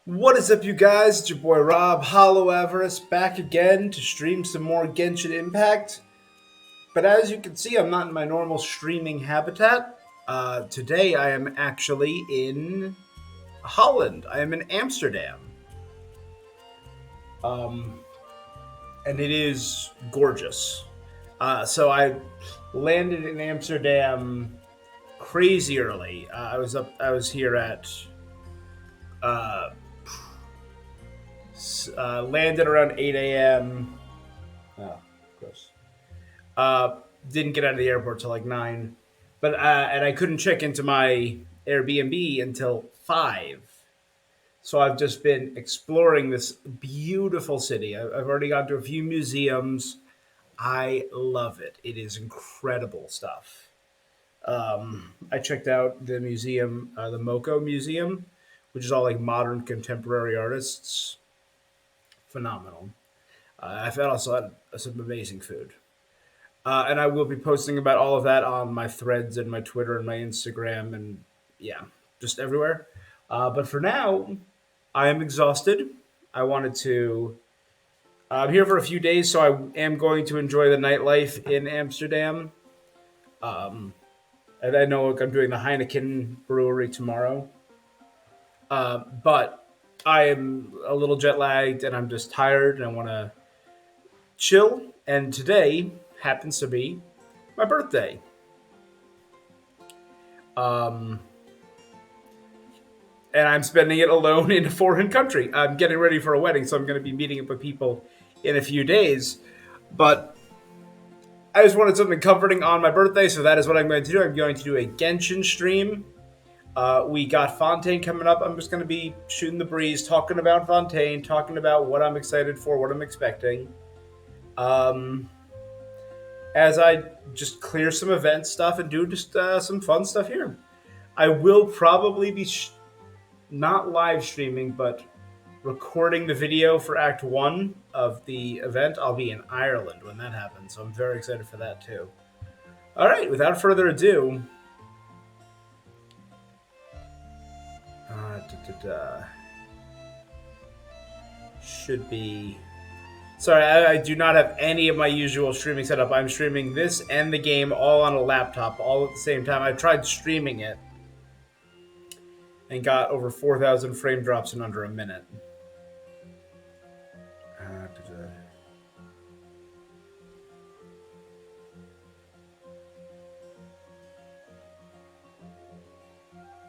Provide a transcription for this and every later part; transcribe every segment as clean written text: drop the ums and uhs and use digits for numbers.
What is up, you guys? It's your boy Rob Hollow Avarice back again to stream some more Genshin Impact. But as you can see, I'm not in my normal streaming habitat. Today, I am actually in Holland. I am in Amsterdam. Um, and it is gorgeous. So I landed in Amsterdam crazy early. I was here at uh, landed around 8 a.m. Oh, of course. Didn't get out of the airport till like 9, but and I couldn't check into my Airbnb until 5. So I've just been exploring this beautiful city. I've already gone to a few museums. I love it. It is incredible stuff. I checked out the museum, the Moko Museum, which is all like modern contemporary artists. Phenomenal. I've also had some amazing food. And I will be posting about all of that on my threads and my Twitter and my Instagram and yeah, just everywhere. But for now, I am exhausted. I wanted to. I'm here for a few days, so I am going to enjoy the nightlife in Amsterdam. Um, and I know I'm doing the Heineken brewery tomorrow. But I am a little jet lagged and I'm just tired and I want to chill. And today happens to be my birthday. Um, and I'm spending it alone in a foreign country. I'm getting ready for a wedding, so I'm going to be meeting up with people in a few days. But I just wanted something comforting on my birthday, so that is what I'm going to do. I'm going to do a Genshin stream. We got Fontaine coming up. I'm just going to be shooting the breeze, talking about Fontaine, talking about what I'm excited for, what I'm expecting. Um, as I just clear some event stuff and do just some fun stuff here. I will probably be not live streaming, but recording the video for Act 1 of the event. I'll be in Ireland when that happens, so I'm very excited for that too. All right, without further ado, should be. Sorry, I do not have any of my usual streaming setup. I'm streaming this and the game all on a laptop, all at the same time. I tried streaming it and got over 4,000 frame drops in under a minute.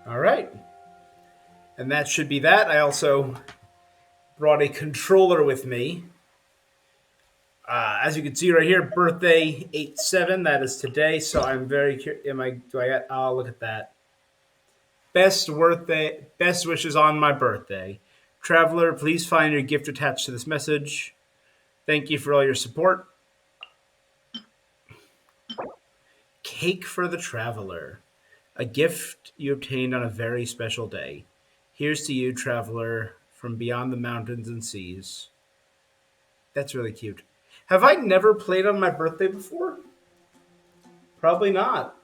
All right. And that should be that. I also brought a controller with me. As you can see right here, birthday 8/7. That is today. So I'm very curious. Do I got? Oh, look at that. Best wishes on my birthday. Traveler, please find your gift attached to this message. Thank you for all your support. Cake for the traveler. A gift you obtained on a very special day. Here's to you, traveler, from beyond the mountains and seas. That's really cute. Have I never played on my birthday before? Probably not.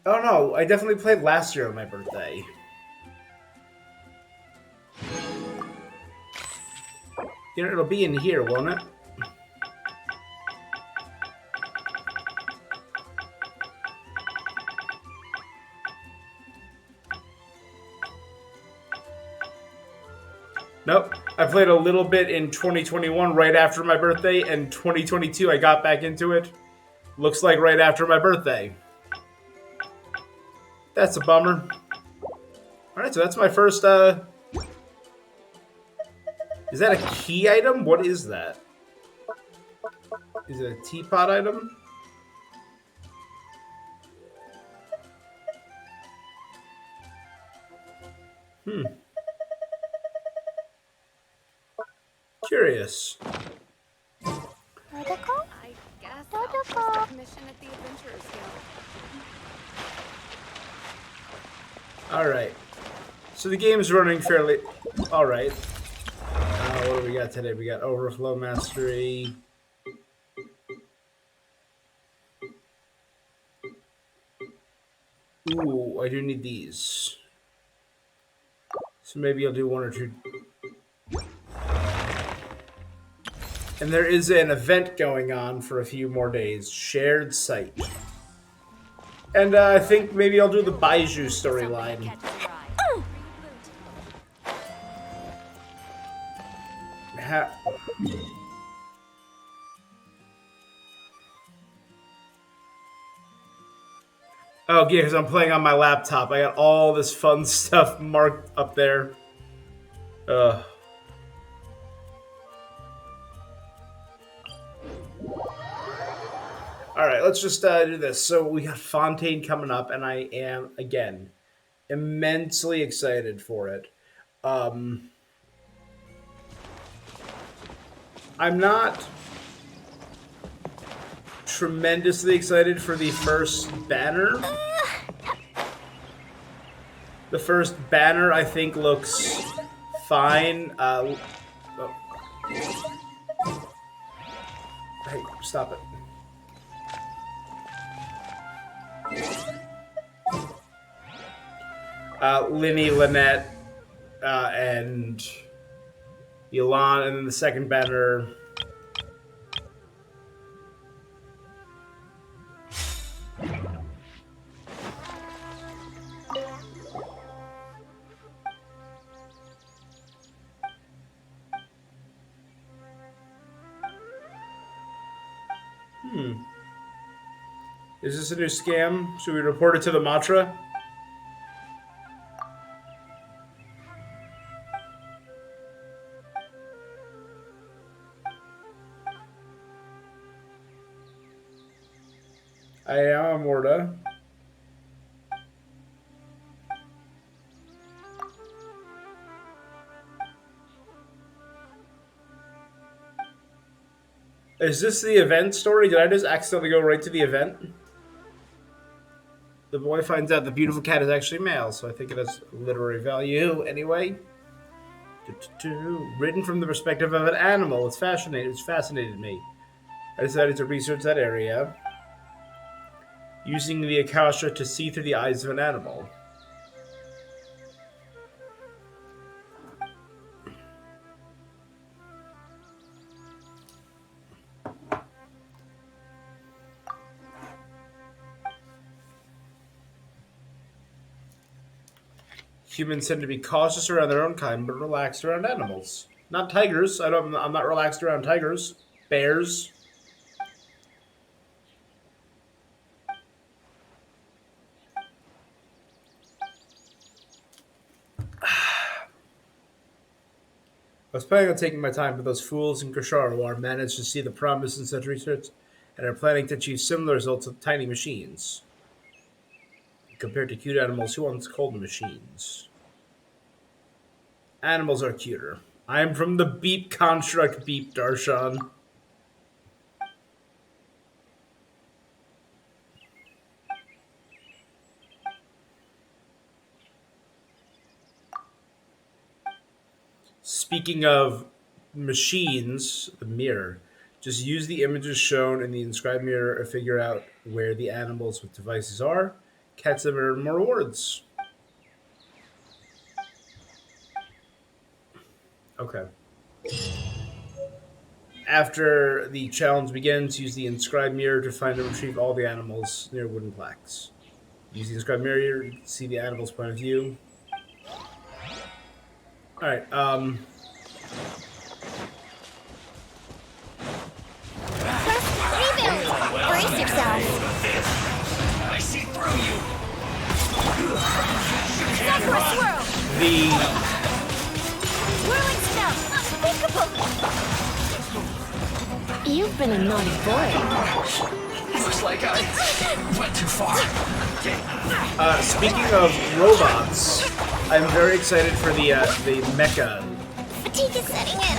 Oh no, I definitely played last year on my birthday. It'll be in here, won't it? Nope. I played a little bit in 2021 right after my birthday, and 2022 I got back into it. Looks like right after my birthday. That's a bummer. Alright, so that's my first, Is that a key item? What is that? Is it a teapot item? Curious. Protocol? I guess I'll post a commission at the Adventurers Guild. Alright. So the game's running fairly... Alright. What do we got today? We got Overflow Mastery. Ooh, I do need these. So maybe I'll do one or two. And there is an event going on for a few more days. Shared site. And I think maybe I'll do the Baiju storyline. Oh, yeah, because I'm playing on my laptop. I got all this fun stuff marked up there. Ugh. Alright, let's just do this. So we got Fontaine coming up, and I am, again, immensely excited for it. I'm not tremendously excited for the first banner. The first banner, I think, looks fine. Hey, stop it. Linny, Lynette, and Yolan, and then the second banner. Is this a new scam? Should we report it to the Matra? I am Morta. Is this the event story? Did I just accidentally go right to the event? The boy finds out the beautiful cat is actually male, so I think it has literary value anyway. Written from the perspective of an animal. It's fascinated me. I decided to research that area using the Akasha to see through the eyes of an animal. Humans tend to be cautious around their own kind, but relaxed around animals. Not tigers. I'm not relaxed around tigers. Bears. I was planning on taking my time, but those fools in Krisharwar managed to see the promise in such research and are planning to achieve similar results with tiny machines. Compared to cute animals, who wants cold machines? Animals are cuter. I am from the beep construct beep, Darshan. Speaking of machines, the mirror. Just use the images shown in the inscribed mirror to figure out where the animals with devices are. Catch them and earn more rewards. Okay. After the challenge begins, use the inscribed mirror to find and retrieve all the animals near wooden plaques. Use the inscribed mirror to see the animal's point of view. Alright, Brace yourself. I see through you. Sakura swirl. the Whirling snow. Unspeakable. You've been a naughty boy. Looks like I went too far. speaking of robots, I'm very excited for the mecha Fatigue is setting in.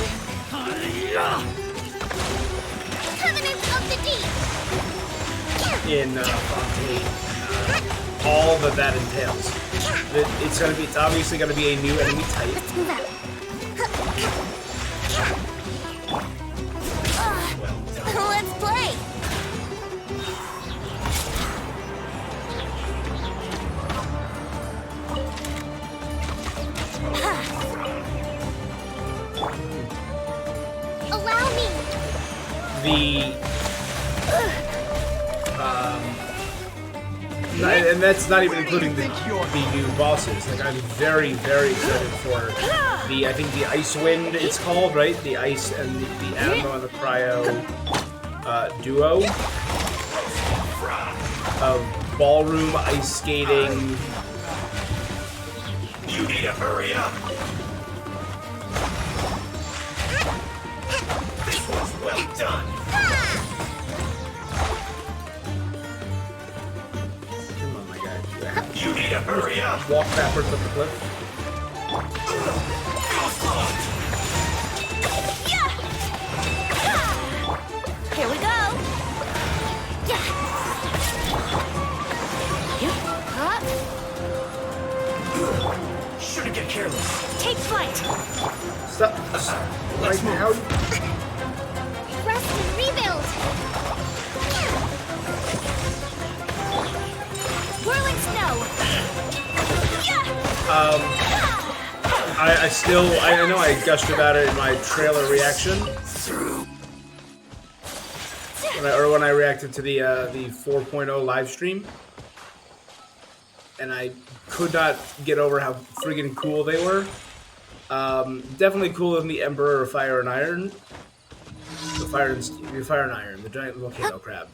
Covenant of the Deep. in Fontaine. All that entails. It's obviously gonna be a new enemy type. Let's move out. Let's play. Allow me. And that's not even including the new bosses. Like, I'm very, very excited for I think the Ice Wind it's called, right? The Ice and the Animo and the Cryo duo of ballroom ice skating. You need to hurry up. This was well done. Come on, my guy. You need to hurry up. Walk backwards up the cliff. Here we go. Shouldn't get careless. Take flight. Stop. Like, how? Rest and rebuild. Whirling snow. I know I gushed about it in my trailer reaction. When I reacted to the 4.0 live stream. And I could not get over how friggin' cool they were. Definitely cooler than the Emperor of Fire and Iron. The Fire and Iron, the giant volcano crab.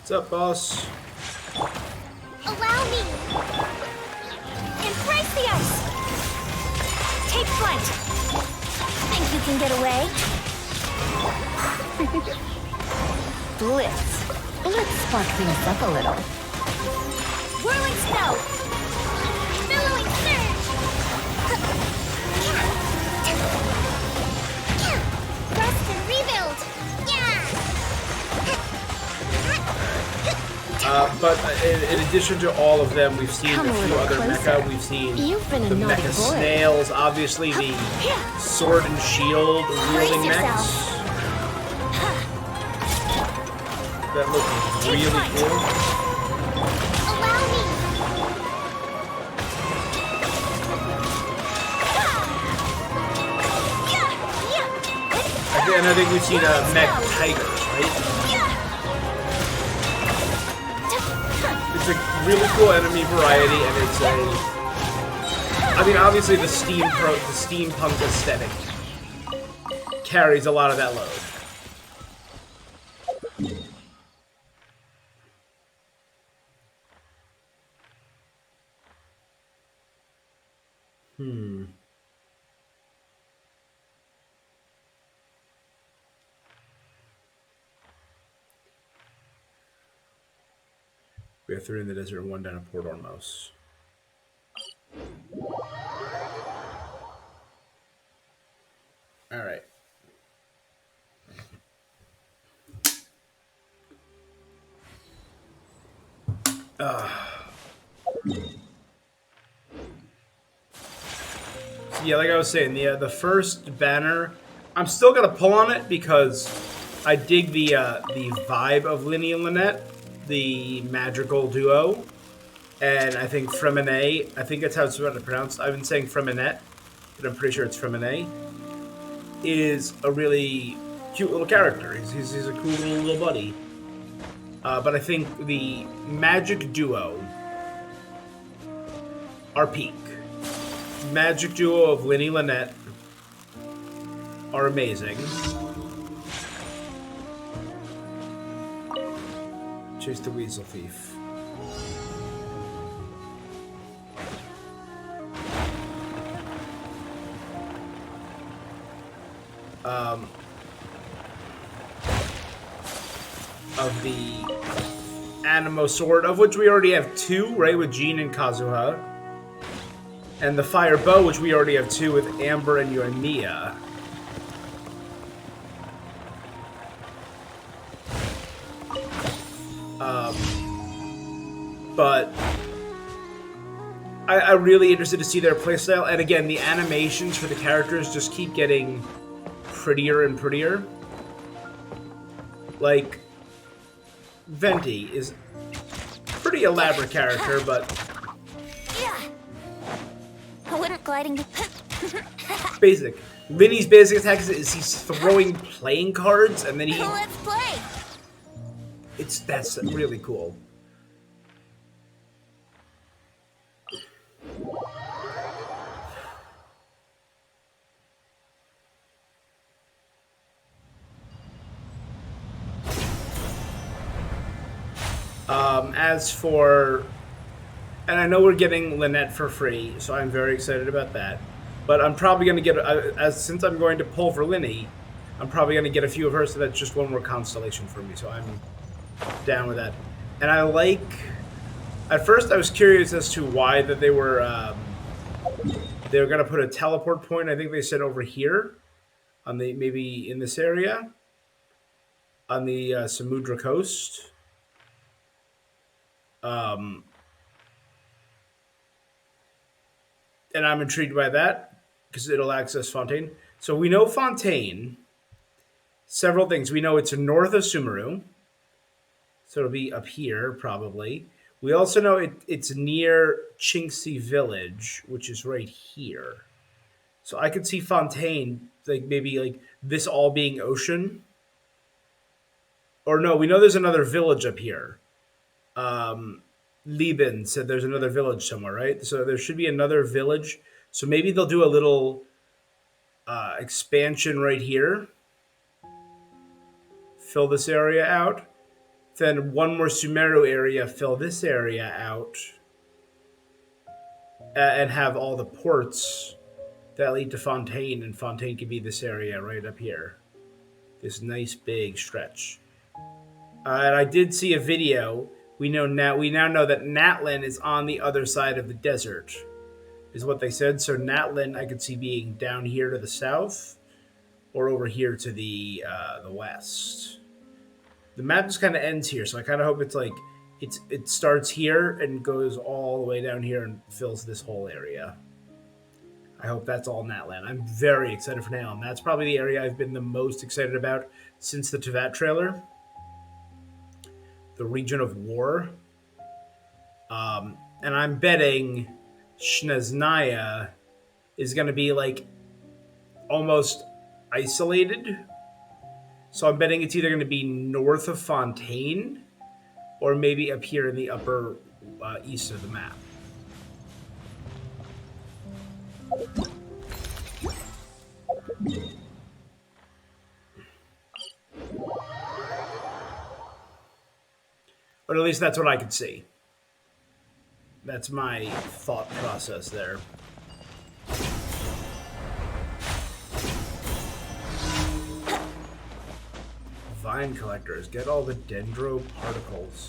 What's up, boss? Allow me. Embrace the ice. Take flight. Think you can get away? Blitz. Let's spark things up a little. Whirling snow. Billowing surge. Rest and rebuild. But in addition to all of them, we've seen Come a a few little other closer. mecha. We've seen You've been a the naughty mecha boy. snails, obviously the sword and shield wielding Brace mechs. That look really cool. Allow me. And I think we've seen mech tigers, right? It's a really cool enemy variety, and it's I mean, obviously the steampunk aesthetic carries a lot of that load. We have 3 in the desert and 1 down at Port Ormos. All right. Yeah, like I was saying, the first banner, I'm still gonna pull on it because I dig the vibe of Linny and Lynette, the magical duo, and I think Fremine, I think that's how it's pronounced. I've been saying Freminette, but I'm pretty sure it's Fremine, is a really cute little character. He's a cool little buddy. But I think the magic duo are peak. Magic duo of Linny Lynette are amazing. Chase the Weasel Thief. Of the Animo Sword, of which we already have 2, right, with Jean and Kazuha. And the Fire Bow, which we already have 2 with Amber and Yoimiya. But I'm really interested to see their playstyle. And again, the animations for the characters just keep getting prettier and prettier. Like, Venti is a pretty elaborate character, but wouldn't gliding be... Basic. Linny's basic attack is he's throwing playing cards, and then he... Let's play! That's really cool. As for... And I know we're getting Lynette for free, so I'm very excited about that. But I'm probably going to get... since I'm going to pull for Linny, I'm probably going to get a few of her, so that's just one more constellation for me. So I'm down with that. And I like... At first, I was curious as to why that they were going to put a teleport point. I think they said over here, on the maybe in this area, on the Samudra coast. And I'm intrigued by that because it'll access Fontaine. So we know Fontaine. Several things. We know it's north of Sumeru. So it'll be up here, probably. We also know it's near Chinxi Village, which is right here. So I could see Fontaine, like maybe like this all being ocean. Or no, we know there's another village up here. Lieben said there's another village somewhere, right? So there should be another village. So maybe they'll do a little expansion right here. Fill this area out. Then one more Sumeru area, fill this area out. And have all the ports that lead to Fontaine. And Fontaine could be this area right up here. This nice big stretch. And I did see a video. We now know that Natlin is on the other side of the desert, is what they said. So Natlin, I could see being down here to the south, or over here to the west. The map just kind of ends here, so I kind of hope it's like it starts here and goes all the way down here and fills this whole area. I hope that's all Natlin. I'm very excited for now, and that's probably the area I've been the most excited about since the Tevat trailer. The region of war. And I'm betting Snezhnaya is going to be like almost isolated. So I'm betting it's either going to be north of Fontaine or maybe up here in the upper east of the map. But at least that's what I could see. That's my thought process there. Vine collectors, get all the dendro particles.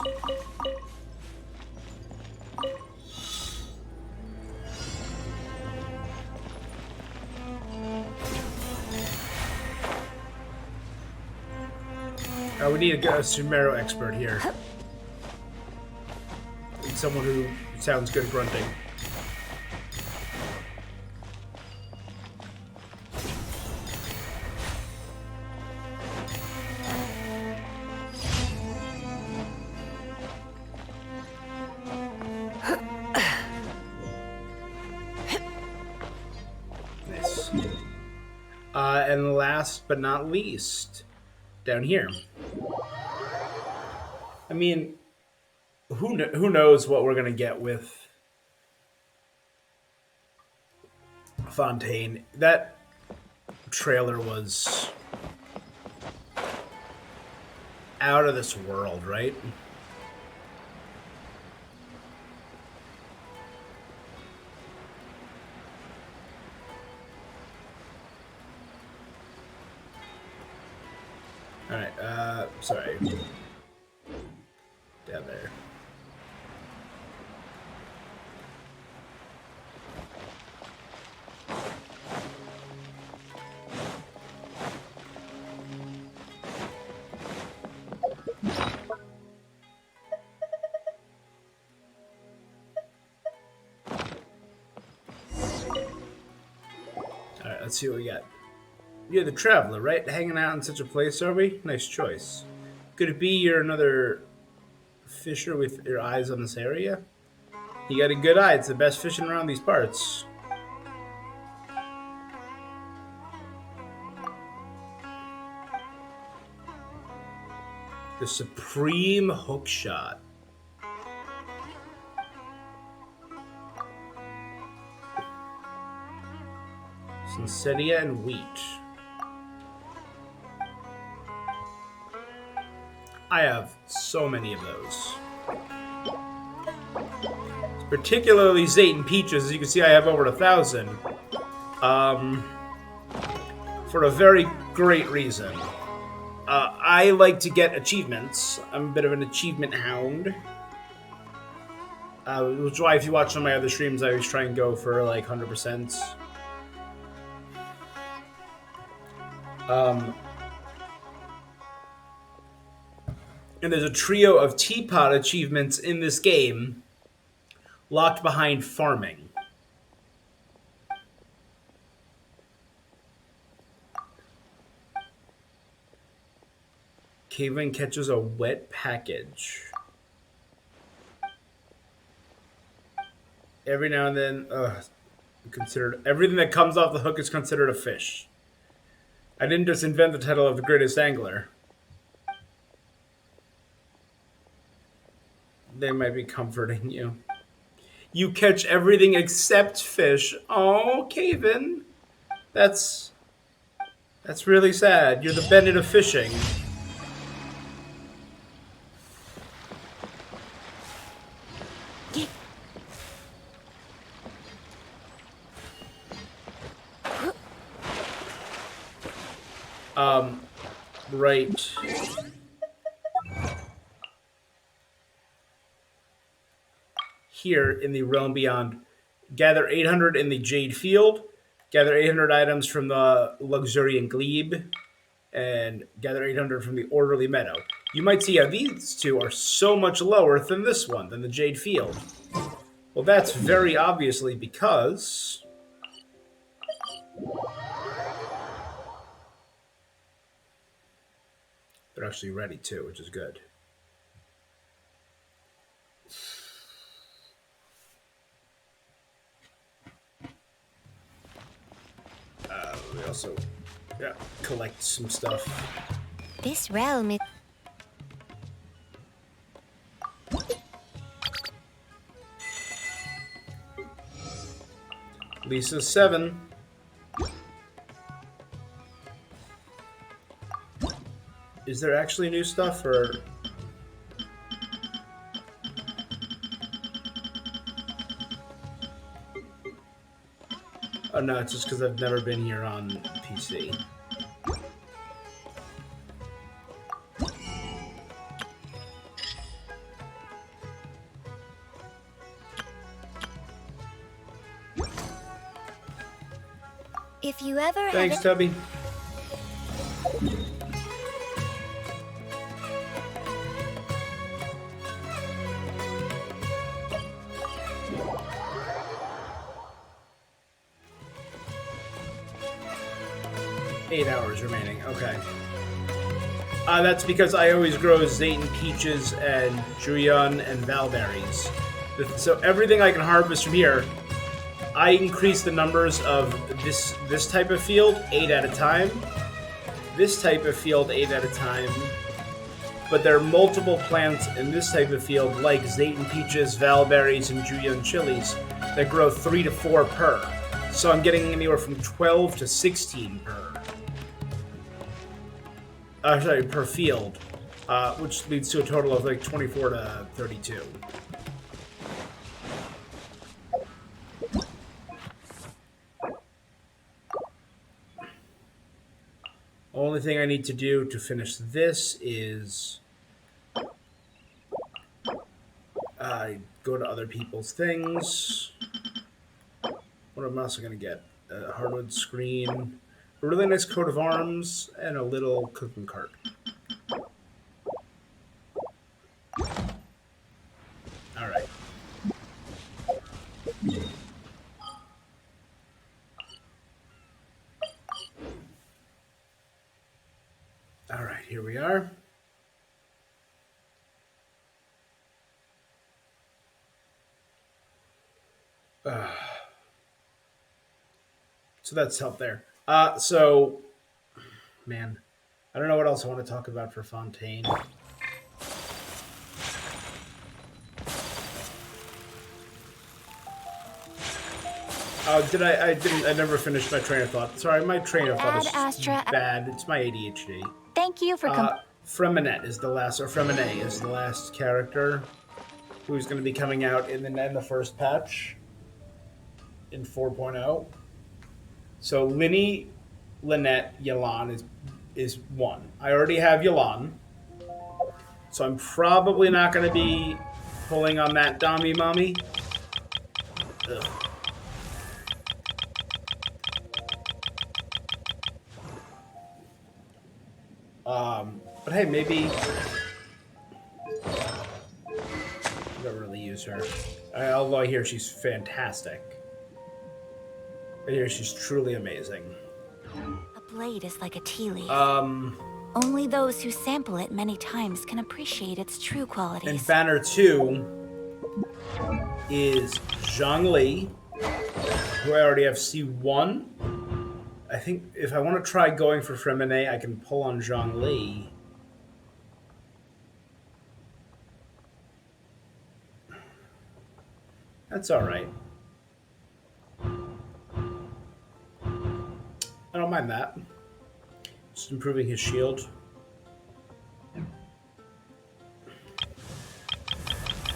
We need a Sumeru expert here. Someone who sounds good grunting. Nice. And last but not least, down here. I mean, who knows what we're gonna get with Fontaine? That trailer was out of this world, right? All right. Sorry. Down there. Alright, let's see what we got. You're the traveler, right? Hanging out in such a place, are we? Nice choice. Could it be you're another fisher with your eyes on this area? You got a good eye. It's the best fishing around these parts. The Supreme Hook Shot. Sincedia and Wheat. I have so many of those. Particularly Zayton Peaches. As you can see, I have over 1,000. For a very great reason. I like to get achievements. I'm a bit of an achievement hound. Which is why if you watch some of my other streams, I always try and go for like 100%. And there's a trio of teapot achievements in this game locked behind farming. Caveman catches a wet package. Every now and then, considered everything that comes off the hook is considered a fish. I didn't just invent the title of the greatest angler. They might be comforting you. You catch everything except fish. Oh, Caven. That's really sad. You're the Bennett of fishing. Right. Here in the Realm Beyond, gather 800 in the Jade Field, gather 800 items from the Luxuriant Glebe, and gather 800 from the Orderly Meadow. You might see how these two are so much lower than this one, than the Jade Field. Well, that's very obviously because they're actually ready too, which is good. We also collect some stuff. This realm is... Lisa's 7. Is there actually new stuff, or... Oh no, it's just because I've never been here on PC. If you ever have Thanks, Tubby. Eight hours remaining. Okay. That's because I always grow Zayton Peaches and Julian and Valberries. So everything I can harvest from here, I increase the numbers of this type of field 8 at a time. This type of field 8 at a time. But there are multiple plants in this type of field, like Zayton Peaches, Valberries, and Julian chilies, that grow 3 to 4 per. So I'm getting anywhere from 12 to 16 per. Sorry, per field, which leads to a total of like 24 to 32. Only thing I need to do to finish this is go to other people's things. What am I also going to get? A hardwood screen, a really nice coat of arms, and a little cooking cart. All right. All right, here we are. So that's help there. Man, I don't know what else I want to talk about for Fontaine. Did I? I didn't. I never finished my train of thought. Sorry, my train of thought Ad is Astra. bad. It's my ADHD. Thank you for Freminette is the last, or Fremine is the last character who's going to be coming out in the first patch in 4.0. So Linny, Lynette, Yelan is one. I already have Yelan, so I'm probably not going to be pulling on that Dami Mommy. Ugh. But hey, maybe I don't really use her. Although I hear she's fantastic. I hear she's truly amazing. A blade is like a tea leaf. Um, Only those who sample it many times can appreciate its true qualities. and Banner 2 is Zhongli, who I already have C1. I think if I want to try going for Fremine, I can pull on Zhongli. That's alright. I don't mind that. Just improving his shield.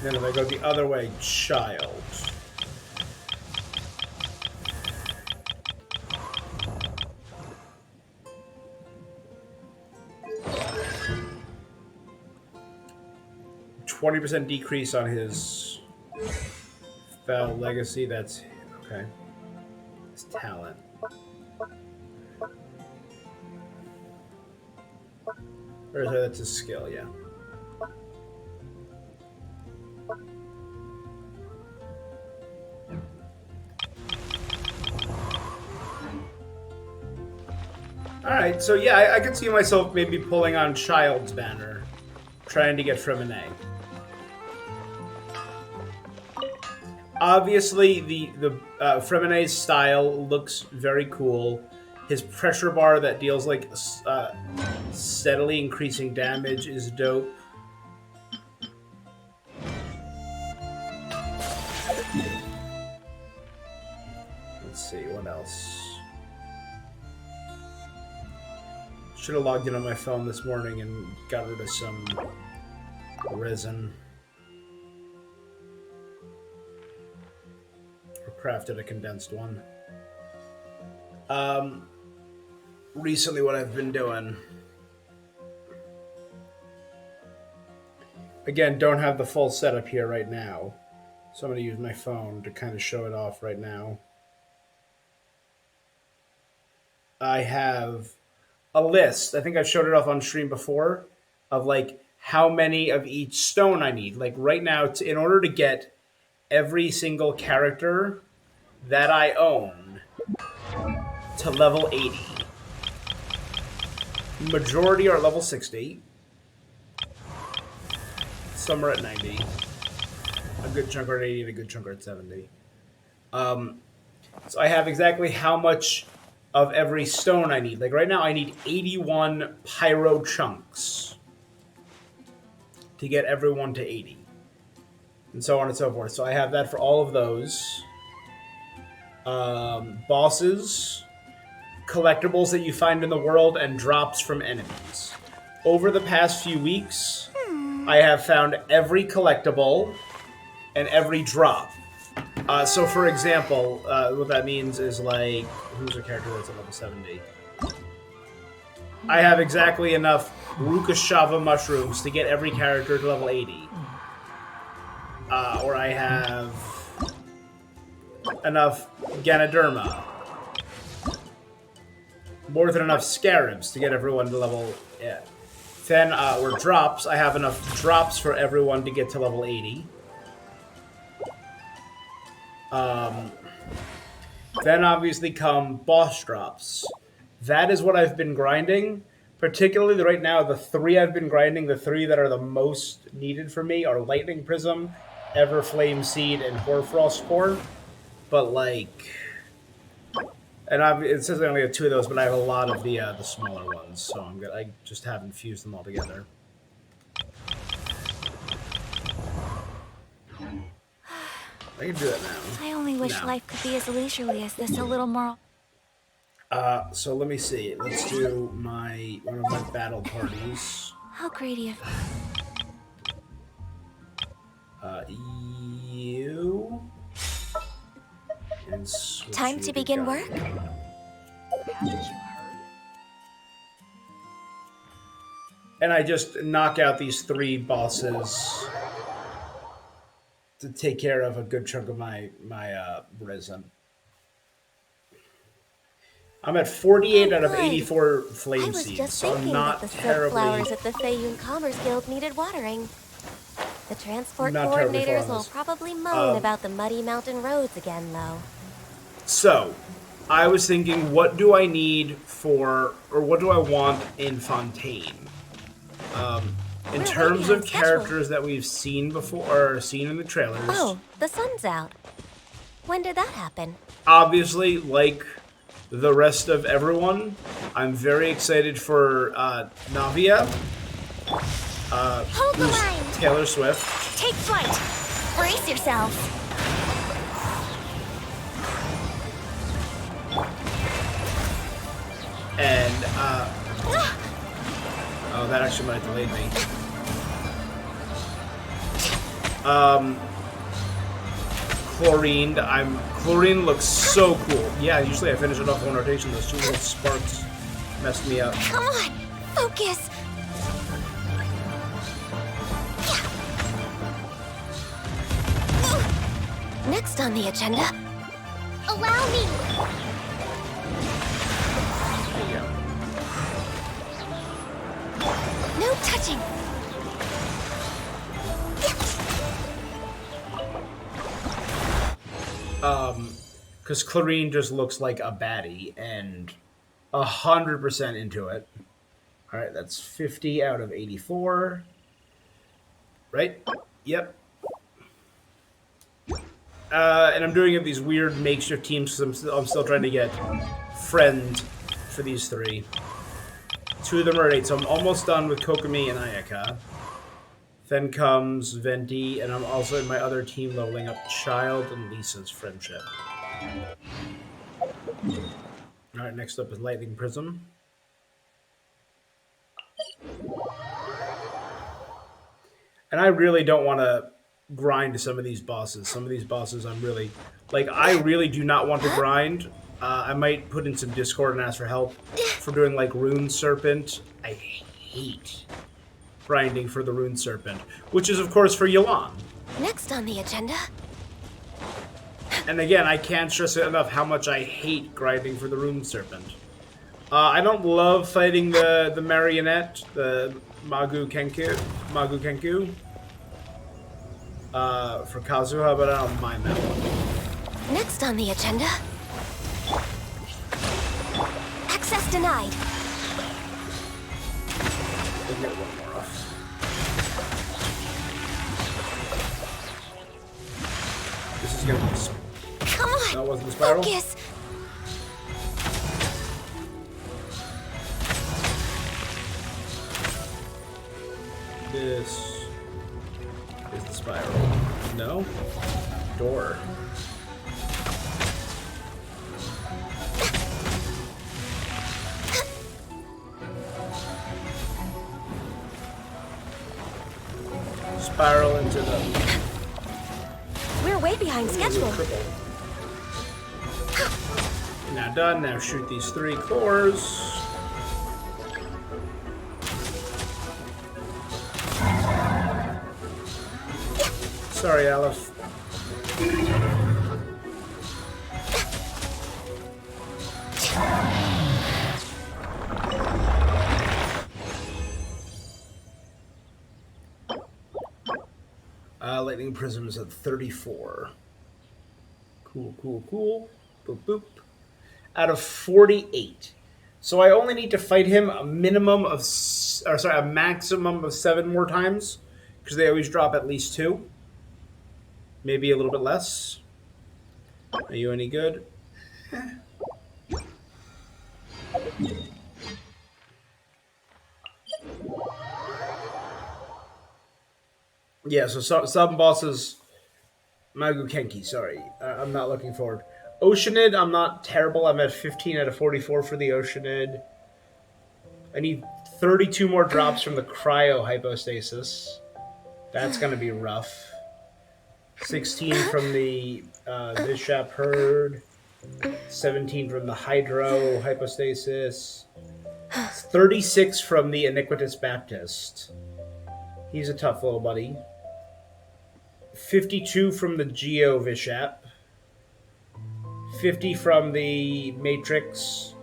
Then if I go the other way, Child. %20 decrease on his Foul Legacy. That's okay. His talent. Or is that's a skill, yeah. Alright, so yeah, I could see myself maybe pulling on Child's Banner, trying to get Fremine. Obviously, the Fremine's style looks very cool. His pressure bar that deals like steadily increasing damage is dope. Let's see, what else? Should have logged in on my phone this morning and got rid of some resin. Or crafted a condensed one. Recently what I've been doing. Again, don't have the full setup here right now. So I'm going to use my phone to kind of show it off right now. I have a list. I think I've showed it off on stream before of like how many of each stone I need. Like right now, in order to get every single character that I own to level 80. Majority are level 60. Some are at 90. A good chunk are at 80 and a good chunk are at 70. So I have exactly how much of every stone I need. Like right now I need 81 pyro chunks to get everyone to 80. And so on and so forth. So I have that for all of those. Bosses, collectibles that you find in the world, and drops from enemies. Over the past few weeks, I have found every collectible and every drop. So for example, what that means is like, who's a character that's at level 70? I have exactly enough Rukashava mushrooms to get every character to level 80. Or I have enough Ganoderma. More than enough Scarabs to get everyone to level... Yeah. Then, or drops, I have enough drops for everyone to get to level 80. Then obviously come boss drops. That is what I've been grinding. Particularly right now, the three I've been grinding, the three that are the most needed for me are Lightning Prism, Everflame Seed, and Hoarfrost Core. But like... And it says I only have 2 of those, but I have a lot of the smaller ones, so I'm good. I just haven't fused them all together. I can do that now. I only wish No. life could be as leisurely as this, a little more. So let me see. Let's do one of my battle parties. How greedy of You and switch Time you to begin work? Guardian. And I just knock out these 3 bosses to take care of a good chunk of my resin. I'm at 48 out of good. 84 I flame was seeds, just so I'm thinking that not the silk terribly flowers at the Feiyun Commerce Guild needed watering. The transport Not terribly far coordinators on will this. probably moan about the muddy mountain roads again, though. So, I was thinking, what do I need for, or what do I want in Fontaine? In We're terms way of behind characters that we've seen before, or seen in the trailers, Oh, the sun's out. When did that happen? obviously, like the rest of everyone, I'm very excited for Navia, Hold the who's line! Taylor Swift. Take flight! Brace yourself! And, oh, that actually might have delayed me. Chlorine looks so cool. Yeah, usually I finish it off one rotation. Those 2 little sparks messed me up. Come on! Focus! Next on the agenda... Allow me! There you go. No touching! Because Chlorine just looks like a baddie, and 100% into it. All right, that's 50 out of 84. Right? Yep. And I'm doing it these weird makeshift teams because I'm still trying to get friend for these 3. 2 of them are at 8, so I'm almost done with Kokomi and Ayaka. Then comes Venti, and I'm also in my other team leveling up Child and Lisa's friendship. Alright, next up is Lightning Prism. And I really don't want to grind some of these bosses. Some of these bosses I'm really... Like, I really do not want to grind. I might put in some Discord and ask for help for doing, like, Rune Serpent. I hate grinding for the Rune Serpent, which is, of course, for Yelan. Next on the agenda... And again, I can't stress it enough how much I hate grinding for the Rune Serpent. I don't love fighting the marionette, the Magu Kenku, for Kazuha, but I don't mind that one. Next on the agenda... Access denied. We'll get one more off. This is gonna be... Come on! That wasn't the spiral? Focus! This is the spiral. No? Door. Spiral into the... We're way behind schedule. Triple. Now done. Now shoot these 3 cores. Sorry, Aleph. Lightning Prism is at 34. Cool. Boop, boop. Out of 48. So I only need to fight him a maximum of 7 more times, because they always drop at least 2. Maybe a little bit less. Are you any good? Yeah, so some bosses Magukenki, sorry. I'm not looking forward. Oceanid, I'm not terrible. I'm at 15 out of 44 for the Oceanid. I need 32 more drops from the Cryo Hypostasis. That's going to be rough. 16 from the Bishop Herd. 17 from the Hydro Hypostasis. 36 from the Iniquitous Baptist. He's a tough little buddy. 52 from the Geo Vishap. 50 from the Matrix,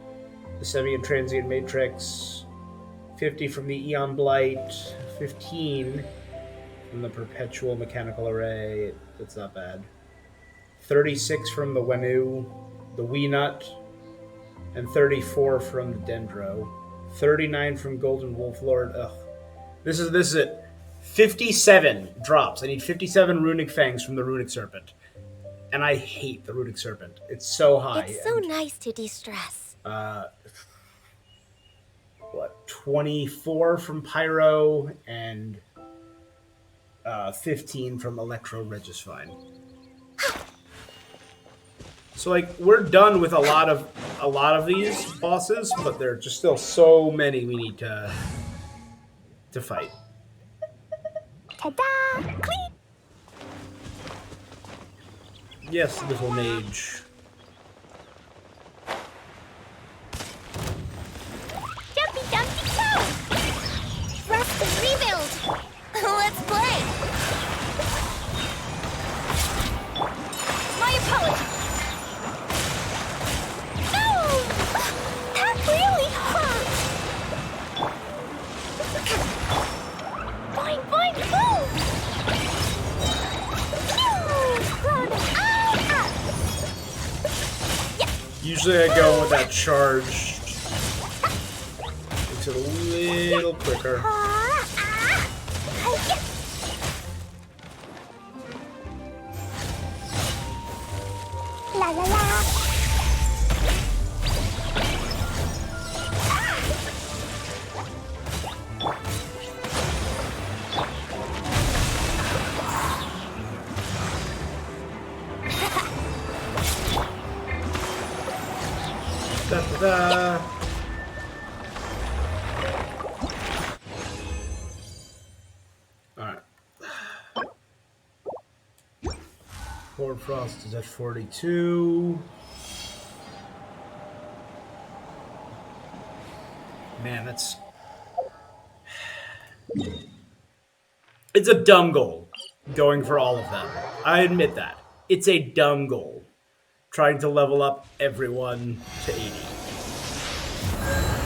the Semi and Transient Matrix. 50 from the Eon Blight. 15 from the Perpetual Mechanical Array. That's not bad. 36 from the Wenu, the Weenut, and 34 from the Dendro. 39 from Golden Wolf Lord. Ugh. This is it. 57 drops. I need 57 Runic Fangs from the Runic Serpent. And I hate the Runic Serpent. It's so high. It's so nice to de-stress. 24 from Pyro and 15 from Electro Registine. So like we're done with a lot of these bosses, but there are just still so many we need to fight. Ta-da! Clean! Yes, little mage. Jumpy dumpty toe! Rest and rebuild! Let's play! My apologies! No! That really hurt! Boing, boing, boom! Usually I go with that charge. Makes it a little quicker. La la la. Da, da, da. Alright. Ford Frost is at 42. Man, that's... It's a dumb goal, going for all of them. I admit that. It's a dumb goal. Trying to level up everyone to 80.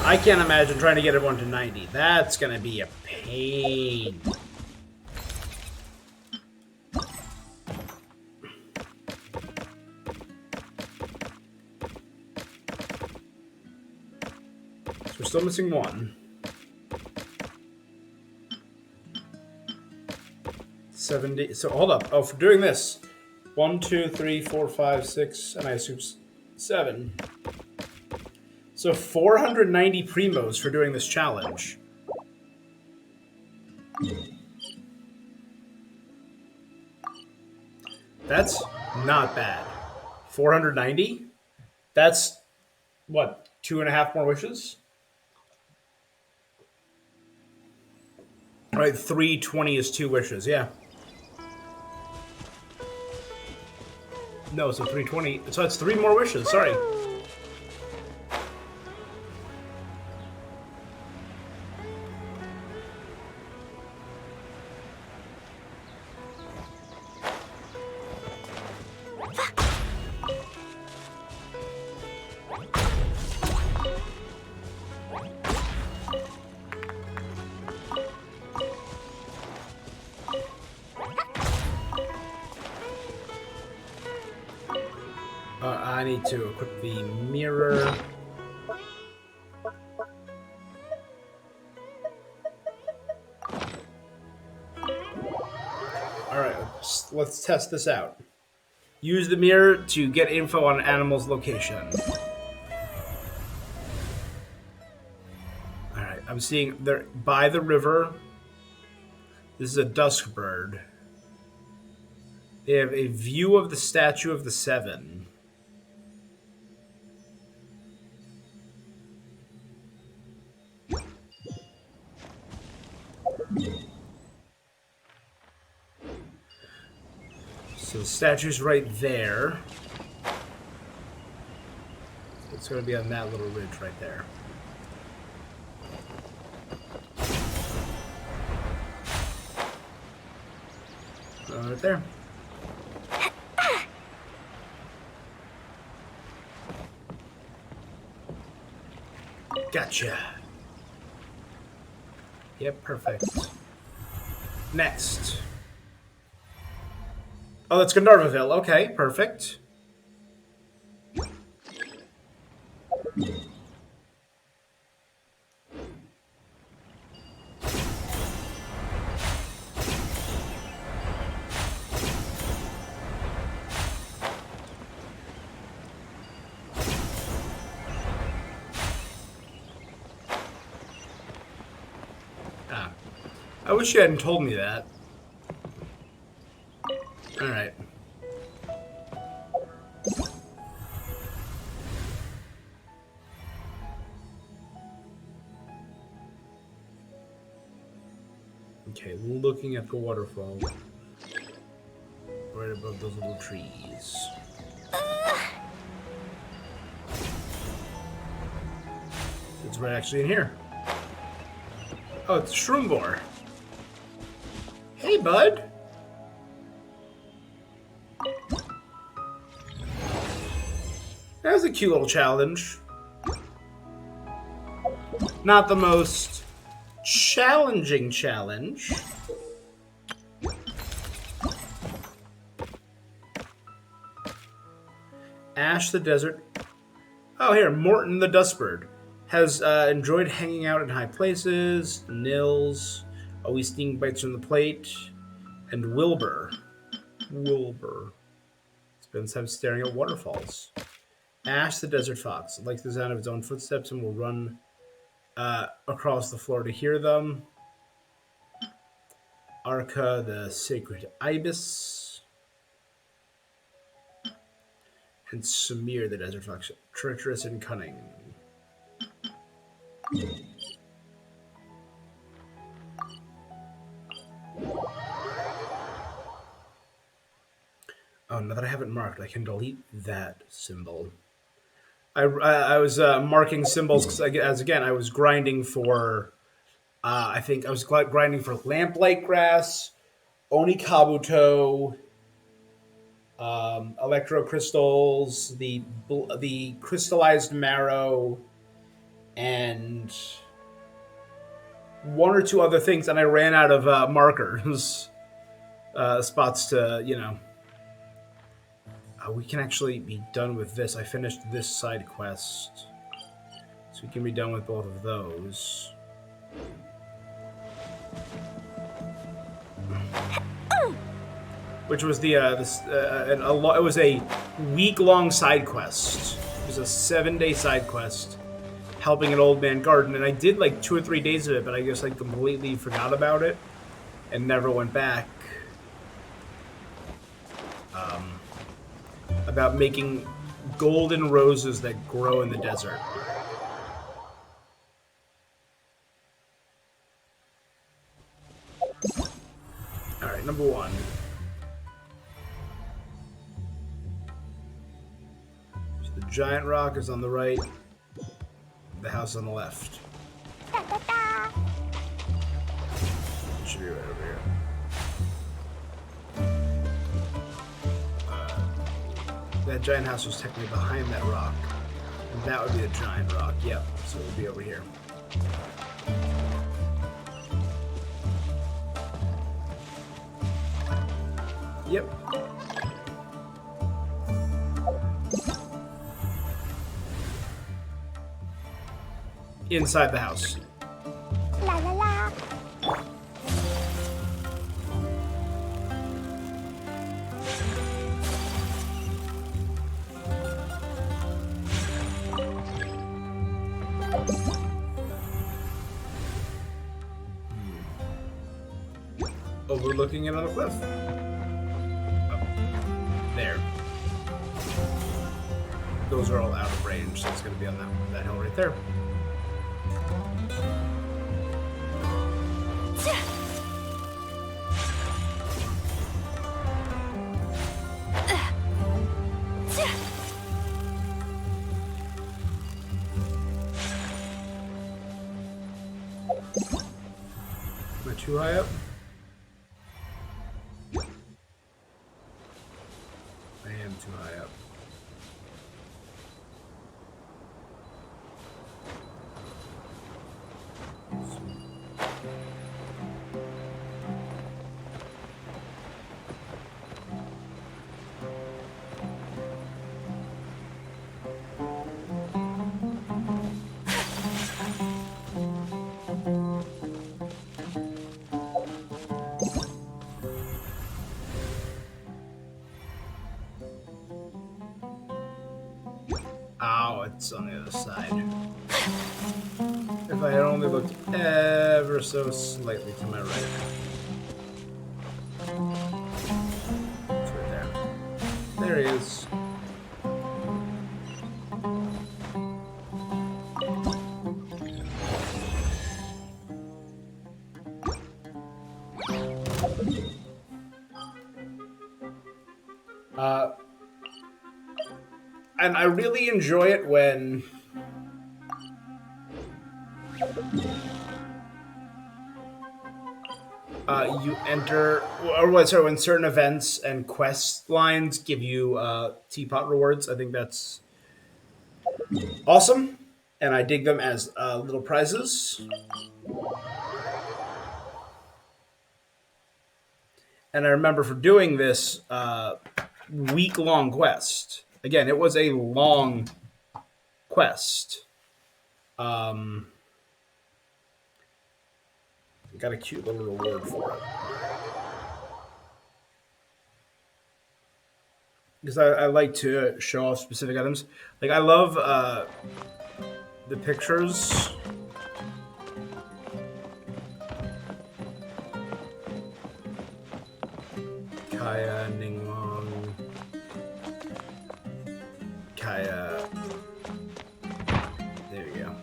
I can't imagine trying to get everyone to 90. That's gonna be a pain. So we're still missing one. 70. So hold up. Oh, for doing this. 1, 2, 3, 4, 5, 6, and I assume 7. So 490 primos for doing this challenge. That's not bad. 490? That's, what, 2.5 more wishes? All right, 320 is 2 wishes, yeah. No, so 320. So that's 3 more wishes. Sorry. I need to equip the mirror. Alright, let's test this out. Use the mirror to get info on an animal's location. Alright, I'm seeing they're by the river. This is a dusk bird. They have a view of the Statue of the Seven. So the statue's right there. It's going to be on that little ridge right there. Right there. Gotcha. Yep, perfect. Next. Oh, that's Gandharvaville. Okay, perfect. I wish you hadn't told me that. Alright. Okay, looking at the waterfall. Right above those little trees. It's right actually in here. Oh, it's Shroomboar. Hey, bud. That was a cute little challenge. Not the most challenging challenge. Ash the Desert. Oh, here, Morton the Dustbird. Has enjoyed hanging out in high places. Nils. Always sneaking bites from the plate. And Wilbur. Spends time staring at waterfalls. Ash the Desert Fox. Likes the sound of its own footsteps and will run across the floor to hear them. Arca the Sacred Ibis. And Samir the Desert Fox. Treacherous and cunning. Oh, now that I have it marked, I can delete that symbol. I was marking symbols because, again, I was grinding for, I think I was grinding for Lamplight Grass, Onikabuto, Electro Crystals, the Crystallized Marrow, and one or two other things, and I ran out of markers, spots to, you know. We can actually be done with this. I finished this side quest. So we can be done with both of those. Which was it was a week-long side quest. It was a 7-day side quest. Helping an old man garden. And I did like 2 or 3 days of it, but I guess I completely forgot about it. And never went back. About making golden roses that grow in the desert. Alright, number 1. So the giant rock is on the right, the house on the left. It should be right over here. That giant house was technically behind that rock. And that would be the giant rock. Yep. So it would be over here. Yep. Inside the house. La la la. Overlooking it on a cliff. those are all out of range, so it's going to be on that hill right there. Am I too high up? I am too high up. Ow, it's on the other side. If I had only looked ever so slightly to my right. It's right there. There he is. And I really enjoy it when you enter, or what? Sorry, when certain events and quest lines give you teapot rewards. I think that's awesome, and I dig them as little prizes. And I remember for doing this week-long quest. Again, it was a long quest. Got a cute little reward for it. Because I like to show off specific items. Like, I love the pictures. Kaya, Ningwang, Kaya. There you go.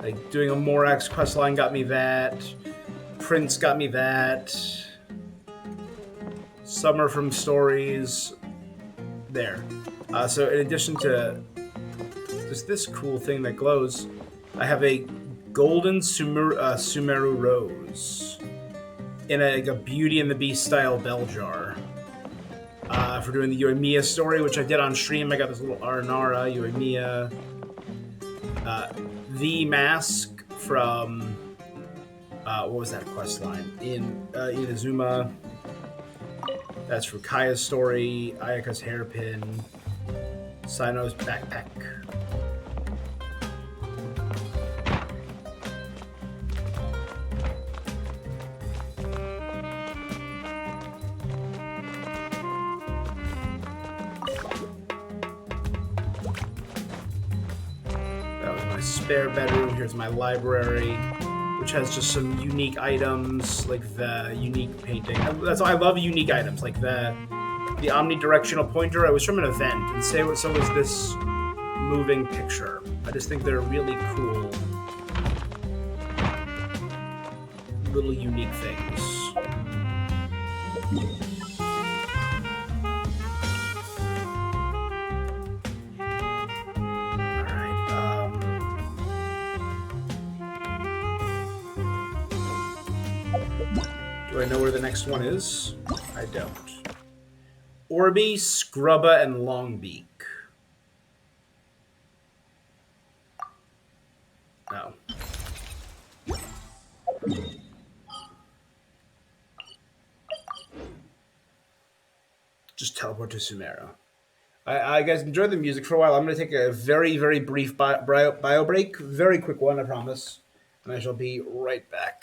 Like, doing a Morax quest line got me that. Prince got me that. Summer from Stories. There. So in addition to just this cool thing that glows, I have a golden Sumeru rose in a Beauty and the Beast style bell jar. For doing the Yoimiya story, which I did on stream. I got this little Aranara, Yoimiya. The mask from what was that quest line? In Inazuma. That's for Kaya's story, Ayaka's hairpin, Sino's backpack. That was my spare bedroom. Here's my library, which has just some unique items, like the unique painting. That's why I love unique items, like the omnidirectional pointer. It was from an event, and so was this moving picture. I just think they're really cool, little unique things. Do I know where the next one is? I don't. Orby, Scrubba, and Longbeak. No. Just teleport to Sumeru. I guys enjoy the music for a while. I'm going to take a very, very brief bio break. Very quick one, I promise. And I shall be right back.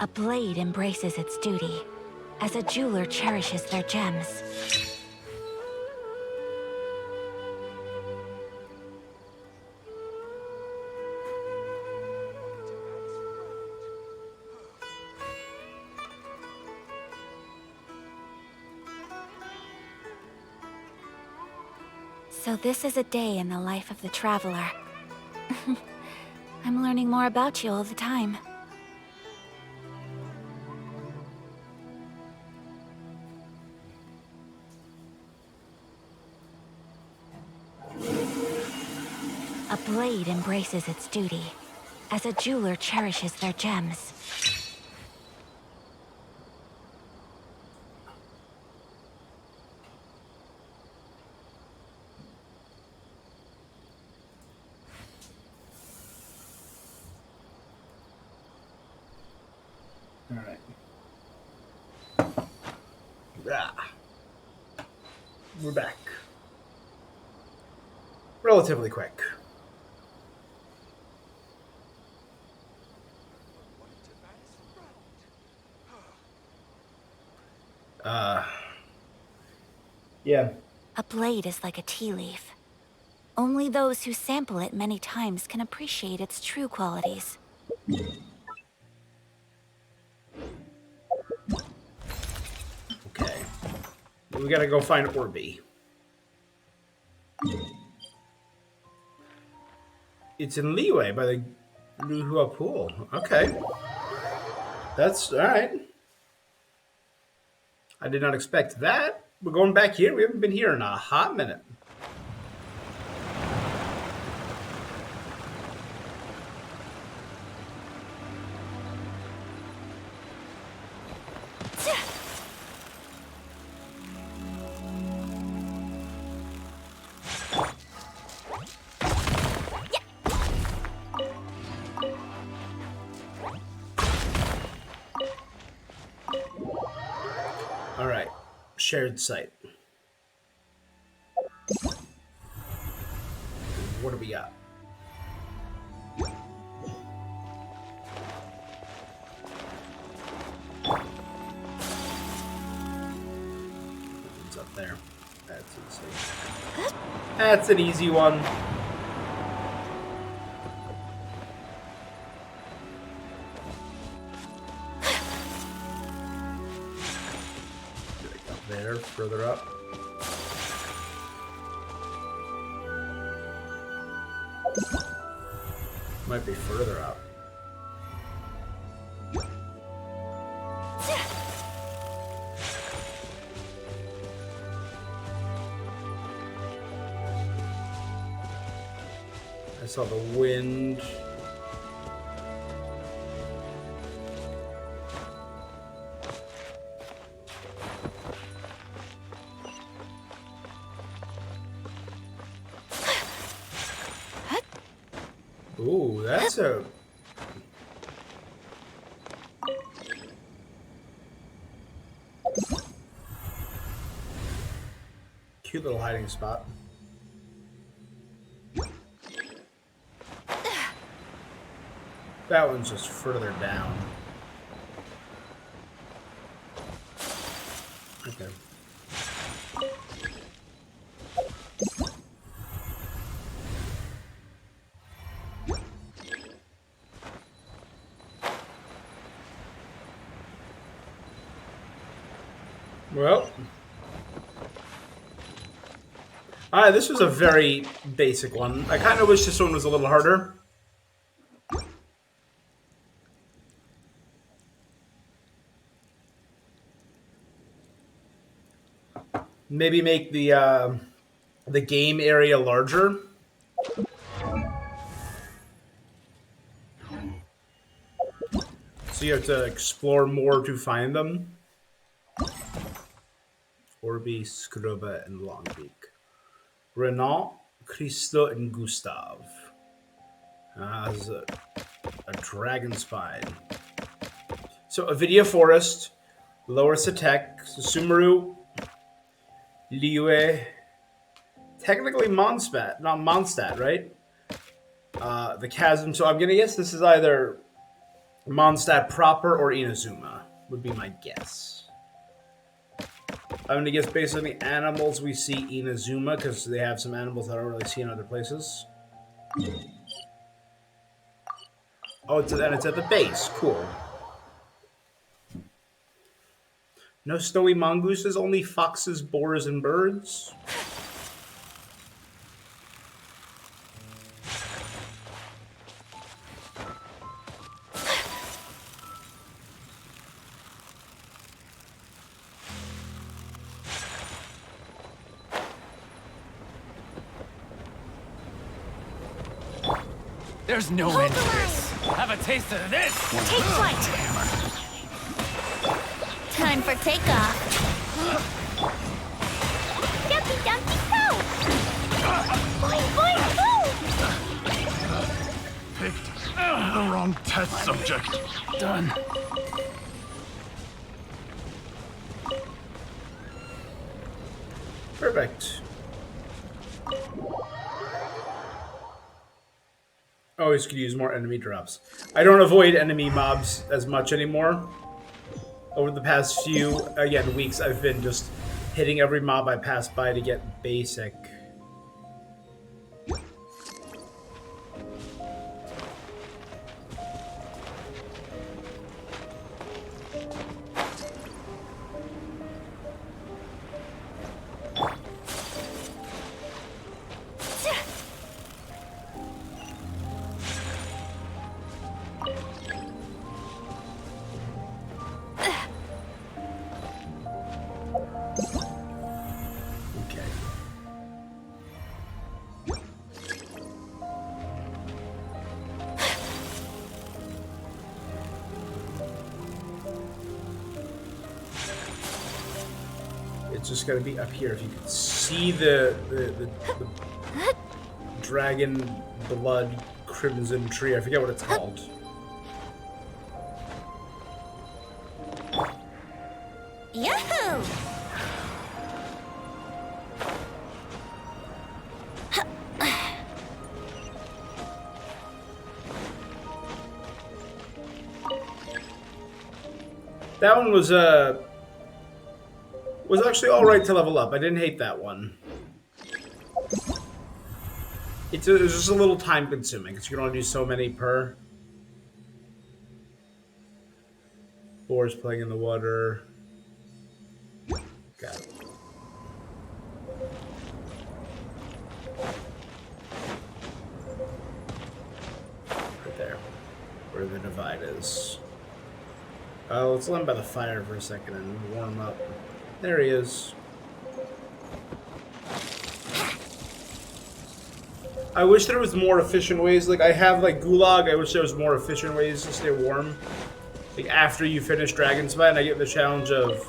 A blade embraces its duty, as a jeweler cherishes their gems. So this is a day in the life of the traveler. I'm learning more about you all the time. A blade embraces its duty, as a jeweler cherishes their gems. All right. Ah. We're back. Relatively quick. Yeah. A blade is like a tea leaf. Only those who sample it many times can appreciate its true qualities. Okay. We gotta go find Orby. It's in Leeway by the Luhua Pool. Okay. That's alright. I did not expect that. We're going back here. We haven't been here in a hot minute. All right. Shared site. What do we got? What's up there? That's easy. That's an easy one. Up there, further up. Might be further up. I saw the wind. Ooh, that's a... cute little hiding spot. That one's just further down. Okay. Well. Alright, this was a very basic one. I kind of wish this one was a little harder. Maybe make the game area larger. So you have to explore more to find them. Orby, Skruba, and Longbeak. Renault, Cristo, and Gustav. As a dragon spine. So Avidia Forest, Lower Satek, Sumeru, Liyue, technically Mondstadt, not Mondstadt, right? The Chasm. So I'm gonna guess this is either Mondstadt proper or Inazuma would be my guess. I'm gonna guess based on the animals we see Inazuma because they have some animals that I don't really see in other places. Oh, it's at the base. Cool. No snowy mongooses, only foxes, boars, and birds. There's no Hold end the to line. this. Have a taste of this. Take flight. Time for takeoff. Dumpy, dumpy, go! Boing, boing, boom! Picked the wrong test subject. Done. Perfect. Always could use more enemy drops. I don't avoid enemy mobs as much anymore. Over the past few, again, weeks, I've been just hitting every mob I pass by to get basic. Okay. It's just gotta be up here. If you could see the dragon blood crimson tree. I forget what it's called. Yahoo! That one was actually all right to level up. I didn't hate that one. It's just a little time consuming because you can only do so many per. Boars playing in the water. Got it. Right there, where the divide is. Let's let him by the fire for a second and warm up. There he is. I wish there was more efficient ways. Like, I have, like, Gulag. I wish there was more efficient ways to stay warm. Like, after you finish Dragon's Spine, I get the challenge of...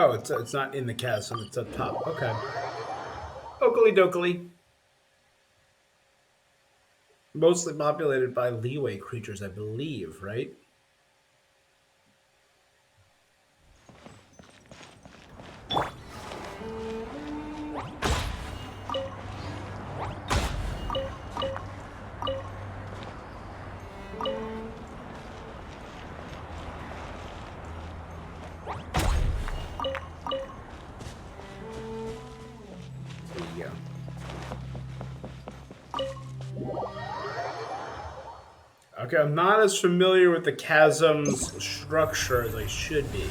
Oh, it's not in the chasm, it's up top. Okay. Oakley dokley. Mostly populated by leeway creatures, I believe, right? There you go. Okay, I'm not as familiar with the chasm's structure as I should be.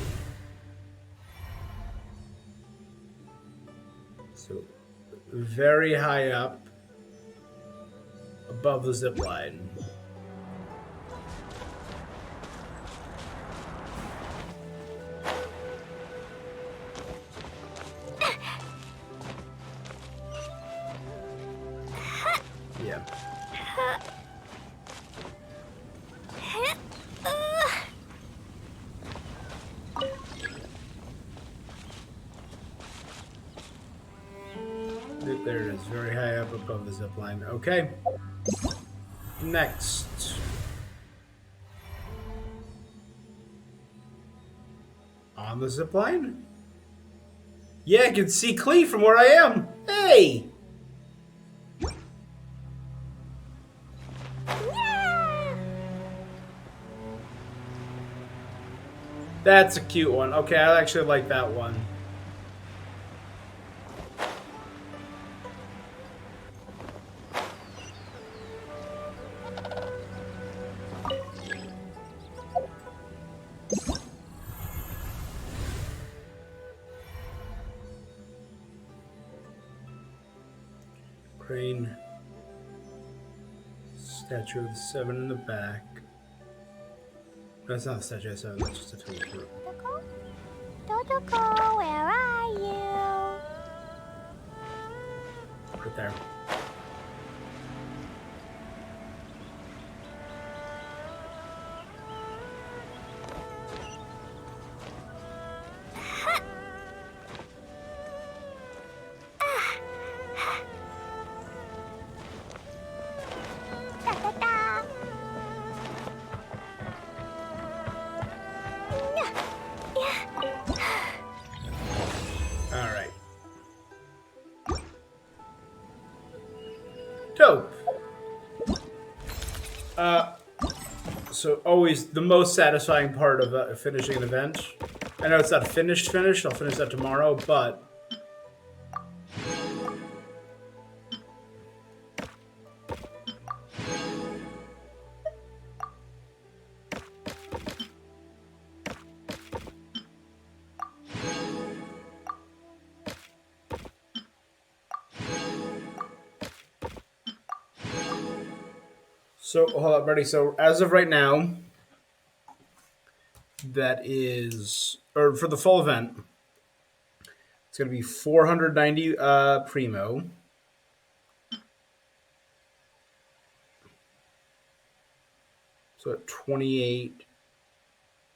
So, very high up, above the zip line. again. There it is, very high up above the zip line. Okay. Next. On the zip line? Yeah, I can see Klee from where I am. Hey! That's a cute one. Okay, I actually like that one. Crane. Statue of the Seven in the back. No, that's not a statue of the Seven, that's just a total group. Totoko, where are you? Right there. Alright. Dope. So always the most satisfying part of finishing an event. I know it's not finished, I'll finish that tomorrow, but so hold up, ready. So as of right now, that is, or for the full event, it's gonna be 490 primo. So at 28,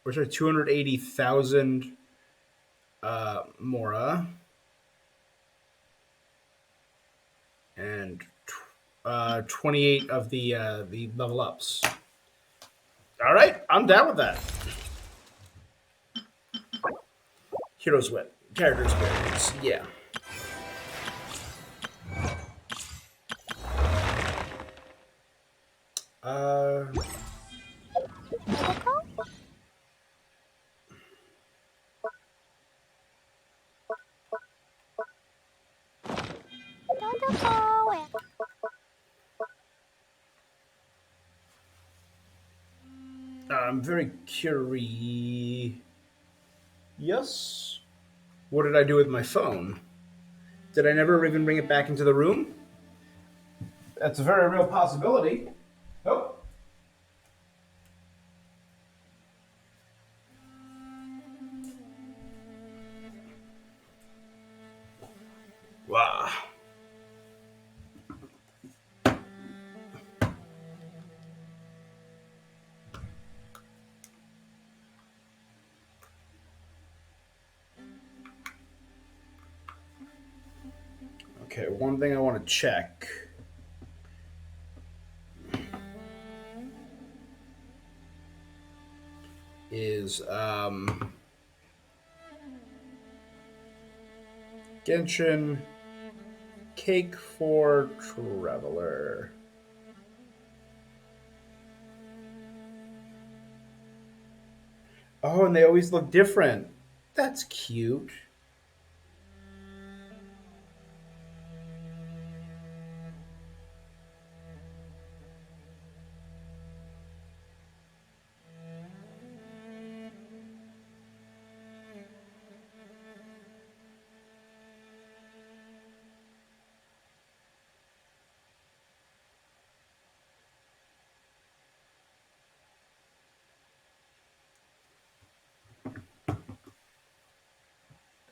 or sorry, 280,000 Mora, and 28 of the level ups. All right, I'm down with that. Heroes win. Character experience. Yeah. I'm very curious. Yes. What did I do with my phone? Did I never even bring it back into the room? That's a very real possibility. Oh. Wow. Okay, one thing I want to check is Genshin cake for traveler. Oh, and they always look different. That's cute.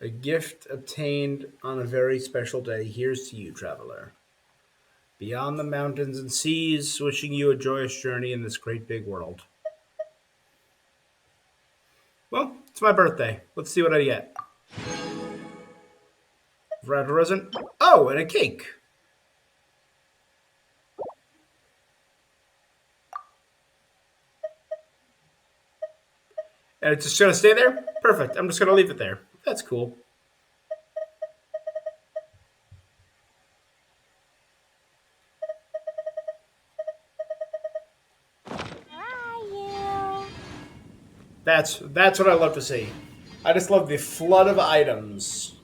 A gift obtained on a very special day. Here's to you, traveler. Beyond the mountains and seas, wishing you a joyous journey in this great big world. Well, it's my birthday. Let's see what I get. Red present. Oh, and a cake. And it's just gonna stay there? Perfect. I'm just gonna leave it there. That's cool. That's what I love to see. I just love the flood of items.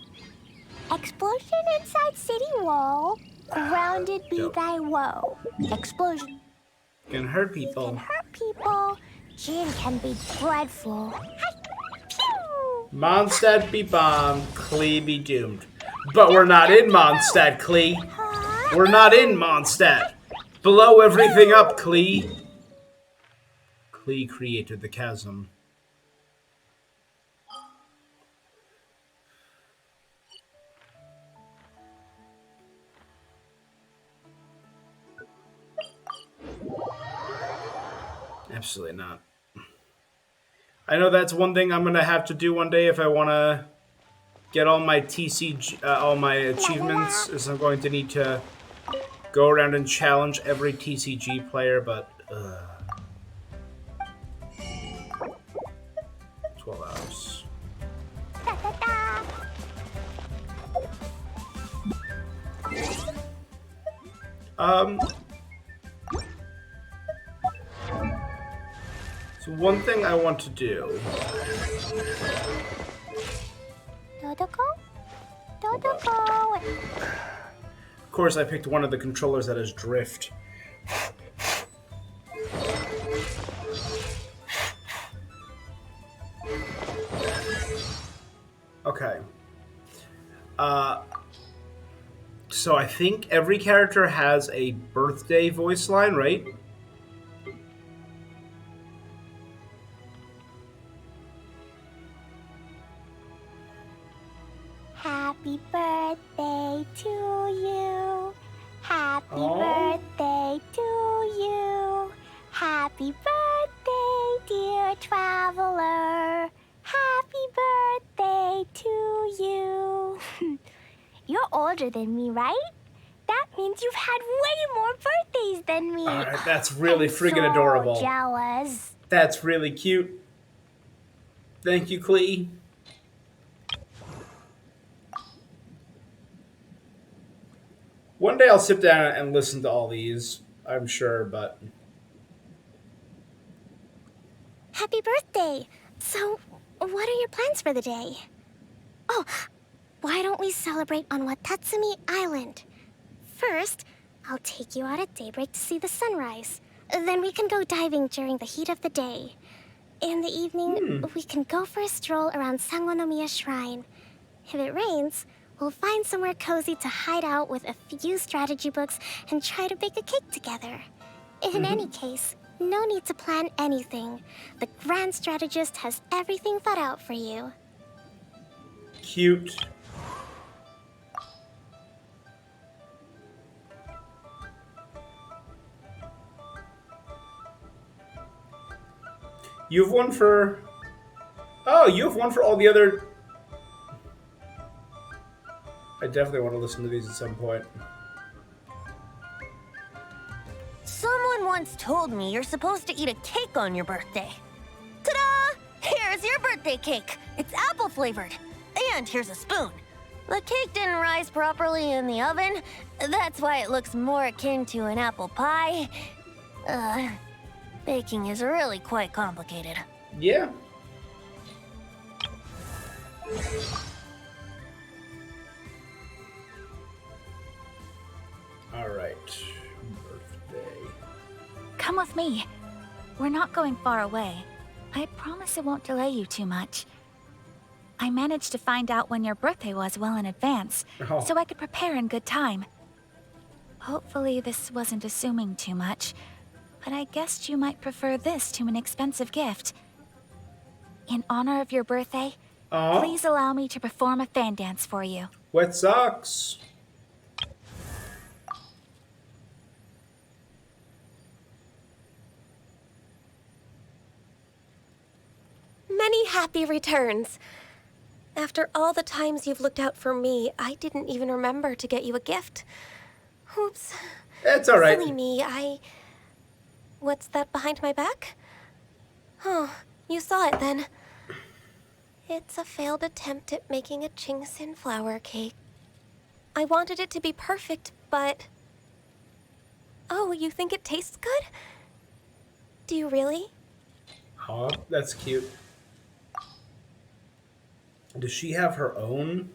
Explosion inside city wall. Grounded be Dope. thy woe. Explosion Can hurt can people. hurt people. Gin can be dreadful. Pew! Mondstadt be bombed, Klee be doomed. But we're not in Mondstadt, Klee. We're not in Mondstadt. Blow everything up, Klee. Klee created the chasm. Absolutely not. I know that's one thing I'm gonna have to do one day if I want to get all my TCG, all my achievements. Is I'm going to need to go around and challenge every TCG player, but 12 hours. Da, da, da. So one thing I want to do. Dodoko? Dodoko. Of course, I picked one of the controllers that is drift. Okay. So I think every character has a birthday voice line, right? Happy birthday to you. Happy Aw. birthday to you. Happy birthday, dear traveler. Happy birthday to you. You're older than me, right? That means you've had way more birthdays than me. Alright, that's really I'm friggin' so adorable. Jealous. That's really cute. Thank you, Klee. One day I'll sit down and listen to all these, I'm sure, but Happy birthday! So, what are your plans for the day? Oh, why don't we celebrate on Watatsumi Island? First, I'll take you out at daybreak to see the sunrise. Then we can go diving during the heat of the day. In the evening, we can go for a stroll around Sangonomiya Shrine. If it rains, we'll find somewhere cozy to hide out with a few strategy books and try to bake a cake together. In any case, no need to plan anything. The Grand Strategist has everything thought out for you. cute. You have one for... Oh, you have one for all the other... I definitely want to listen to these at some point. Someone once told me you're supposed to eat a cake on your birthday. Ta-da! Here's your birthday cake. It's apple flavored. And here's a spoon. The cake didn't rise properly in the oven. That's why it looks more akin to an apple pie. Baking is really quite complicated. Yeah. All right. Birthday. Come with me. We're not going far away. I promise it won't delay you too much. I managed to find out when your birthday was well in advance, Oh. so I could prepare in good time. Hopefully this wasn't assuming too much, but I guessed you might prefer this to an expensive gift. In honor of your birthday, Aw. please allow me to perform a fan dance for you. Wet socks. happy returns. After all the times you've looked out for me, I didn't even remember to get you a gift. Oops. That's all right. Silly me, What's that behind my back? Oh, you saw it then. It's a failed attempt at making a Genshin flower cake. I wanted it to be perfect, but... Oh, you think it tastes good? Do you really? Oh, that's cute. Does she have her own?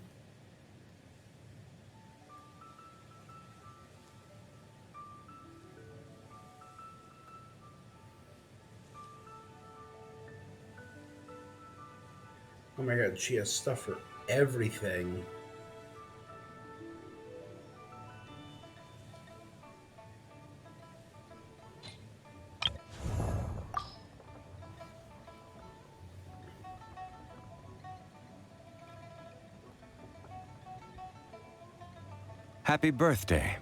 Oh my god, she has stuff for everything. Happy birthday.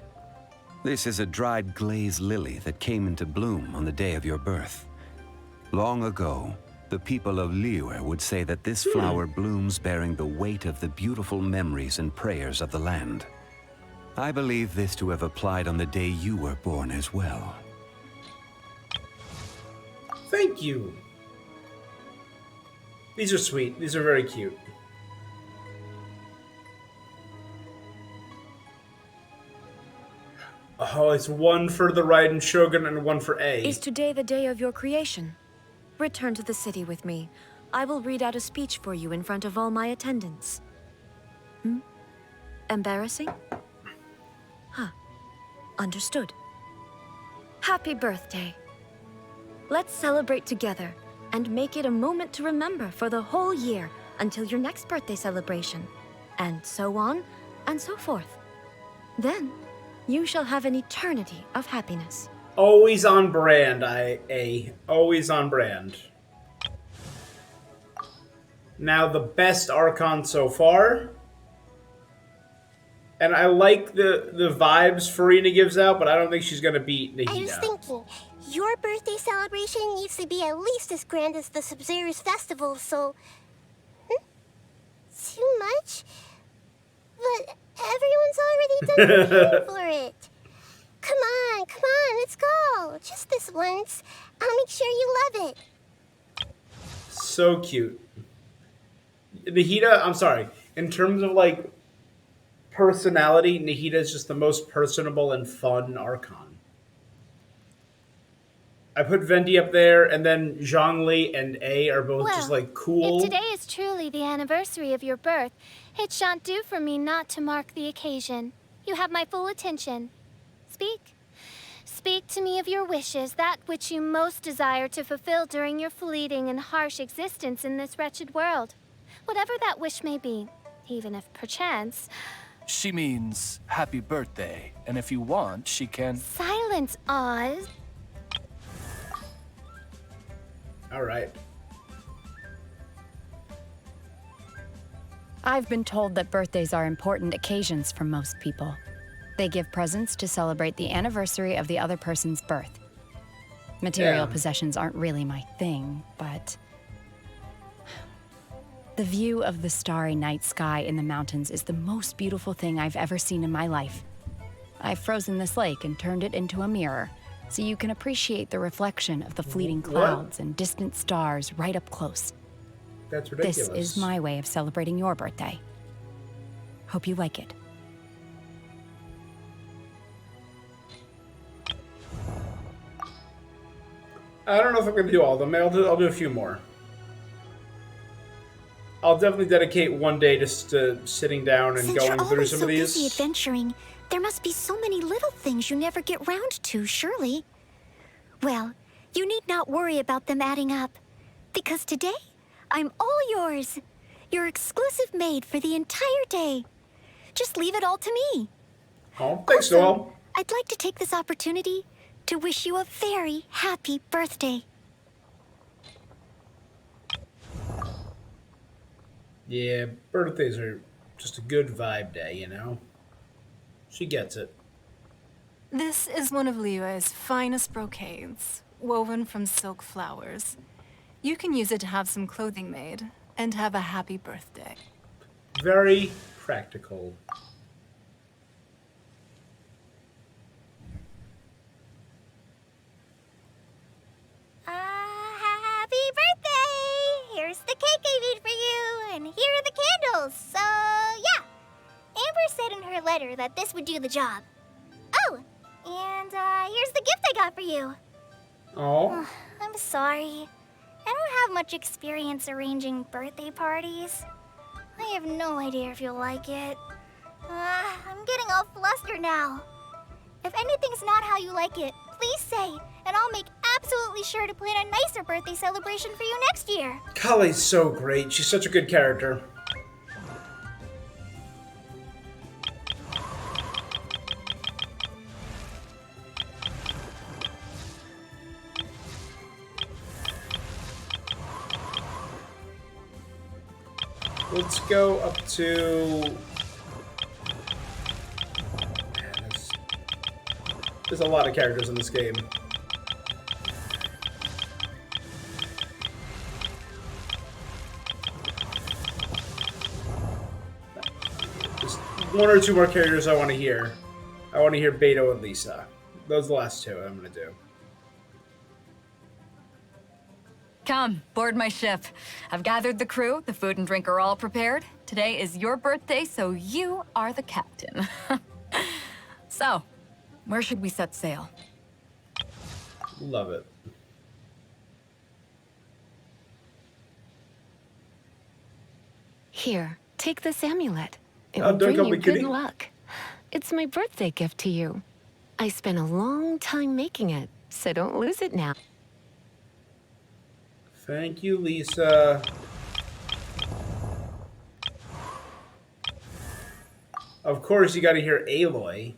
This is a dried glaze lily that came into bloom on the day of your birth. Long ago, the people of Liyue would say that this flower blooms bearing the weight of the beautiful memories and prayers of the land. I believe this to have applied on the day you were born as well. Thank you. These are sweet. These are very cute. Oh, it's one for the Raiden Shogun and one for A. Is today the day of your creation? Return to the city with me. I will read out a speech for you in front of all my attendants. Embarrassing? Huh. Understood. Happy birthday. Let's celebrate together and make it a moment to remember for the whole year until your next birthday celebration, and so on and so forth. Then, you shall have an eternity of happiness. Always on brand, always on brand. Now the best Archon so far. And I like the vibes Farina gives out, but I don't think she's gonna beat Nahida. I was thinking, your birthday celebration needs to be at least as grand as the Sub-Zero's festival, so... Too much? But everyone's already done paying for it. Come on, let's go. Just this once. I'll make sure you love it. So cute. Nahida, I'm sorry. In terms of, like, personality, Nahida is just the most personable and fun Archon. I put Vendi up there, and then Zhongli and A are both just, like, cool. If today is truly the anniversary of your birth, it shan't do for me not to mark the occasion. You have my full attention. Speak. Speak to me of your wishes, that which you most desire to fulfill during your fleeting and harsh existence in this wretched world. Whatever that wish may be, even if perchance... She means happy birthday, and if you want, she can... Silence, Oz. All right. I've been told that birthdays are important occasions for most people. They give presents to celebrate the anniversary of the other person's birth. Material possessions aren't really my thing, but... The view of the starry night sky in the mountains is the most beautiful thing I've ever seen in my life. I've frozen this lake and turned it into a mirror, so you can appreciate the reflection of the fleeting clouds and distant stars right up close. That's ridiculous. This is my way of celebrating your birthday. Hope you like it. I don't know if I'm going to do all of them. I'll do a few more. I'll definitely dedicate one day just to sitting down and Since going you're through always some so of these. busy adventuring, there must be so many little things you never get round to, surely. Well, you need not worry about them adding up, because today, I'm all yours. Your exclusive maid for the entire day. Just leave it all to me. Oh, thanks, Also, Noel. I'd like to take this opportunity to wish you a very happy birthday. Yeah, birthdays are just a good vibe day, you know? She gets it. This is one of Liyue's finest brocades, woven from silk flowers. You can use it to have some clothing made and have a happy birthday. Very practical. Happy birthday! Here's the cake I made for you, and here are the candles. So, yeah. Amber said in her letter that this would do the job. Oh, and here's the gift I got for you. Oh. I'm sorry. I don't have much experience arranging birthday parties. I have no idea if you'll like it. I'm getting all flustered now. If anything's not how you like it, please say, and I'll make absolutely sure to plan a nicer birthday celebration for you next year. Kali's so great. She's such a good character. Let's go up to... Man, there's a lot of characters in this game. Just one or two more characters I want to hear. I want to hear Beto and Lisa. Those are the last two I'm going to do. Come, board my ship. I've gathered the crew, the food and drink are all prepared. Today is your birthday, so you are the captain. So, where should we set sail? Love it. Here, take this amulet. It Oh, will don't bring you be good kidding. luck. It's my birthday gift to you. I spent a long time making it, so don't lose it now. Thank you, Lisa. Of course, you got to hear Aloy.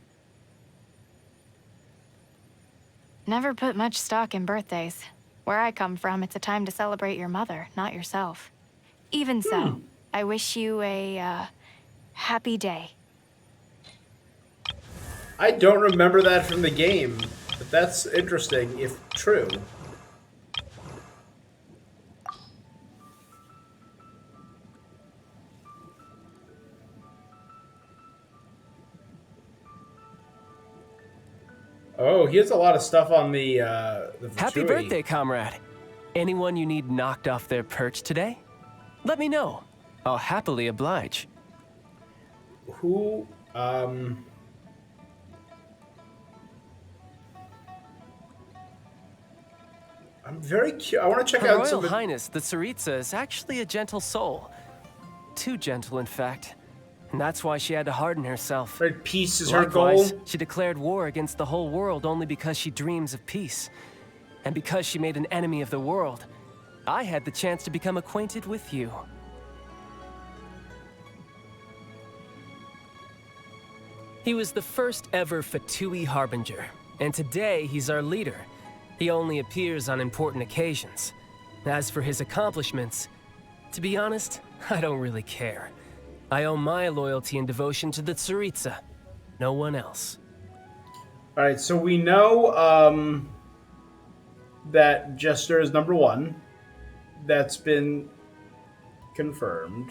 Never put much stock in birthdays. Where I come from, it's a time to celebrate your mother, not yourself. Even so, I wish you a happy day. I don't remember that from the game, but that's interesting if true. Oh, he has a lot of stuff on the Happy Vitui. birthday, comrade. Anyone you need knocked off their perch today? Let me know. I'll happily oblige. Who, I'm very curious. I want to check Her out Royal some of the... Highness, the Tsaritsa, is actually a gentle soul. Too gentle, in fact. And that's why she had to harden herself. Right, peace is her Likewise, goal. she declared war against the whole world only because she dreams of peace. And because she made an enemy of the world, I had the chance to become acquainted with you. He was the first ever Fatui Harbinger, and today he's our leader. He only appears on important occasions. As for his accomplishments, to be honest, I don't really care. I owe my loyalty and devotion to the Tsaritsa, no one else. All right, so we know that Jester is number one. That's been confirmed.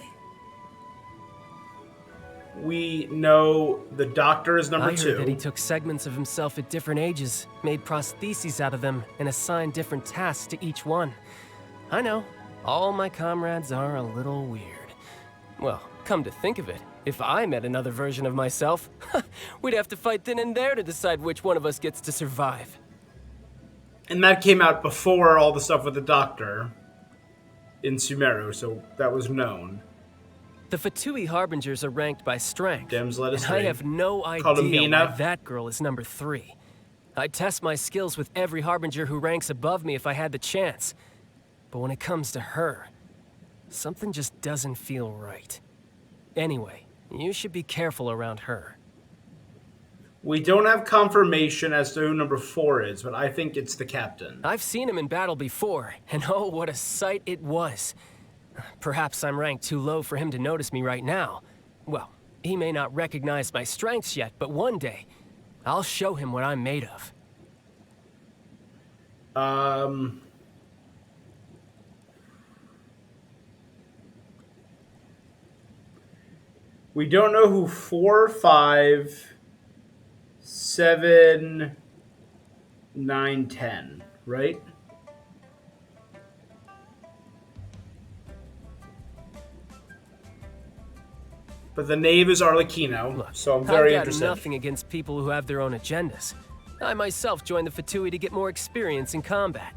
We know the Doctor is number I two. heard that he took segments of himself at different ages, made prostheses out of them, and assigned different tasks to each one. I know, all my comrades are a little weird. Well, come to think of it, if I met another version of myself, we'd have to fight then and there to decide which one of us gets to survive. And that came out before all the stuff with the Doctor in Sumeru, so that was known. The Fatui Harbingers are ranked by strength, Dems let us and I read. have no Called idea Amina. why that girl is number 3. I'd test my skills with every Harbinger who ranks above me if I had the chance. But when it comes to her, something just doesn't feel right. Anyway, you should be careful around her. We don't have confirmation as to who number 4 is, but I think it's the Captain. I've seen him in battle before, and oh, what a sight it was. Perhaps I'm ranked too low for him to notice me right now. Well, he may not recognize my strengths yet, but one day, I'll show him what I'm made of. We don't know who 4, 5, 7, 9, 10, right? But the knave is Arlecchino, Look, so I'm very I've got interested. nothing against people who have their own agendas. I myself joined the Fatui to get more experience in combat.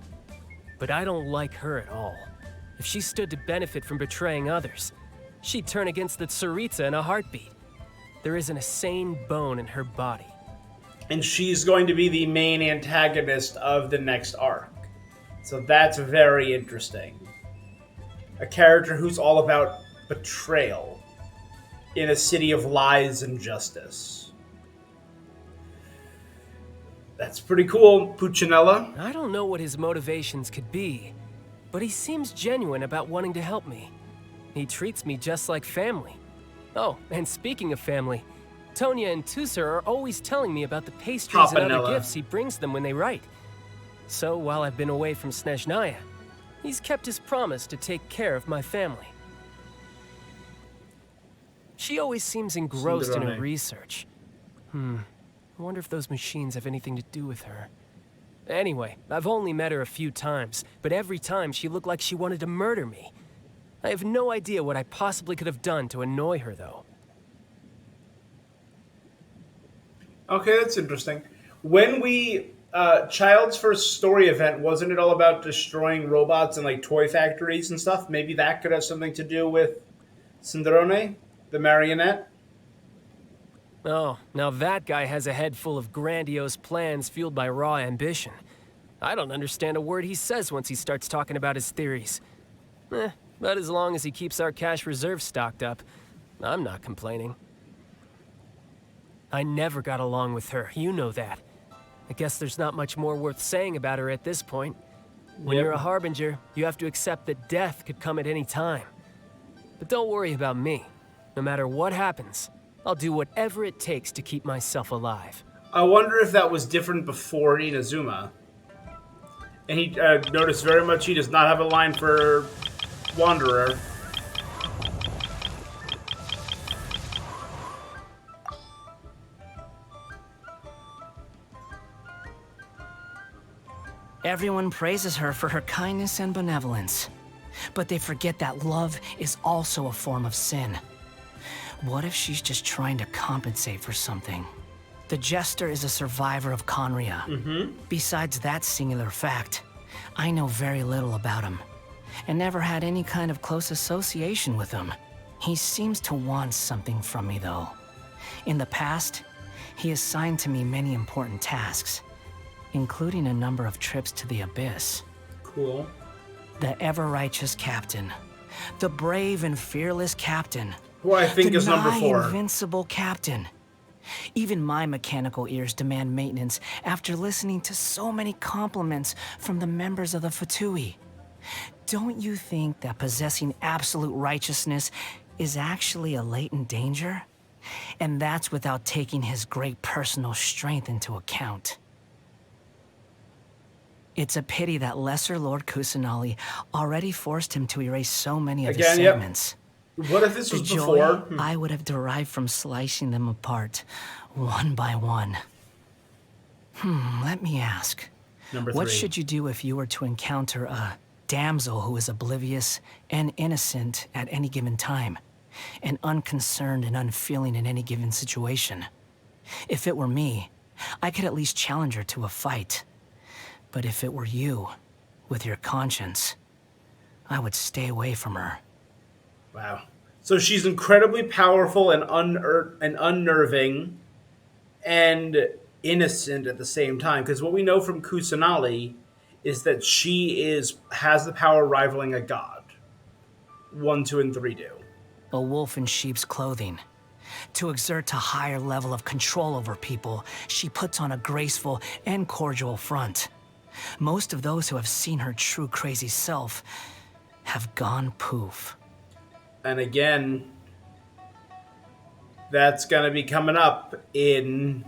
But I don't like her at all. If she stood to benefit from betraying others, she'd turn against the Tsaritsa in a heartbeat. There isn't a sane bone in her body. And she's going to be the main antagonist of the next arc. So that's very interesting. A character who's all about betrayal in a city of lies and justice. That's pretty cool, Puccinella. I don't know what his motivations could be, but he seems genuine about wanting to help me. He treats me just like family. Oh, and speaking of family, Tonya and Tusser are always telling me about the pastries and other Campanella. gifts he brings them when they write. So while I've been away from Snezhnaya, he's kept his promise to take care of my family. She always seems engrossed in her Cinderone. research. I wonder if those machines have anything to do with her. Anyway, I've only met her a few times, but every time she looked like she wanted to murder me. I have no idea what I possibly could have done to annoy her, though. Okay, that's interesting. When we Child's first story event, wasn't it all about destroying robots and like toy factories and stuff? Maybe that could have something to do with Cinderone, the marionette. Oh, now that guy has a head full of grandiose plans fueled by raw ambition. I don't understand a word he says once he starts talking about his theories. But as long as he keeps our cash reserve stocked up, I'm not complaining. I never got along with her, you know that. I guess there's not much more worth saying about her at this point. When Yep. you're a Harbinger, you have to accept that death could come at any time. But don't worry about me. No matter what happens, I'll do whatever it takes to keep myself alive. I wonder if that was different before Inazuma. And he noticed very much he does not have a line for Wanderer. Everyone praises her for her kindness and benevolence. But they forget that love is also a form of sin. What if she's just trying to compensate for something? The Jester is a survivor of Conria. Besides that singular fact, I know very little about him, and never had any kind of close association with him. He seems to want something from me, though. In the past, he assigned to me many important tasks, including a number of trips to the Abyss. Cool. The ever-righteous captain. The brave and fearless captain. Who I think the is number 4. invincible captain. Even my mechanical ears demand maintenance after listening to so many compliments from the members of the Fatui. Don't you think that possessing absolute righteousness is actually a latent danger? And that's without taking his great personal strength into account. It's a pity that Lesser Lord Kusanali already forced him to erase so many of his Again, yep. segments. What if this The was joy before? I would have derived from slicing them apart, one by one. Let me ask. Number 3. What should you do if you were to encounter a damsel who is oblivious and innocent at any given time, and unconcerned and unfeeling in any given situation? If it were me, I could at least challenge her to a fight. But if it were you, with your conscience, I would stay away from her. Wow. So she's incredibly powerful and unnerving and innocent at the same time. Because what we know from Kusanali is that she has the power rivaling a god. 1, 2, and 3 do. A wolf in sheep's clothing. To exert a higher level of control over people, she puts on a graceful and cordial front. Most of those who have seen her true crazy self have gone poof. And again, that's going to be coming up in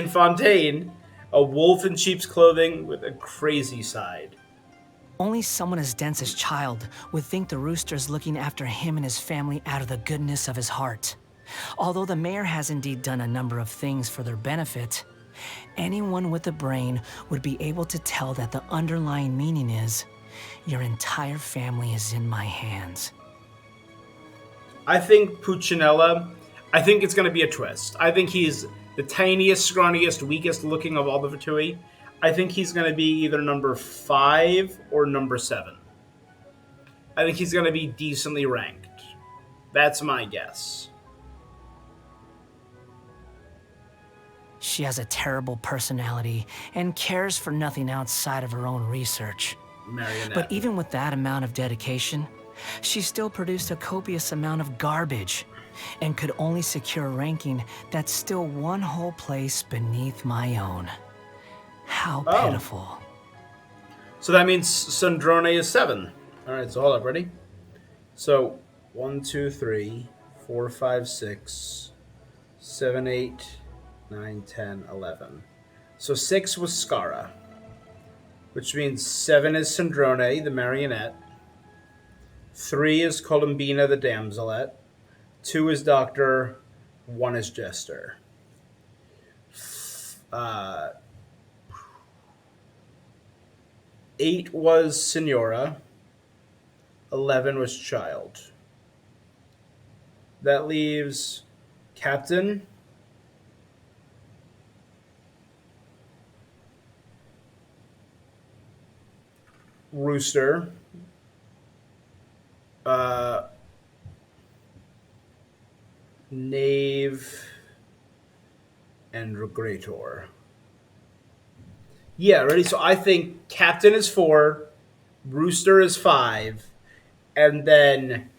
Fontaine. A wolf in sheep's clothing with a crazy side. Only someone as dense as Child would think the rooster's looking after him and his family out of the goodness of his heart. Although the mayor has indeed done a number of things for their benefit, anyone with a brain would be able to tell that the underlying meaning is, your entire family is in my hands. I think Puccinella, I think it's going to be a twist. I think he's the tiniest, scrawniest, weakest looking of all the Fatui. I think he's going to be either number 5 or number 7. I think he's going to be decently ranked. That's my guess. She has a terrible personality and cares for nothing outside of her own research. Marionette. But even with that amount of dedication, she still produced a copious amount of garbage and could only secure a ranking that's still one whole place beneath my own. How pitiful. So that means Sandrone is 7. Alright, so hold up, ready? So 1, 2, 3, 4, 5, 6, 7, 8, 9, 10, 11. So 6 was Skara, which means 7 is Sandrone, the marionette. 3 is Columbina, the damselette. 2 is Doctor. 1 is Jester. 8 was Senora. 11 was Child. That leaves Captain, Rooster, Knave, and Regrator. Yeah, ready? So I think Captain is 4, Rooster is 5, and then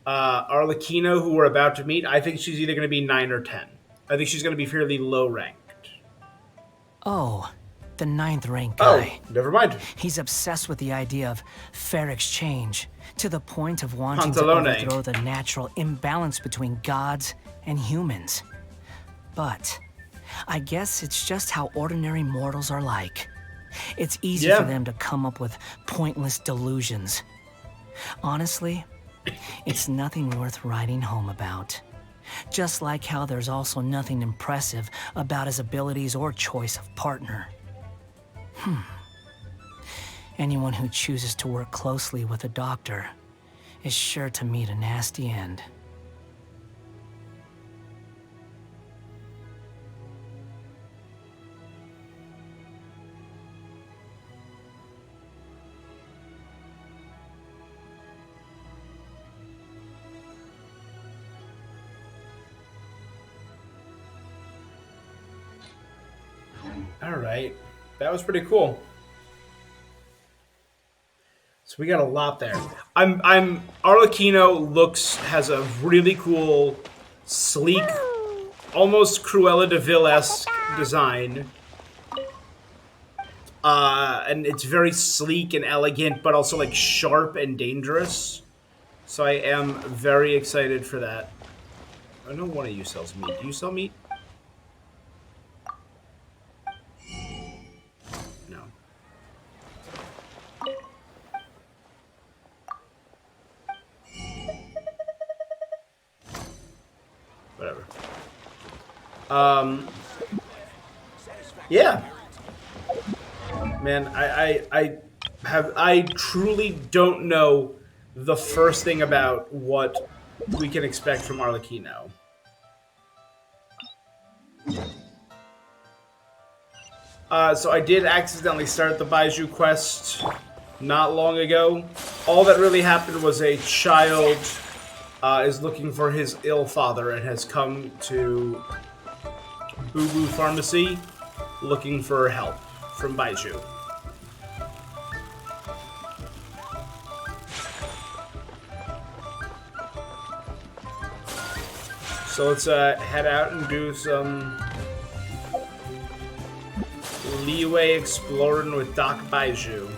Arlecchino, who we're about to meet, I think she's either going to be 9 or 10. I think she's going to be fairly low ranked. Oh, the 9th rank guy. Oh, never mind. He's obsessed with the idea of fair exchange, to the point of wanting Pantalone. to overthrow the natural imbalance between gods and humans. But I guess it's just how ordinary mortals are like. It's easy for them to come up with pointless delusions. Honestly, it's nothing worth writing home about. Just like how there's also nothing impressive about his abilities or choice of partner. Anyone who chooses to work closely with a doctor is sure to meet a nasty end. All right. That was pretty cool. So we got a lot there. Arlecchino has a really cool, sleek, almost Cruella de Vil-esque design. And it's very sleek and elegant, but also like sharp and dangerous. So I am very excited for that. I know one of you sells meat. Do you sell meat? No. Whatever. Yeah. Man, I truly don't know the first thing about what we can expect from Arlecchino. So I did accidentally start the Baiju quest not long ago. All that really happened was a child is looking for his ill father and has come to Boo Boo Pharmacy looking for help from Baiju. So let's head out and do some leeway exploring with Doc Baiju.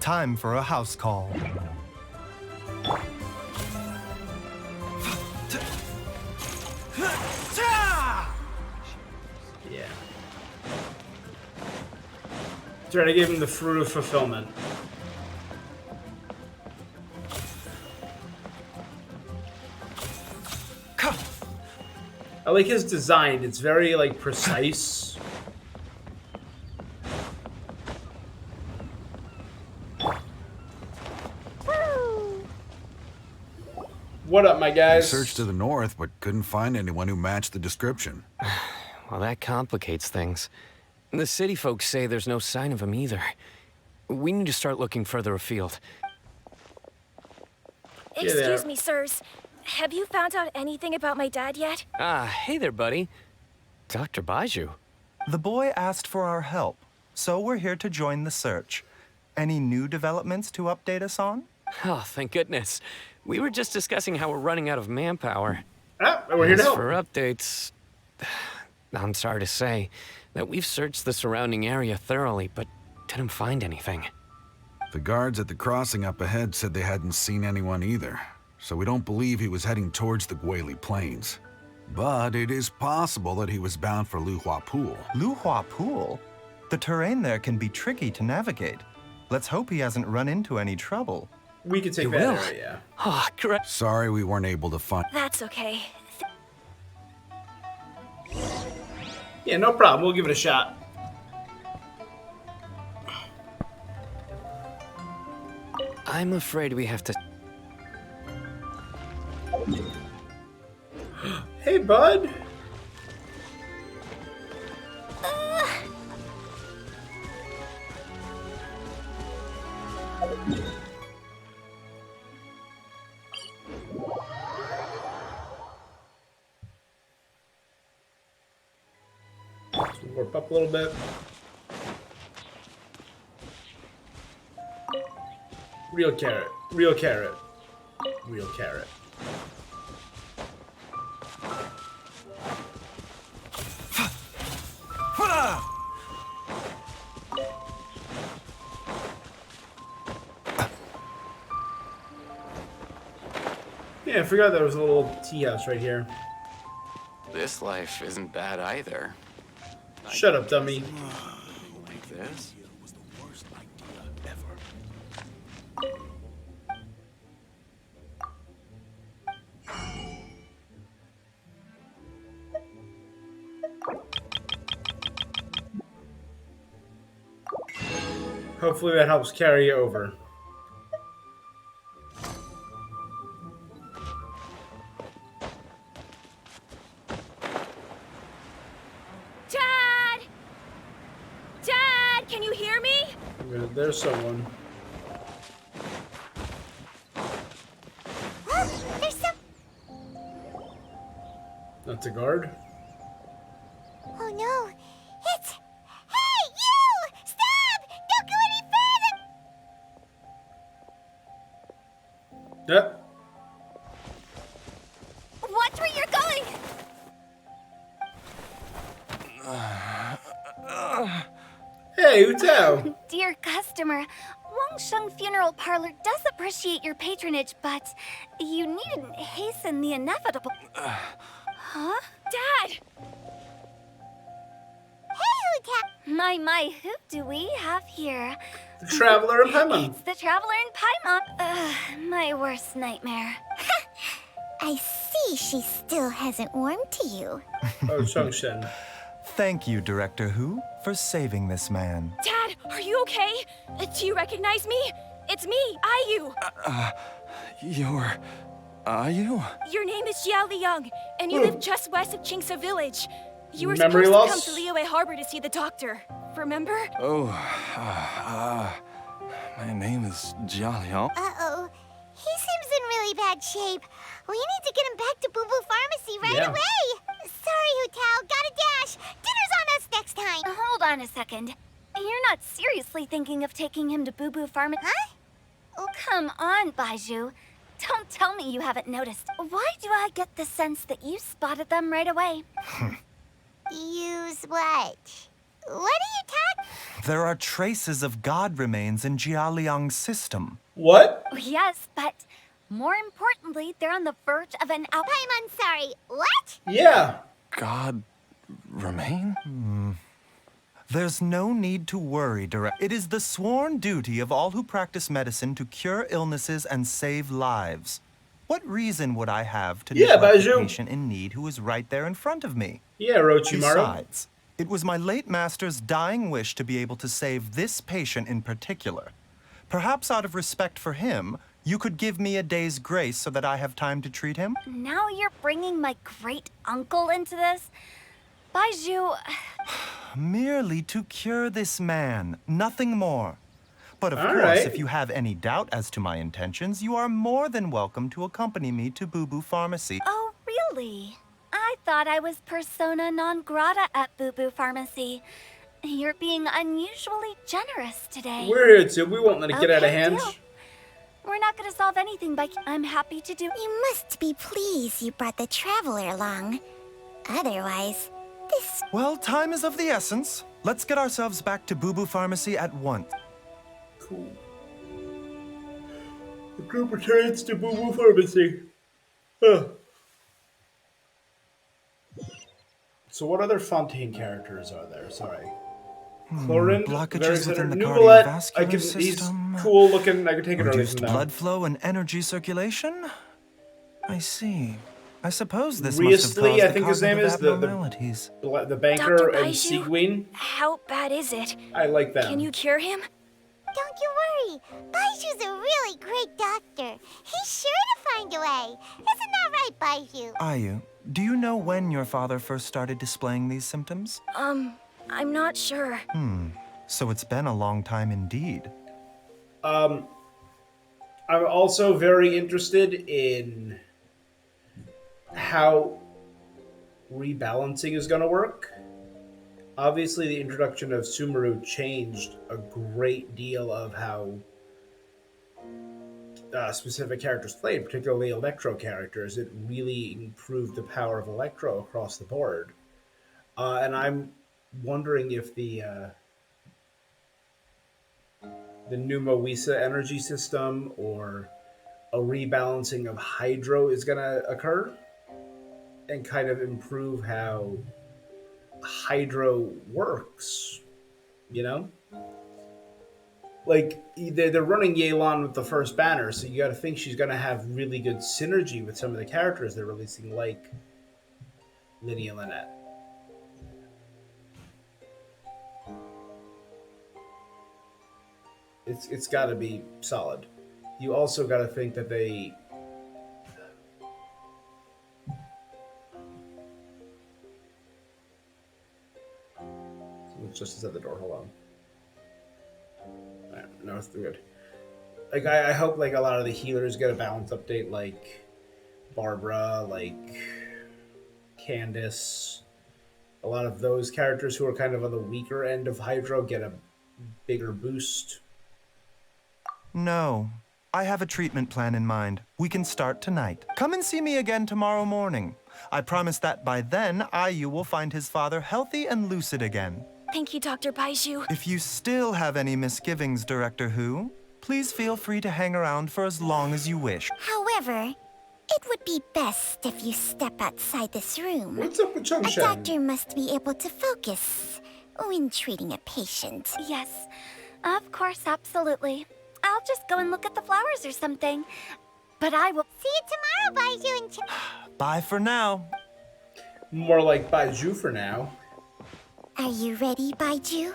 Time for a house call. Yeah. Try to give him the fruit of fulfillment. I like his design. It's very, like, precise. What up, my guys? We searched to the north, but couldn't find anyone who matched the description. Well, that complicates things. The city folks say there's no sign of him either. We need to start looking further afield. Excuse me, sirs. Have you found out anything about my dad yet? Ah, hey there, buddy. Dr. Baiju. The boy asked for our help, so we're here to join the search. Any new developments to update us on? Oh, thank goodness. We were just discussing how we're running out of manpower. We're here to As help. for updates, I'm sorry to say that we've searched the surrounding area thoroughly, but didn't find anything. The guards at the crossing up ahead said they hadn't seen anyone either, so we don't believe he was heading towards the Guili Plains. But it is possible that he was bound for Luhua Pool. Luhua Pool? The terrain there can be tricky to navigate. Let's hope he hasn't run into any trouble. We could take You that will? area. Oh, correct. Sorry we weren't able to find... That's okay. Yeah, no problem. We'll give it a shot. I'm afraid we have to... Hey, bud. Warp up a little bit. Real carrot. Real carrot. Real carrot. Yeah, I forgot there was a little tea house right here. This life isn't bad either. Shut up, dummy. Like this? Hopefully that helps carry over. Dad! Dad, can you hear me? There's someone. There's some. That's a guard. Oh no! It's. Hey, you! Stop! Don't go any further! Yep. Watch where you're going! Hey, Utao! Dear customer, Wangsheng Funeral Parlor does appreciate your patronage, but you needn't hasten the inevitable. Huh? Dad! Hey, Uta! My, who do we have here? The Traveler in Paimon. It's the Traveler in Paimon. My worst nightmare. I see she still hasn't warmed to you. Oh, Chungshen. Thank you, Director Who, for saving this man. Dad, are you okay? Do you recognize me? It's me, Ayu. You're... Ayu? Your name is Jia Liang, and you live just west of Qingse Village. You were Memory supposed loss? to come to Liyue Harbor to see the doctor. Remember? Oh, my name is Jia Liang. Uh-oh. He seems in really bad shape. We need to get him back to Boo Boo Pharmacy right Yeah. away. Sorry, Hutao. Gotta dash. Dinner's on us next time. Hold on a second. You're not seriously thinking of taking him to Boo Boo Farm? Huh? Oh, come on, Baiju. Don't tell me you haven't noticed. Why do I get the sense that you spotted them right away? Use what? What are you talking? There are traces of god remains in Jialiang's system. What? Oh, yes, but more importantly, they're on the verge of an out. I'm sorry. What? Yeah. God remain? There's no need to worry, Direct. It is the sworn duty of all who practice medicine to cure illnesses and save lives. What reason would I have to neglect a Baizhu. patient in need who is right there in front of me? Yeah, Orochimaru. Besides, it was my late master's dying wish to be able to save this patient in particular. Perhaps out of respect for him, you could give me a day's grace so that I have time to treat him? Now you're bringing my great uncle into this? Baizhu. Merely to cure this man, nothing more. But of All course, right. if you have any doubt as to my intentions, you are more than welcome to accompany me to Boo Boo Pharmacy. Oh, really? I thought I was persona non grata at Boo Boo Pharmacy. You're being unusually generous today. We're here too. We won't let it get out of Okay, hand. deal. We're not gonna solve anything by. I'm happy to do. You must be pleased you brought the traveler along. Otherwise, this... Well, time is of the essence. Let's get ourselves back to Boo Boo Pharmacy at once. Cool. The group returns to Boo Boo Pharmacy. Huh. So what other Fontaine characters are there? Sorry. Chlorine, blockages within the Nuvolette, cardiovascular he's system. cool looking. I can take it early Reduced from now. blood flow and energy circulation? I see. I suppose this must have Riesli, caused I the think his name cognitive is the abnormalities. banker Dr. and Baizhu? Seguin. How bad is it? I like them. Can you cure him? Don't you worry. Baiju's a really great doctor. He's sure to find a way. Isn't that right, Baizhu? Ayu, do you know when your father first started displaying these symptoms? I'm not sure. So it's been a long time indeed. I'm also very interested in how rebalancing is going to work. Obviously, the introduction of Sumeru changed a great deal of how specific characters played, particularly Electro characters. It really improved the power of Electro across the board. And I'm wondering if the Numoisa energy system or a rebalancing of Hydro is going to occur and kind of improve how Hydro works, you know? Like, they're running Yelan with the first banner, so you got to think she's going to have really good synergy with some of the characters they're releasing, like Lydia Lynette. It's got to be solid. You also got to think that they... Someone's just at the door. Hold on. Alright, no, it's good. Like, I hope like a lot of the healers get a balance update, like Barbara, like Candace. A lot of those characters who are kind of on the weaker end of Hydro get a bigger boost. No. I have a treatment plan in mind. We can start tonight. Come and see me again tomorrow morning. I promise that by then, Ayu will find his father healthy and lucid again. Thank you, Dr. Baizhu. If you still have any misgivings, Director Who, please feel free to hang around for as long as you wish. However, it would be best if you step outside this room. What's up with A Chungshan? doctor must be able to focus when treating a patient. Yes, of course, absolutely. I'll just go and look at the flowers or something. But I will. See you tomorrow, Baizhu and Bye for now. More like Baizhu for now. Are you ready, Baizhu?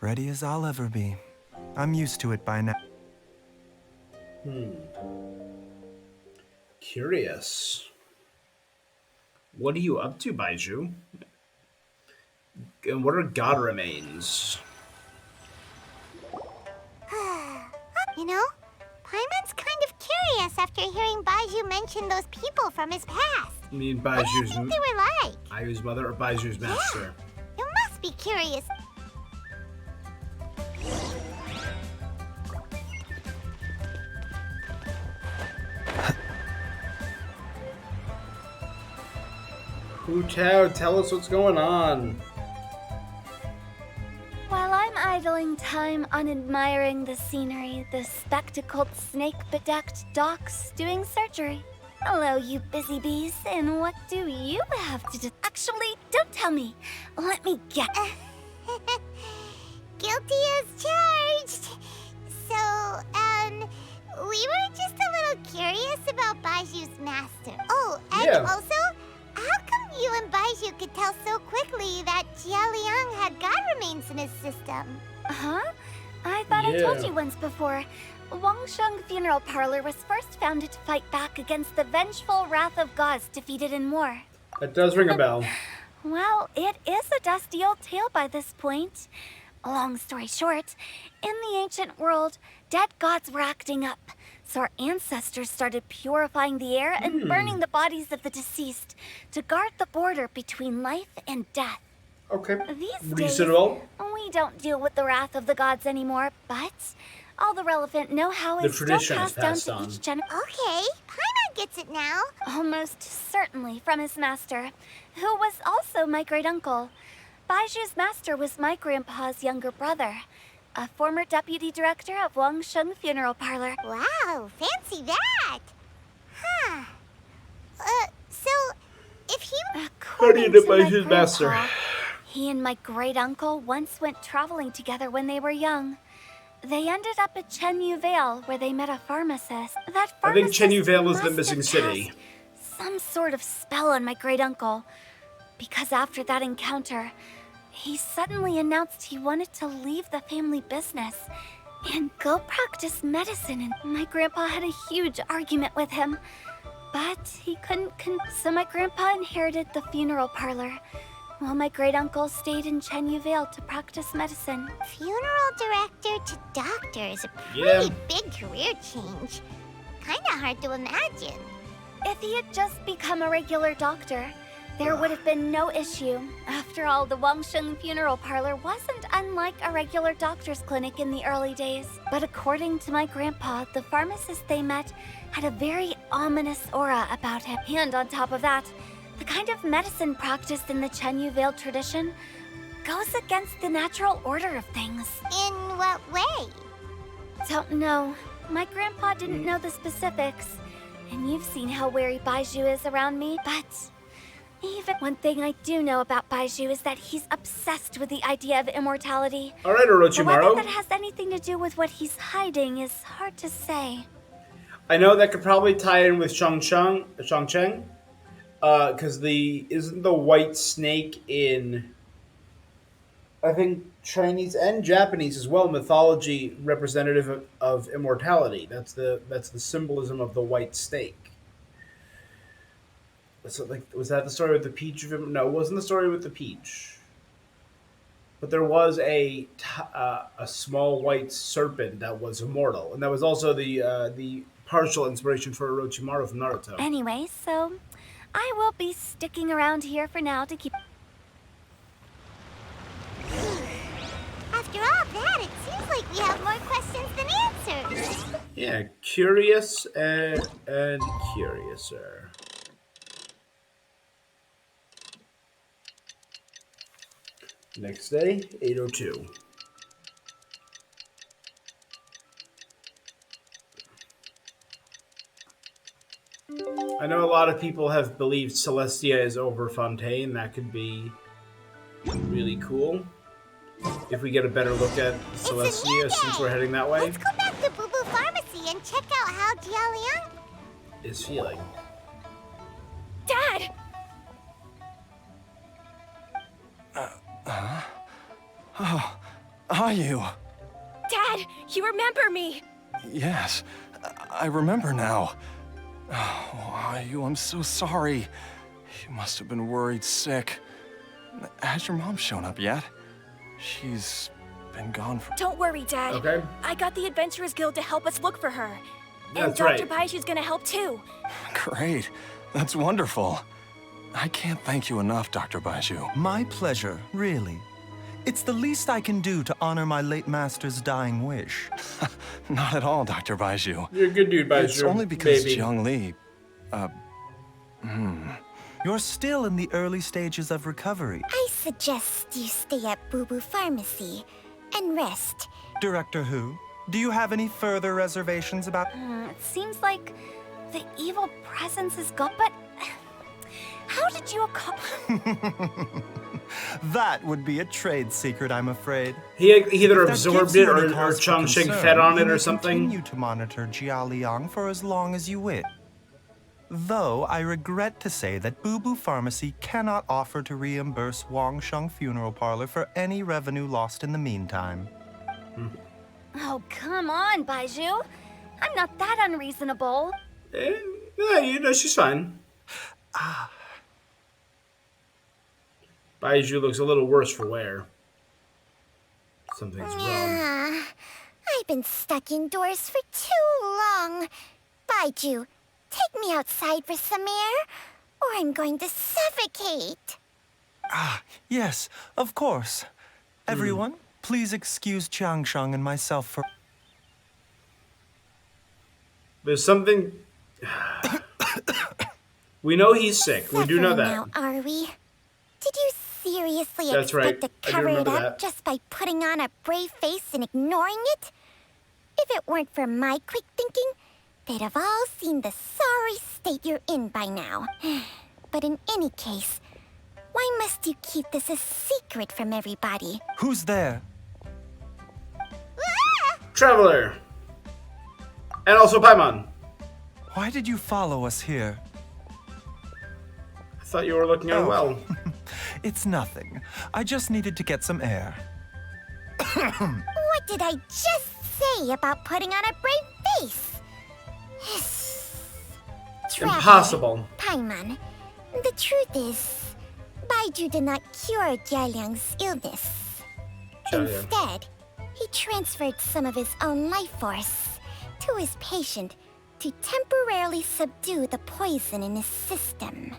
Ready as I'll ever be. I'm used to it by now. Curious. What are you up to, Baizhu? And what are God remains? You know, Paimon's kind of curious after hearing Baizhu mention those people from his past. You mean What do you Baiju's think they were like? Ayu's mother or Baiju's master? You must be curious. Hu Tao, tell us what's going on. Well, idling time on admiring the scenery, the spectacled snake-bedecked docs doing surgery. Hello, you busy bees, and what do you have to do? Actually, don't tell me. Let me guess. Guilty as charged. So, we were just a little curious about Baiju's master. Oh, and also, how come you and Baiju could tell so quickly that Jialiang had god remains in his system? Huh? I thought I told you once before. Wangsheng Funeral Parlor was first founded to fight back against the vengeful wrath of gods defeated in war. That does ring a bell. Well, it is a dusty old tale by this point. Long story short, in the ancient world, dead gods were acting up, so our ancestors started purifying the air and burning the bodies of the deceased to guard the border between life and death. Okay. These Reasonable. days, we don't deal with the wrath of the gods anymore, but all the relevant know-how is still passed down to each generation. Okay, Paimon gets it now. Almost certainly from his master, who was also my great-uncle. Baiju's master was my grandpa's younger brother, a former deputy director of Wangsheng Funeral Parlor. Wow, fancy that. Huh. So, if he... According to my grandpa, he and my great-uncle once went traveling together when they were young. They ended up at Chenyu Vale, where they met a pharmacist. That pharmacist I think Chenyu Vale is the missing city. Some sort of spell on my great-uncle. Because after that encounter, he suddenly announced he wanted to leave the family business and go practice medicine. And my grandpa had a huge argument with him. But he couldn't so my grandpa inherited the funeral parlor, while my great-uncle stayed in Chenyu Vale to practice medicine. Funeral director to doctor is a pretty big career change. Kinda hard to imagine. If he had just become a regular doctor, there would have been no issue. After all, the Wangsheng Funeral Parlor wasn't unlike a regular doctor's clinic in the early days. But according to my grandpa, the pharmacist they met had a very ominous aura about him. And on top of that, the kind of medicine practiced in the Chenyu Vale tradition goes against the natural order of things. In what way? Don't know. My grandpa didn't know the specifics. And you've seen how wary Baiju is around me, but even one thing I do know about Baiju is that he's obsessed with the idea of immortality. All right, Orochimaru. Whether that has anything to do with what he's hiding is hard to say. I know that could probably tie in with Shangcheng, because isn't the white snake in, I think, Chinese and Japanese as well, mythology representative of immortality. That's the symbolism of the white snake. So, was that the story with the peach? No, it wasn't the story with the peach. But there was a small white serpent that was immortal, and that was also the partial inspiration for Orochimaru from Naruto. Anyway, so I will be sticking around here for now to keep. After all that, it seems like we have more questions than answers. Yeah, curious and curiouser. Next day, 8:02. I know a lot of people have believed Celestia is over Fontaine. That could be really cool. If we get a better look at Celestia since we're heading that way. Let's go back to Boo Boo Pharmacy and check out how Jialiang is feeling. Dad! Oh, are you? Dad, you remember me! Yes, I remember now. Oh, are you? I'm so sorry. You must have been worried sick. Has your mom shown up yet? She's been gone for... Don't worry, Dad. Okay. I got the Adventurers Guild to help us look for her. That's and Dr. right. Baiju's gonna help too. Great. That's wonderful. I can't thank you enough, Dr. Baiju. My pleasure, really. It's the least I can do to honor my late master's dying wish. Not at all, Dr. Baiju. You're a good dude, Baiju. It's only because baby. Jiang Li... You're still in the early stages of recovery. I suggest you stay at Boo Boo Pharmacy. and rest. Director Who, do you have any further reservations about... It seems like the evil presence is gone, but how did you That would be a trade secret, I'm afraid. He either If that absorbed gives you it any or cause for Chongqing concern, fed on you it may or something. Continue to monitor Jialiang for as long as you wish. Though I regret to say that Boo Boo Pharmacy cannot offer to reimburse Wang Sheng Funeral Parlor for any revenue lost in the meantime. Oh, come on, Baiju. I'm not that unreasonable. Yeah, you know, she's fine. Baiju looks a little worse for wear. Something's wrong. Yeah, I've been stuck indoors for too long. Baiju, take me outside for some air, or I'm going to suffocate. Yes, of course. Everyone, please excuse Changsheng and myself for... There's something... We know he's sick. We do know Suffering that. now, are we? Did you seriously That's expect right. to I do cover it remember up that. just by putting on a brave face and ignoring it? If it weren't for my quick thinking, they'd have all seen the sorry state you're in by now. But in any case, why must you keep this a secret from everybody? Who's there? Traveler. And also Paimon. Why did you follow us here? I thought you were looking unwell. It's nothing. I just needed to get some air. What did I just say about putting on a brave face? Traveler, Impossible. Paimon, the truth is, Baiju did not cure Jialiang's illness. Jialiang. Instead, he transferred some of his own life force to his patient to temporarily subdue the poison in his system.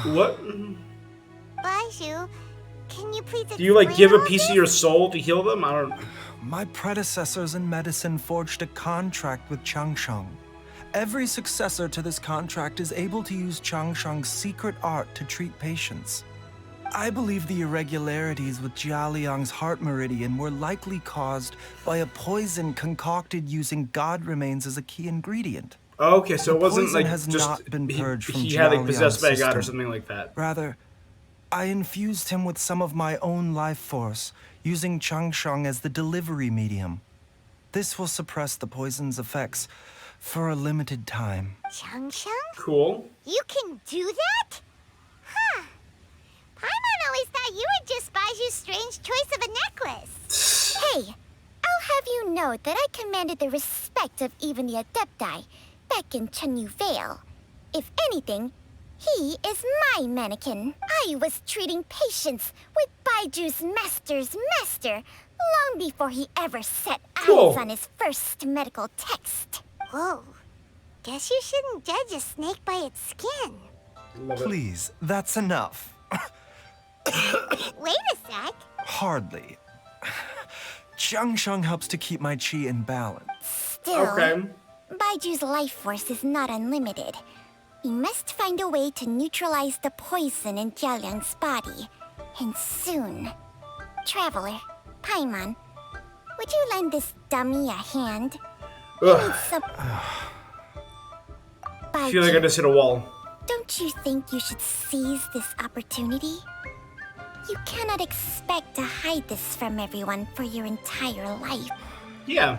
What? Baiju, can you please Do you like give a piece of your soul to heal them? I don't... My predecessors in medicine forged a contract with Changsheng. Every successor to this contract is able to use Changsheng's secret art to treat patients. I believe the irregularities with Jialiang's heart meridian were likely caused by a poison concocted using god remains as a key ingredient. Okay, so The it wasn't poison like has just not been purged from he had like Jialiang's possessed by a god or system. something like that. Rather, I infused him with some of my own life force, using Changsheng as the delivery medium. This will suppress the poison's effects for a limited time. Changsheng? Cool. You can do that? Huh. Paimon always thought you were just Baiju's strange choice of a necklace. Hey, I'll have you know that I commanded the respect of even the Adepti back in Chenyu Vale. If anything, he is my mannequin. I was treating patients with Baiju's master's master long before he ever set eyes on his first medical text. Whoa. Guess you shouldn't judge a snake by its skin. Please, that's enough. Wait a sec. Hardly. Changsheng helps to keep my chi in balance. Still, Baiju's life force is not unlimited. We must find a way to neutralize the poison in Jialiang's body. And soon. Traveler, Paimon, would you lend this dummy a hand? He needs some... I feel like I just hit a wall. Don't you think you should seize this opportunity? You cannot expect to hide this from everyone for your entire life. Yeah.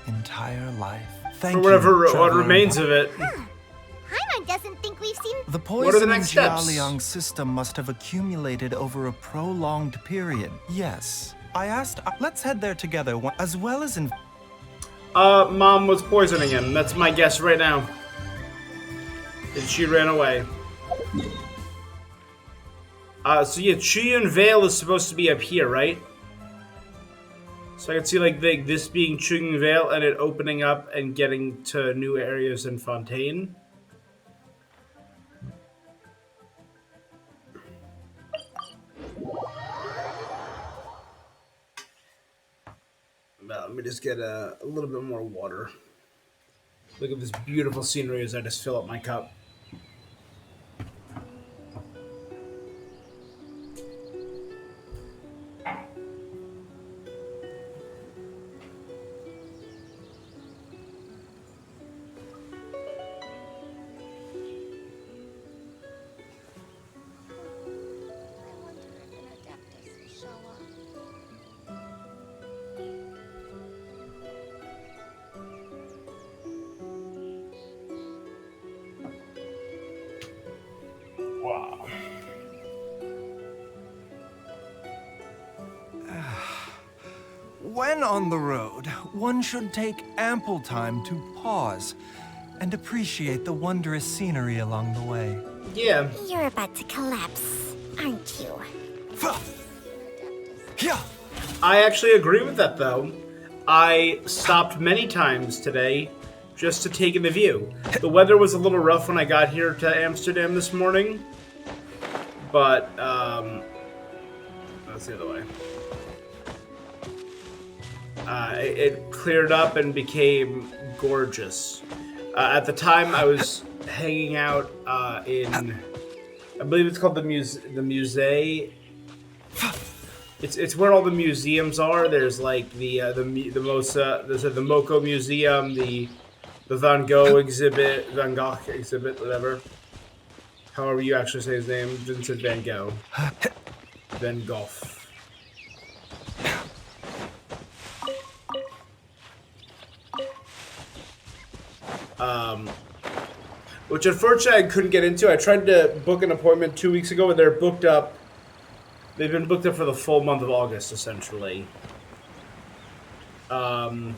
Entire life. For whatever what remains of it. Paimon doesn't think we've seen... The What are the poison in next steps? Jialiang's system must have accumulated over a prolonged period. Yes. I asked, let's head there together, as well as in... Mom was poisoning him. That's my guess right now. And she ran away. So yeah, Chiyun Vale is supposed to be up here, right? So I can see like this being Chiyun Vale and it opening up and getting to new areas in Fontaine. Let me just get a little bit more water. Look at this beautiful scenery as I just fill up my cup. When on the road, one should take ample time to pause and appreciate the wondrous scenery along the way. Yeah. You're about to collapse, aren't you? I actually agree with that, though. I stopped many times today just to take in the view. The weather was a little rough when I got here to Amsterdam this morning, but, that's the other way. It cleared up and became gorgeous. At the time, I was hanging out in, I believe it's called the Musée. It's where all the museums are. There's like there's the Moko Museum, the Van Gogh exhibit, whatever. However you actually say his name. Vincent Van Gogh. Van Gogh. Which unfortunately I couldn't get into. I tried to book an appointment 2 weeks ago, and they're booked up. They've been booked up for the full month of August, essentially. So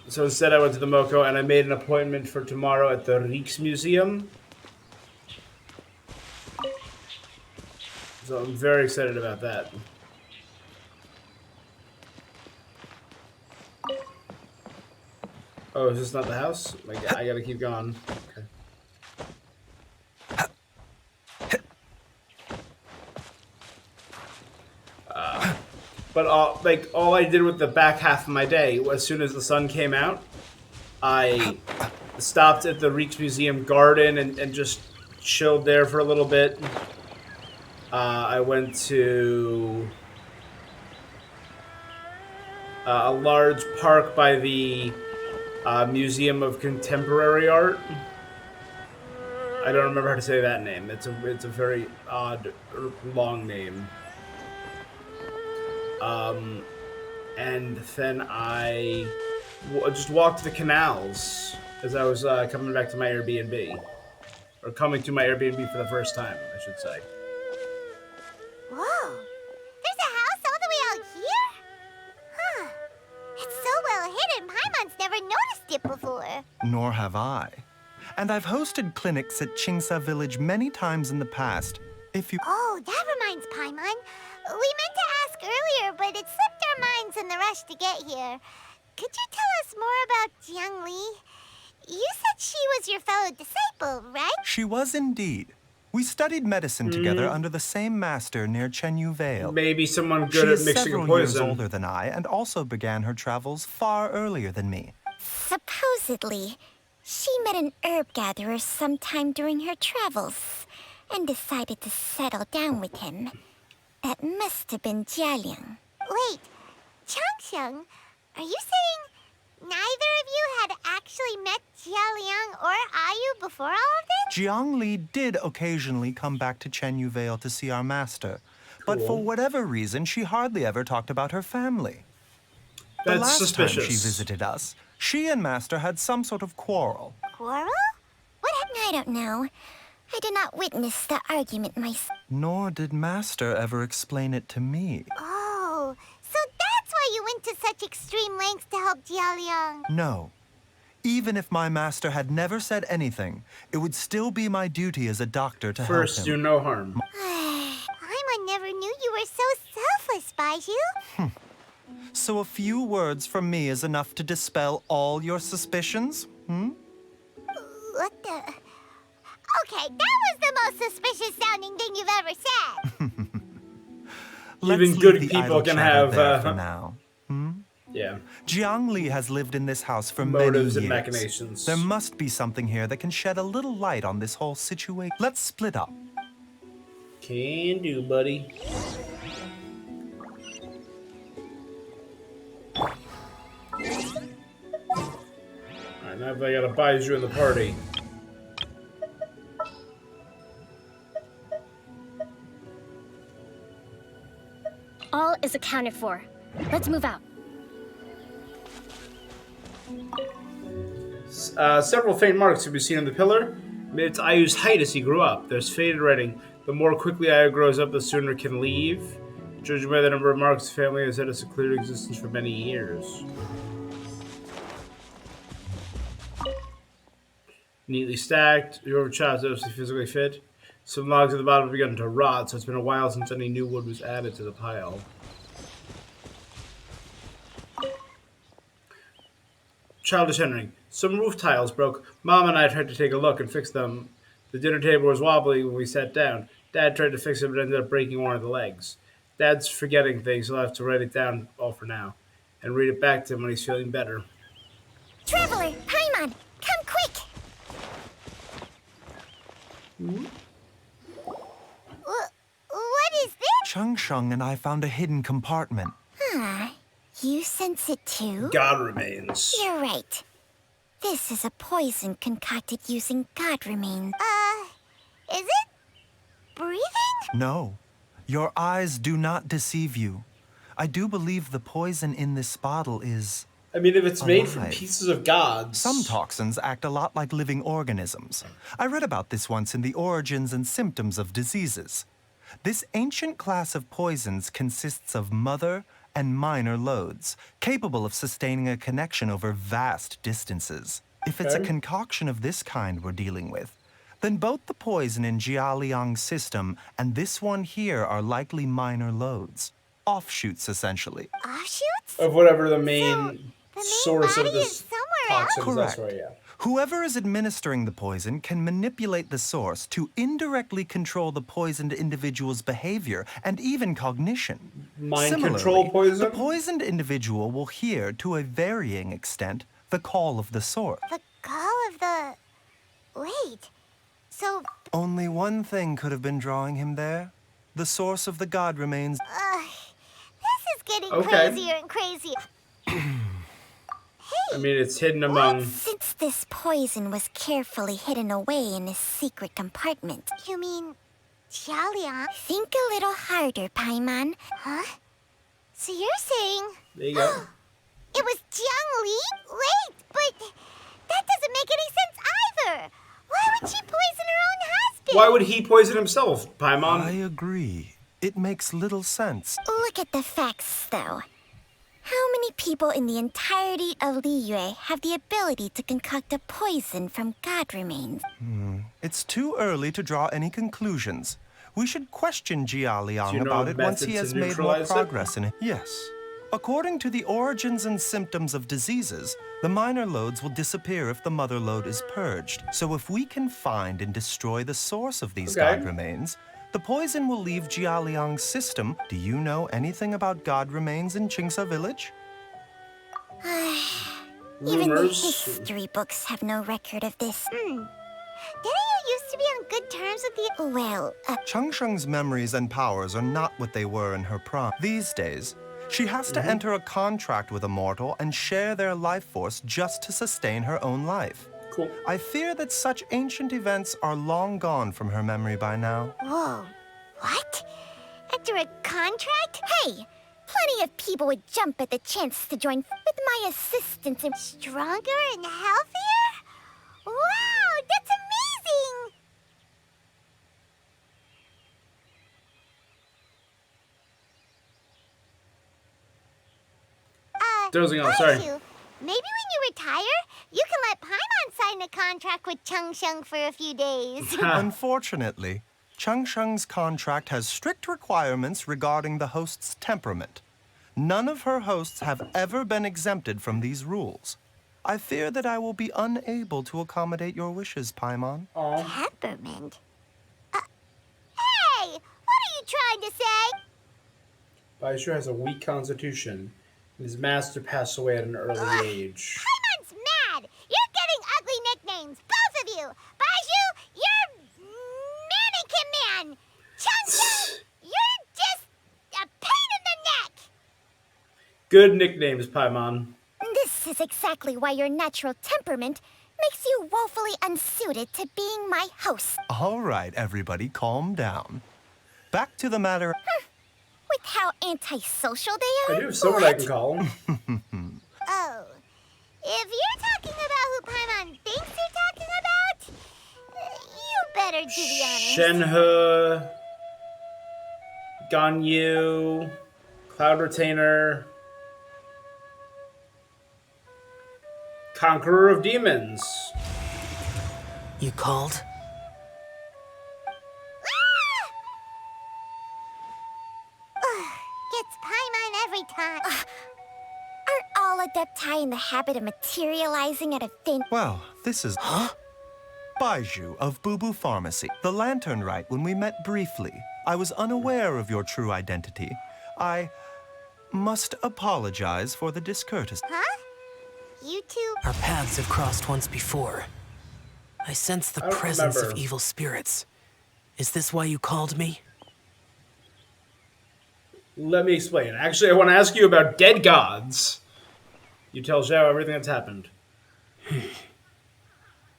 instead I went to the Moko, and I made an appointment for tomorrow at the Rijksmuseum. So I'm very excited about that. Oh, is this not the house? I gotta keep going. Okay. But all I did with the back half of my day, as soon as the sun came out, I stopped at the Rijksmuseum garden and just chilled there for a little bit. I went to a large park by the Museum of Contemporary Art. I don't remember how to say that name. It's a very odd, long name. And then I just walked the canals as I was coming back to my Airbnb. Or coming to my Airbnb for the first time, I should say. Whoa! There's a house all the way out here? Huh. It's so well hidden, Paimon's never noticed it before. Nor have I. And I've hosted clinics at Chingsa Village many times in the past. If you... Oh, that reminds Paimon. We meant to ask earlier, but it slipped our minds in the rush to get here. Could you tell us more about Jiang Li? You said she was your fellow disciple, right? She was indeed. We studied medicine together under the same master near Chenyu Vale. Maybe someone good at mixing a poison. She is several years older than I and also began her travels far earlier than me. Supposedly, she met an herb gatherer sometime during her travels and decided to settle down with him. That must have been Jialiang. Wait, Changsheng, are you saying neither of you had actually met Jialiang or Ayu before all of this? Jiang Li did occasionally come back to Chenyu Vale to see our master, but for whatever reason, she hardly ever talked about her family. The last suspicious. time she visited us, she and Master had some sort of quarrel. Quarrel? What happened? I don't know. I did not witness the argument myself. Nor did Master ever explain it to me. Oh, so that's why you went to such extreme lengths to help Jialiang. No. Even if my master had never said anything, it would still be my duty as a doctor to help him. First, do no harm. Paimon never knew you were so selfless, Baizhu. So a few words from me is enough to dispel all your suspicions? What the... Okay, that was the most suspicious sounding thing you've ever said. Even good people can have for now. Yeah. Jiang Li has lived in this house for motives many and years. machinations. There must be something here that can shed a little light on this whole situation. Let's split up. Can do, buddy. Alright, now I gotta buy you in the party. All is accounted for. Let's move out. Several faint marks can be seen on the pillar. It's Ayu's height as he grew up. There's faded writing. The more quickly Ayu grows up, the sooner it can leave. Judging by the number of marks, the family has had a secluded existence for many years. Neatly stacked, your child is obviously physically fit. Some logs at the bottom have begun to rot, so it's been a while since any new wood was added to the pile. Childish entering. Some roof tiles broke. Mom and I tried to take a look and fix them. The dinner table was wobbly when we sat down. Dad tried to fix it but ended up breaking one of the legs. Dad's forgetting things, so I'll have to write it down all for now and read it back to him when he's feeling better. Traveler, Paimon, come quick! What is this? Chung and I found a hidden compartment. Huh. You sense it too? God remains. You're right. This is a poison concocted using God remains. Is it breathing? No, your eyes do not deceive you. I do believe the poison in this bottle is... I mean, if it's made alive. from pieces of gods. Some toxins act a lot like living organisms. I read about this once in The Origins and Symptoms of Diseases. This ancient class of poisons consists of mother and minor loads, capable of sustaining a connection over vast distances. If it's a concoction of this kind we're dealing with, then both the poison in Jialiang's system and this one here are likely minor loads. Offshoots, essentially. Offshoots? Of whatever the main source of this toxin is. Correct. That's right, yeah. Whoever is administering the poison can manipulate the source to indirectly control the poisoned individual's behavior and even cognition. Mind Similarly, control poison? the poisoned individual will hear, to a varying extent, the call of the source. The call of the... Wait. So... Only one thing could have been drawing him there. The source of the god remains... this is getting Okay. crazier and crazier. I mean, it's hidden among... Since this poison was carefully hidden away in this secret compartment. You mean... Jialiang? Think a little harder, Paimon. Huh? So you're saying... There you go. It was Jiang Li? Wait, but... That doesn't make any sense either! Why would she poison her own husband? Why would he poison himself, Paimon? I agree. It makes little sense. Look at the facts, though. How many people in the entirety of Liyue have the ability to concoct a poison from god remains? It's too early to draw any conclusions. We should question Jialiang Do you know about of it once he methods has to made more neutralize it? progress in it. Yes. According to the origins and symptoms of diseases, the minor loads will disappear if the mother load is purged. So if we can find and destroy the source of these god remains, the poison will leave Jialiang's system. Do you know anything about god remains in Qingsa village? Even the Rumors. history books have no record of this. Didn't you used to be on good terms with the... Well, Changsheng's memories and powers are not what they were in her prime. These days, she has to enter a contract with a mortal and share their life force just to sustain her own life. Cool. I fear that such ancient events are long gone from her memory by now. Whoa. What? After a contract? Hey! Plenty of people would jump at the chance to join with my assistance and stronger and healthier? Wow, that's amazing! Dozing off, sorry. Maybe when you retire, you can let Paimon sign a contract with Changsheng for a few days. Unfortunately, Changsheng's contract has strict requirements regarding the host's temperament. None of her hosts have ever been exempted from these rules. I fear that I will be unable to accommodate your wishes, Paimon. Temperament? Hey! What are you trying to say? Baishu has a weak constitution, and his master passed away at an early age. Paimon's mad! You're getting ugly nicknames, both of you! Baiju, you're mannequin man! Changsheng, you're just a pain in the neck! Good nicknames, Paimon. This is exactly why your natural temperament makes you woefully unsuited to being my host. All right, everybody, calm down. Back to the matter. With how antisocial they are? I do have someone I can call. Oh. If you're talking about who Paimon thinks you're talking about, you better do the honors. Shenhe Ganyu, Cloud Retainer, Conqueror of Demons. You called? Gets Paimon every time. Aren't all Adepti in the habit of materializing at a thin... Well, this is... Baiju of Boo Boo Pharmacy. The Lantern Rite when we met briefly. I was unaware of your true identity. I must apologize for the discourtesy. Huh? You two... Our paths have crossed once before. I sense the presence of evil spirits. Is this why you called me? Let me explain. Actually, I want to ask you about dead gods. You tell Zhao everything that's happened.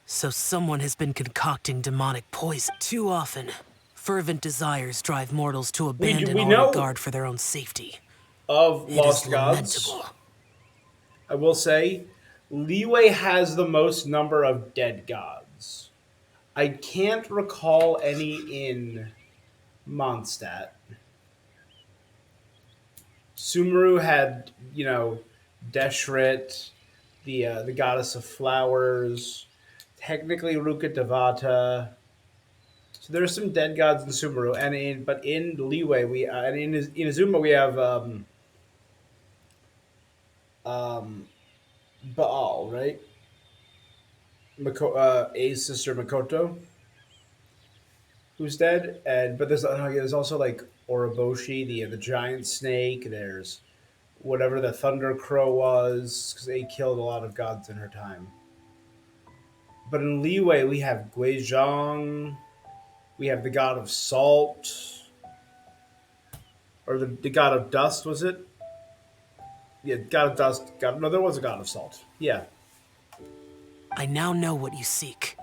So someone has been concocting demonic poison. Too often, fervent desires drive mortals to abandon all regard for their own safety. Of lost gods, I will say, Liyue has the most number of dead gods. I can't recall any in Mondstadt. Sumeru had, Deshret, the goddess of flowers. Technically, Ruka Devata. So there are some dead gods in Sumeru, but in Liyue and in Inazuma we have Baal, right? A's sister Makoto, who's dead, but there's also like Oroboshi, the giant snake. There's whatever the Thunder Crow was, because they killed a lot of gods in her time. But in Liyue, we have Guizhong, we have the god of salt, or the god of dust, was it? Yeah, god of dust. No, there was a god of salt. Yeah. I now know what you seek.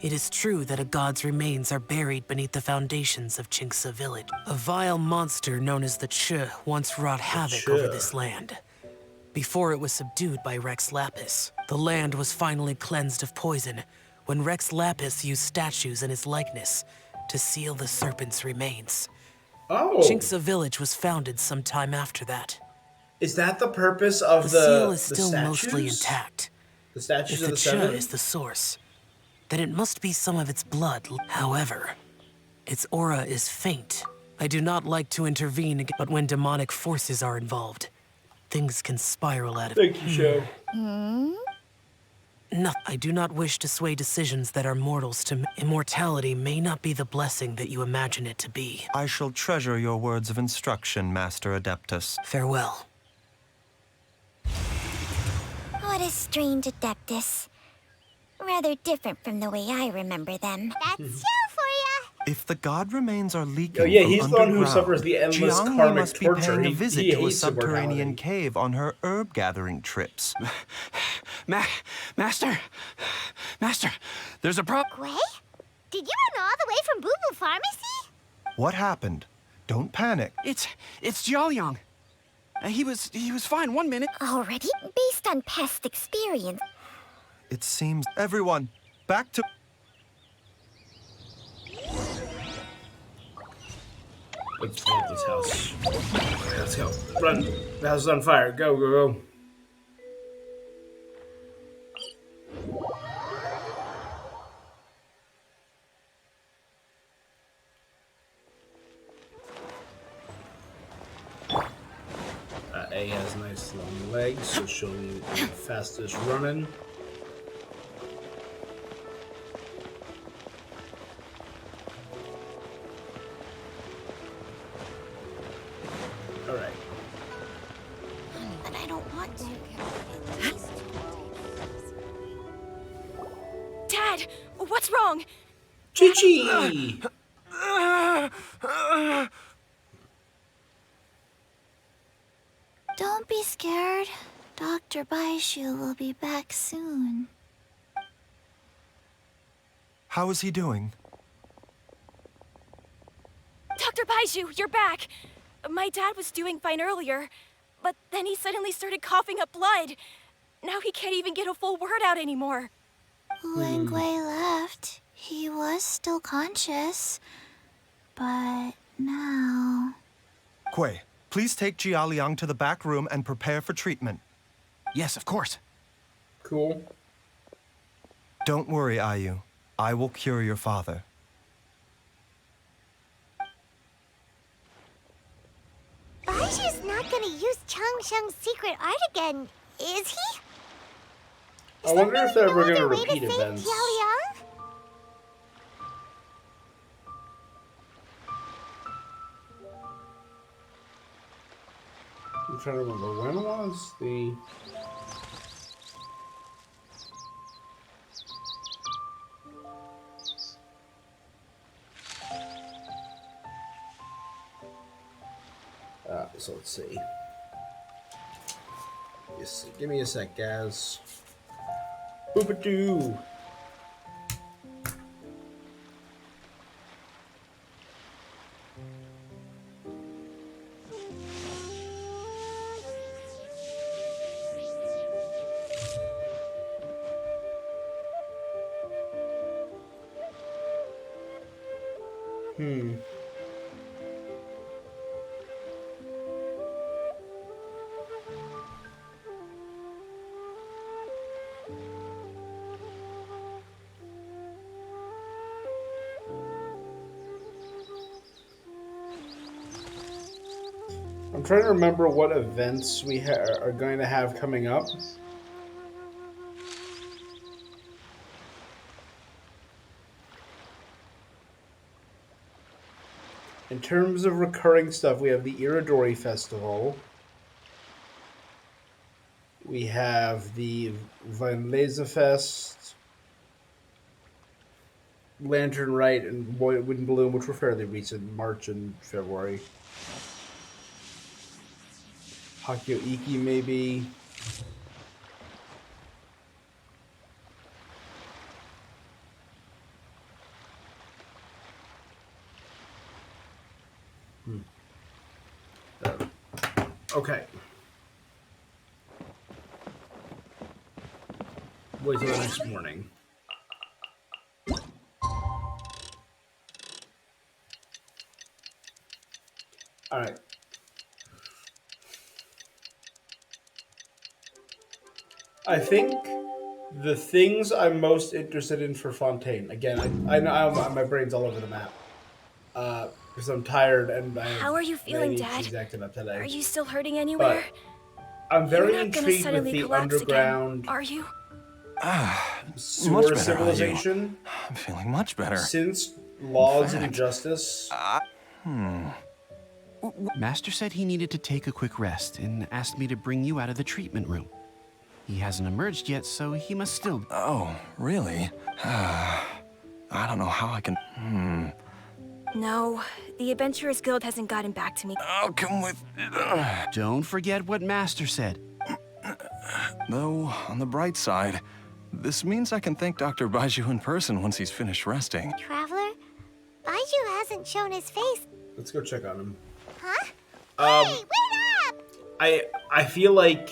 It is true that a god's remains are buried beneath the foundations of Chinxa village. A vile monster known as the Chu once wrought havoc over this land. Before it was subdued by Rex Lapis, the land was finally cleansed of poison when Rex Lapis used statues in his likeness to seal the serpent's remains. Oh. Chinxa village was founded some time after that. Is that the purpose of the seal is still statues? mostly intact. The statues if of the the Chu seven? is the source, then it must be some of its blood. However, its aura is faint. I do not like to intervene, but when demonic forces are involved, things can spiral out of... Thank you, Sho. No, I do not wish to sway decisions that are mortals to... Immortality may not be the blessing that you imagine it to be. I shall treasure your words of instruction, Master Adeptus. Farewell. What a strange Adeptus. Rather different from the way I remember them. That's Joe for ya! If the god remains are leaking Oh, yeah, from he's the one who underground, suffers the endless Jiangyi karmic must be torture. paying a He visit to a hates subterranean immortality. cave on her herb-gathering trips. Master, there's a problem. Gwei? Did you run all the way from Boo Boo Pharmacy? What happened? Don't panic. It's Jiaoyang. He was fine 1 minute. Already? Based on past experience. It seems... Everyone, back to... Let's leave this house. Let's go. Run. The house is on fire. Go, go, go. A has nice long legs, so she'll be the fastest running. Alright. But I don't want to. Dad, what's wrong? Chichi! Don't be scared. Dr. Baishu will be back soon. How is he doing? Dr. Baiju, you're back! My dad was doing fine earlier, but then he suddenly started coughing up blood. Now he can't even get a full word out anymore. When Gwei left, he was still conscious. But No. Kuei, please take Jialiang to the back room and prepare for treatment. Yes, of course. Cool. Don't worry, Ayu. I will cure your father. Baiju's not gonna use Changsheng's secret art again, is he? I wonder if they're ever going to Way to repeat save events. Jialiang? I'm trying to remember when was the. So let's see. Yes, give me a sec, guys. Boop-a-doo. I'm trying to remember what events we are going to have coming up. In terms of recurring stuff, we have the Iridori Festival. We have the Vinleza Fest, Lantern Rite, and Wind Bloom, which were fairly recent, March and February. Hakyo Iki, maybe. Okay. Wait till the next morning. All right. I think the things I'm most interested in for Fontaine. Again, I know my brain's all over the map. Because I'm tired and How are you feeling, Dad? ADHD's acting up today. Are you still hurting anywhere? I'm very You're not gonna intrigued with suddenly the collapse underground again, are you? sewer Much better, civilization. I'm feeling much better. Since laws In and fact, justice. Master said he needed to take a quick rest and asked me to bring you out of the treatment room. He hasn't emerged yet, so he must still... Oh, really? I don't know how I can... No, the Adventurers Guild hasn't gotten back to me. I'll come with... Don't forget what Master said. Though, on the bright side, this means I can thank Dr. Baiju in person once he's finished resting. Traveler? Baiju hasn't shown his face. Let's go check on him. Huh? Hey, wait up! I feel like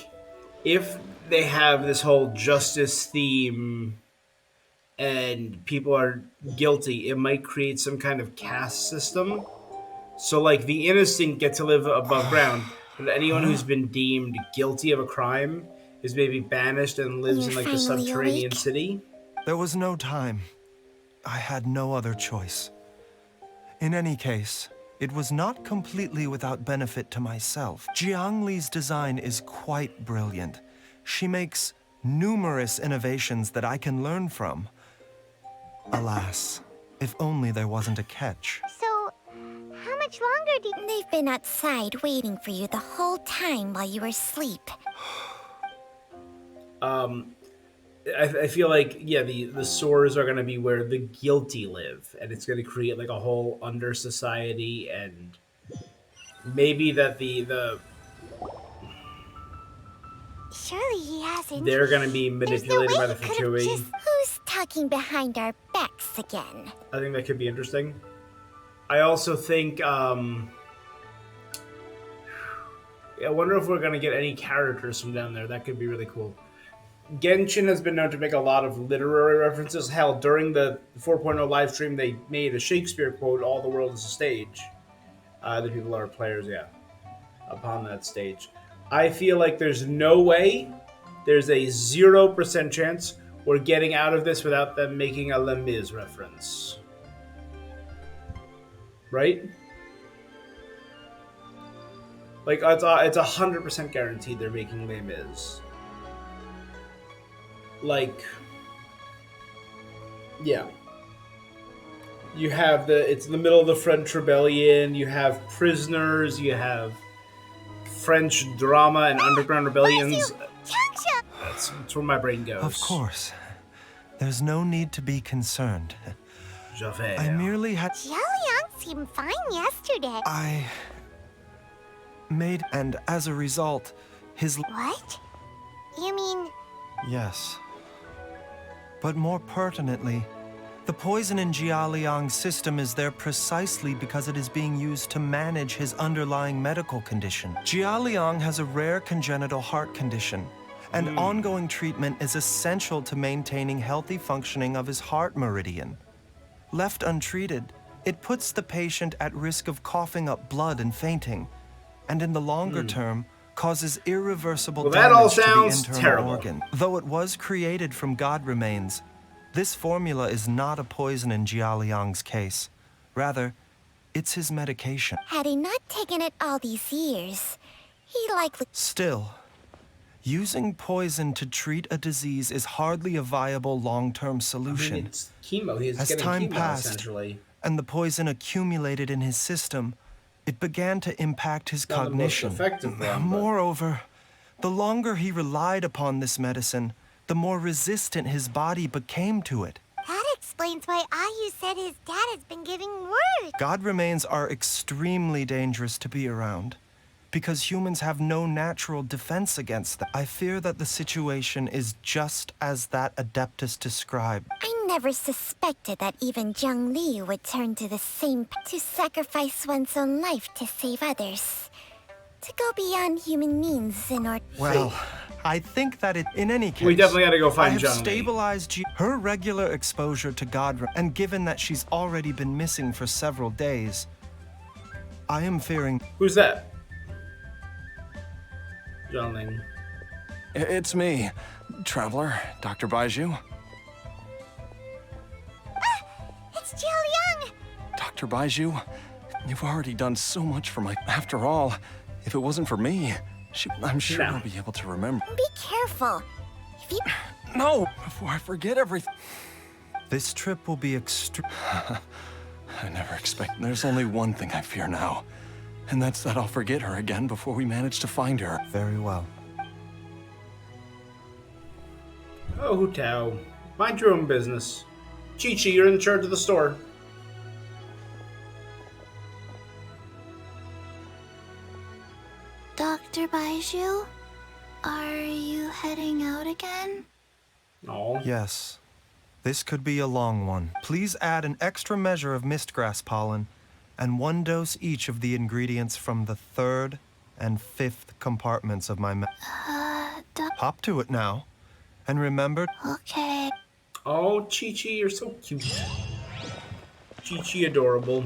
if they have this whole justice theme and people are guilty, it might create some kind of caste system. So, like, the innocent get to live above ground, but anyone who's been deemed guilty of a crime is maybe banished and lives in, like, the subterranean city. There was no time. I had no other choice. In any case, it was not completely without benefit to myself. Jiang Li's design is quite brilliant. She makes numerous innovations that I can learn from. Alas, if only there wasn't a catch. So, how much longer do you... They've been outside waiting for you the whole time while you were asleep. I feel like, yeah, the sores are going to be where the guilty live, and it's going to create, like, a whole under society, and maybe that the Surely he hasn't. they're going to be manipulated by the Fatui. Who's talking behind our backs again? I think that could be interesting. I also think, I wonder if we're going to get any characters from down there. That could be really cool. Genshin has been known to make a lot of literary references. Hell, during the 4.0 live stream, they made a Shakespeare quote, "All the world is a stage." The people are players, yeah, upon that stage. I feel like there's no way, there's a 0% chance we're getting out of this without them making a Les Mis reference. Right? Like, it's 100% guaranteed they're making Les Mis. Like, yeah. You have it's in the middle of the French Rebellion, you have prisoners, you have French drama and underground rebellions. That's where my brain goes. Of course. There's no need to be concerned. Javert. I merely had... Xiaoliang seemed fine yesterday. I... made... and as a result, his... What? You mean... Yes. But more pertinently, the poison in Jialiang's system is there precisely because it is being used to manage his underlying medical condition. Jialiang has a rare congenital heart condition, and ongoing treatment is essential to maintaining healthy functioning of his heart meridian. Left untreated, it puts the patient at risk of coughing up blood and fainting, and in the longer term, causes irreversible damage to the internal terrible. organ. Though it was created from God remains, this formula is not a poison in Jialiang's case. Rather, it's his medication. Had he not taken it all these years, he likely... Still, using poison to treat a disease is hardly a viable long-term solution. I mean, it's chemo. He's As getting time chemo, passed, essentially. and the poison accumulated in his system, it began to impact his Not cognition. the most effective one, Moreover, the longer he relied upon this medicine, the more resistant his body became to it. That explains why Ayu said his dad has been giving word. God remains are extremely dangerous to be around, because humans have no natural defense against them. I fear that the situation is just as that Adeptus described. I never suspected that even Zhang Li would turn to the same to sacrifice one's own life to save others. To go beyond human means in order... Well, I think that in any case... We definitely gotta go I find have Zhang Li. stabilized her regular exposure to God, and given that she's already been missing for several days, I am fearing... Who's that? Zhang. It's me, Traveler, Dr. Baiju. It's Jialiang! Dr. Baiju, you've already done so much for my... After all, if it wasn't for me, I'm sure I'll be able to remember. Be careful. If you... No! Before I forget everything. This trip will be extreme. I never expect... There's only one thing I fear now, and that's that I'll forget her again before we manage to find her. Very well. Oh, Hu Tao. Mind your own business. Chi-Chi, you're in charge of the store. Dr. Baiju, are you heading out again? No. Yes. This could be a long one. Please add an extra measure of mistgrass pollen and 1 dose each of the ingredients from the 3rd and 5th compartments of my Hop to it now. And remember... Okay. Oh, Chi-Chi, you're so cute. Chi-Chi adorable.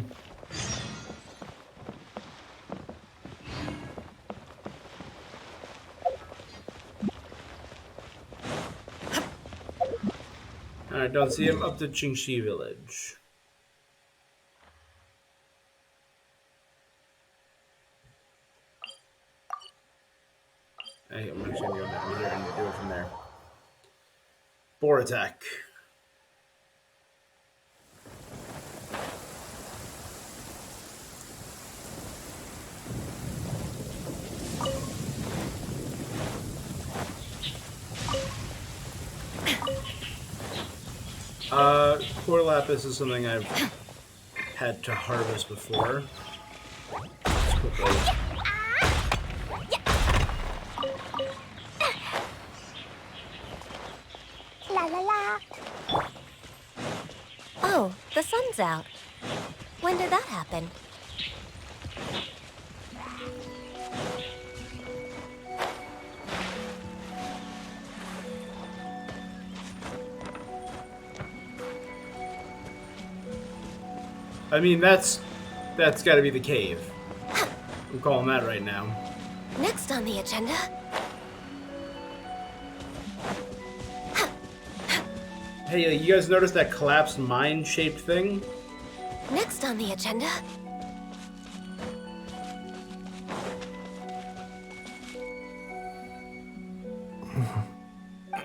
Alright, don't see him up to Qingxi village. Hey, I'm actually gonna go down here and do it from there. Boar attack. Core lapis is something I've had to harvest before. Let's quickly. La la la. Oh, the sun's out. When did that happen? I mean, that's got to be the cave. I'm calling that right now. Next on the agenda. Hey, you guys notice that collapsed mine-shaped thing? Next on the agenda.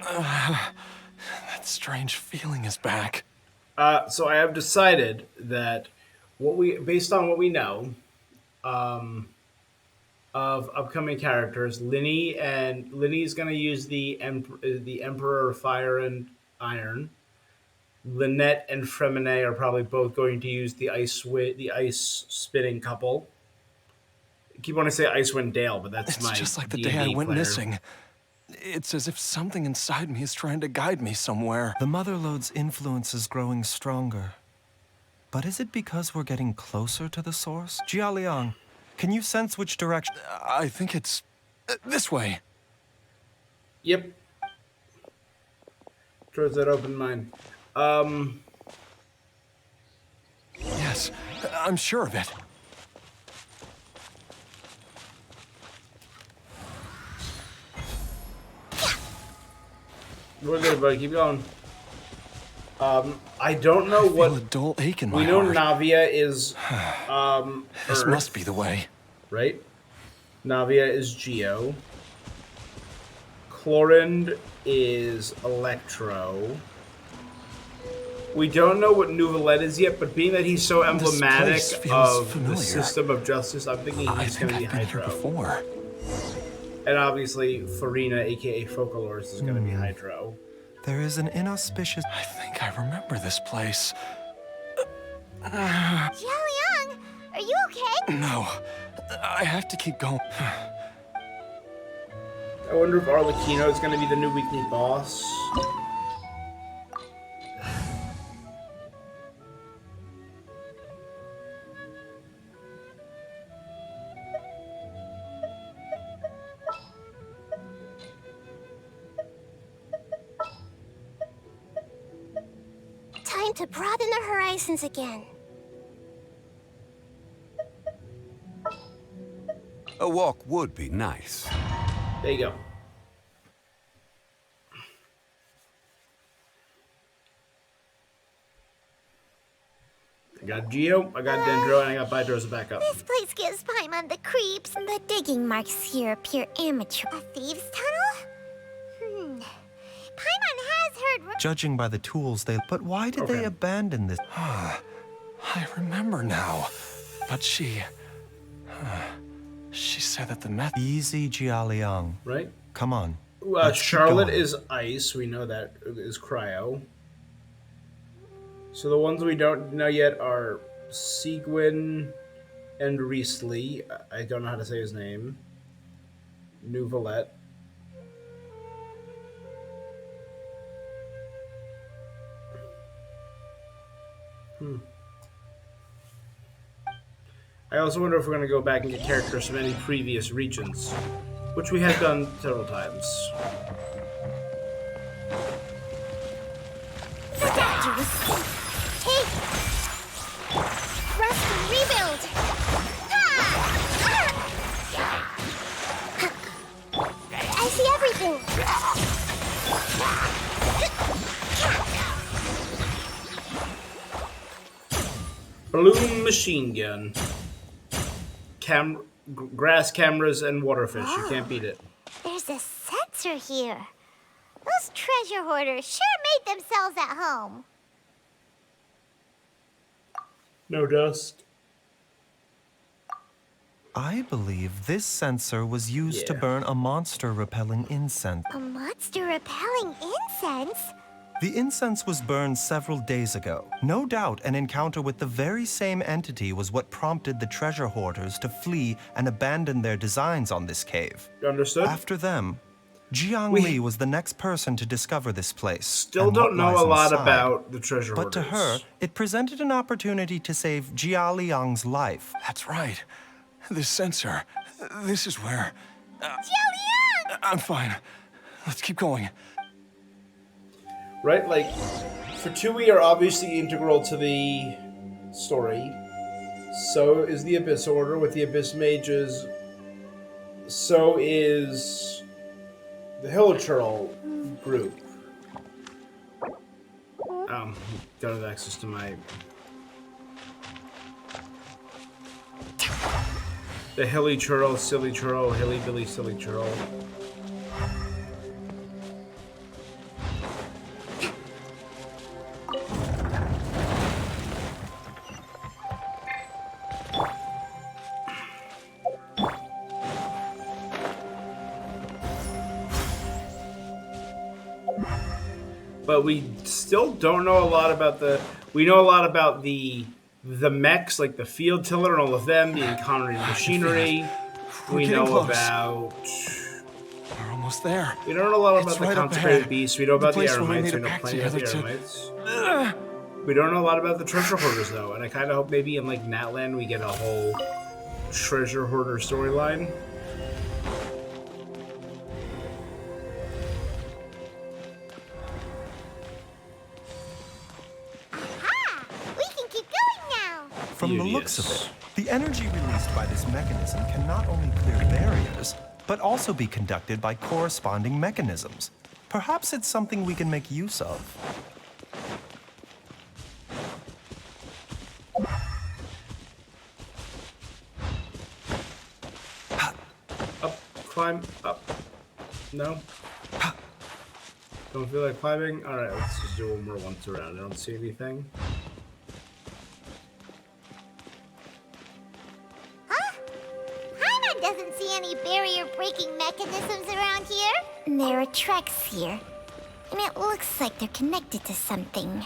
That strange feeling is back. So I have decided that based on what we know, of upcoming characters, Linny's gonna use the Emperor of Fire and Iron. Lynette and Fremine are probably both going to use the ice spinning couple. I keep wanting to say Icewind Dale, but that's It's my just like the D&D day I went player. missing. It's as if something inside me is trying to guide me somewhere. The Motherlode's influence is growing stronger. But is it because we're getting closer to the source? Jialiang, can you sense which direction? I think it's this way. Yep. Towards that open mine. Yes, I'm sure of it. We're good, buddy. Keep going. I don't know what. I feel a dull ache in my We know heart. Navia is This Earth, must be the way. right? Navia is Geo. Chlorind is Electro. We don't know what Nouvelette is yet, but being that he's so This emblematic place feels of familiar. the system of justice, I'm thinking he's going to be Hydro. Before. And obviously, Farina, aka Focalors, is going to be Hydro. There is an inauspicious... I think I remember this place. Jialiang, are you okay? No, I have to keep going. I wonder if Arlecchino is going to be the new weekly boss. Time to broaden the horizons again. A walk would be nice. There you go. I got Geo, I got Dendro, and I got Bydro as a backup. This place gives Paimon the creeps. The digging marks here appear amateur. A thieves' tunnel? Paimon has heard... Judging by the tools they... But why did they abandon this? I remember now. But she said that the method... Easy, Jialiang. Right? Come on. Let's keep Charlotte going. is Ice, we know that is Cryo. So the ones we don't know yet are Seguin and Riesli. I don't know how to say his name. Nouvelette. I also wonder if we're going to go back and get characters from any previous regions, which we have done several times. Take! Rest and rebuild! I see everything! Balloon machine gun. Grass cameras and waterfish. You can't beat it. There's a sensor here. Those treasure hoarders sure made themselves at home. No dust. I believe this sensor was used to burn a monster-repelling incense. A monster repelling incense? The incense was burned several days ago. No doubt an encounter with the very same entity was what prompted the treasure hoarders to flee and abandon their designs on this cave. Understood? After them, Jiang Li was the next person to discover this place. Still and don't what know lies a lot inside. about the treasure But to hoarders. her, it presented an opportunity to save Jia Liang's life. That's right. This sensor. This is where... Jialiang! I'm fine. Let's keep going. Right? Like, Fatui are obviously integral to the story. So is the Abyss Order with the Abyss Mages. So is the Hilichurl group. Don't have access to my... The Hilichurl, Silly Churl, Hilly Billy Silly Churl. But we still don't know a lot about the... We know a lot about the mechs, like the field tiller and all of them, the economy machinery. We know close. about... We're almost there. We don't know a lot It's about the right up consecrated ahead. beasts. We know The about the place where we Aramites. made We a know pact plenty about the together Aramites. We don't know a lot about the treasure hoarders, though. And I kind of hope maybe in, like, Natlan we get a whole treasure hoarder storyline. We can keep going now. From the looks of it, the energy released by this mechanism can not only clear barriers, but also be conducted by corresponding mechanisms. Perhaps it's something we can make use of. Up, climb, up. No? Don't feel like climbing? Alright, let's just do one more once around. I don't see anything. Paimon doesn't see any barrier-breaking mechanisms around here. There are tracks here, and it looks like they're connected to something.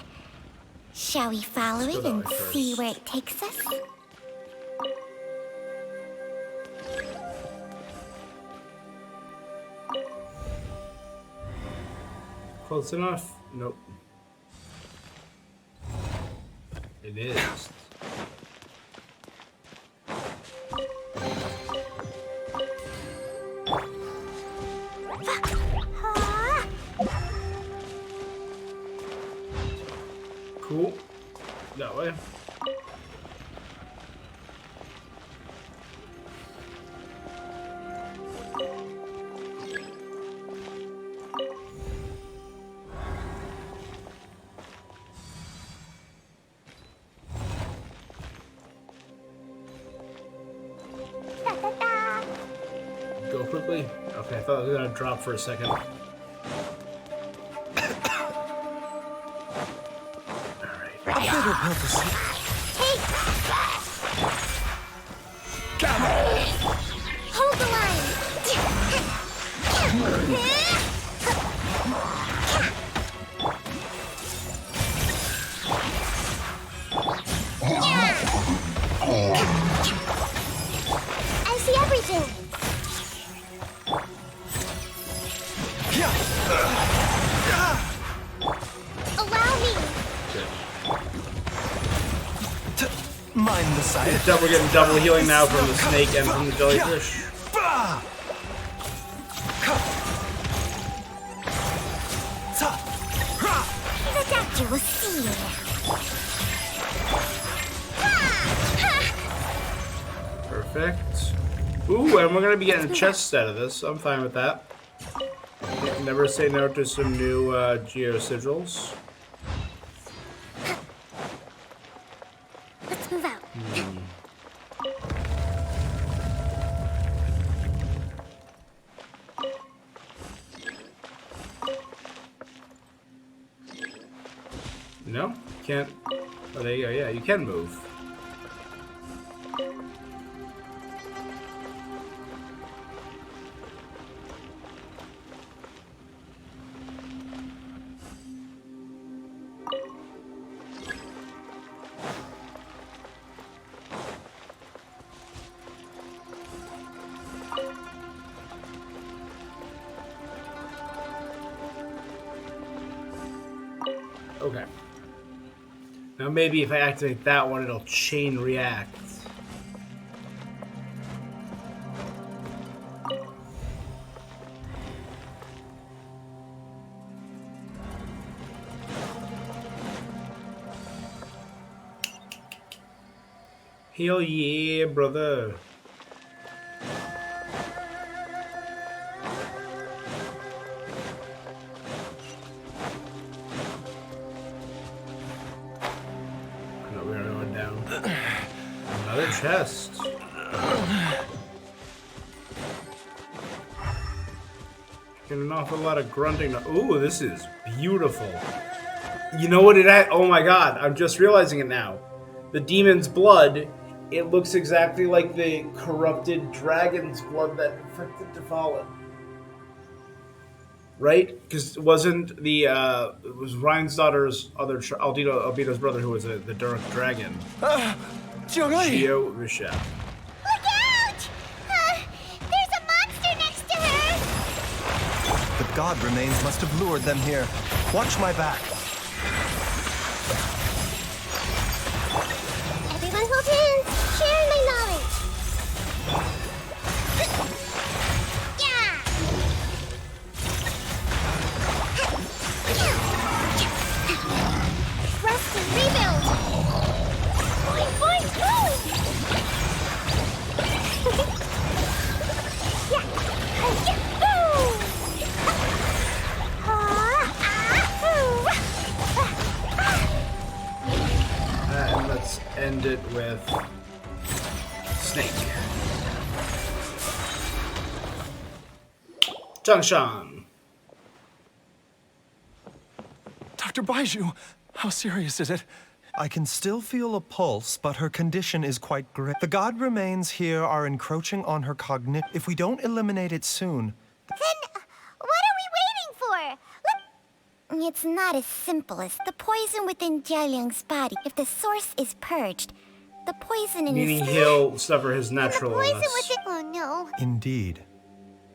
Shall we follow Let's it go and that way first. see where it takes us? Close enough? Nope. It is. Cool. That way. Go quickly. Okay, I thought it was gonna drop for a second. A bigger purpose. Hold the line. I see everything. Allow me. Mind the sight. We're getting double healing now from the snake and from the jellyfish. The doctor will see you. Perfect. Ooh, and we're gonna be getting chests out of this. I'm fine with that. Never say no to some new geosigils. Let's move out. No? Can't. Oh, there you go. Yeah, you can move. Okay. Now maybe if I activate that one, it'll chain react. Hell yeah, brother. No, we're going down. Another chest. Getting an awful lot of grunting. Ooh, this is beautiful. You know what it had? Oh my god, I'm just realizing it now. The demon's blood, it looks exactly like the corrupted dragon's blood that infected T'Fallen. Right? Because it wasn't the, it was Ryan's daughter's other, Albedo's brother who was the Dark Dragon. Geo Bishop. Look out! There's a monster next to her! The god remains must have lured them here. Watch my back. Everyone hold hands! Share my knowledge! Yeah! Rest and rebuild! Boing, boing, boing! And let's end it with Snake. Changshan. Dr. Baiju, how serious is it? I can still feel a pulse, but her condition is quite grim. The god remains here are encroaching on her cognition. If we don't eliminate it soon... Then, what are we waiting for? It's not as simple as the poison within Jialiang's body. If the source is purged, the poison in Meaning his... he'll suffer his natural poison illness. within... Oh no. Indeed.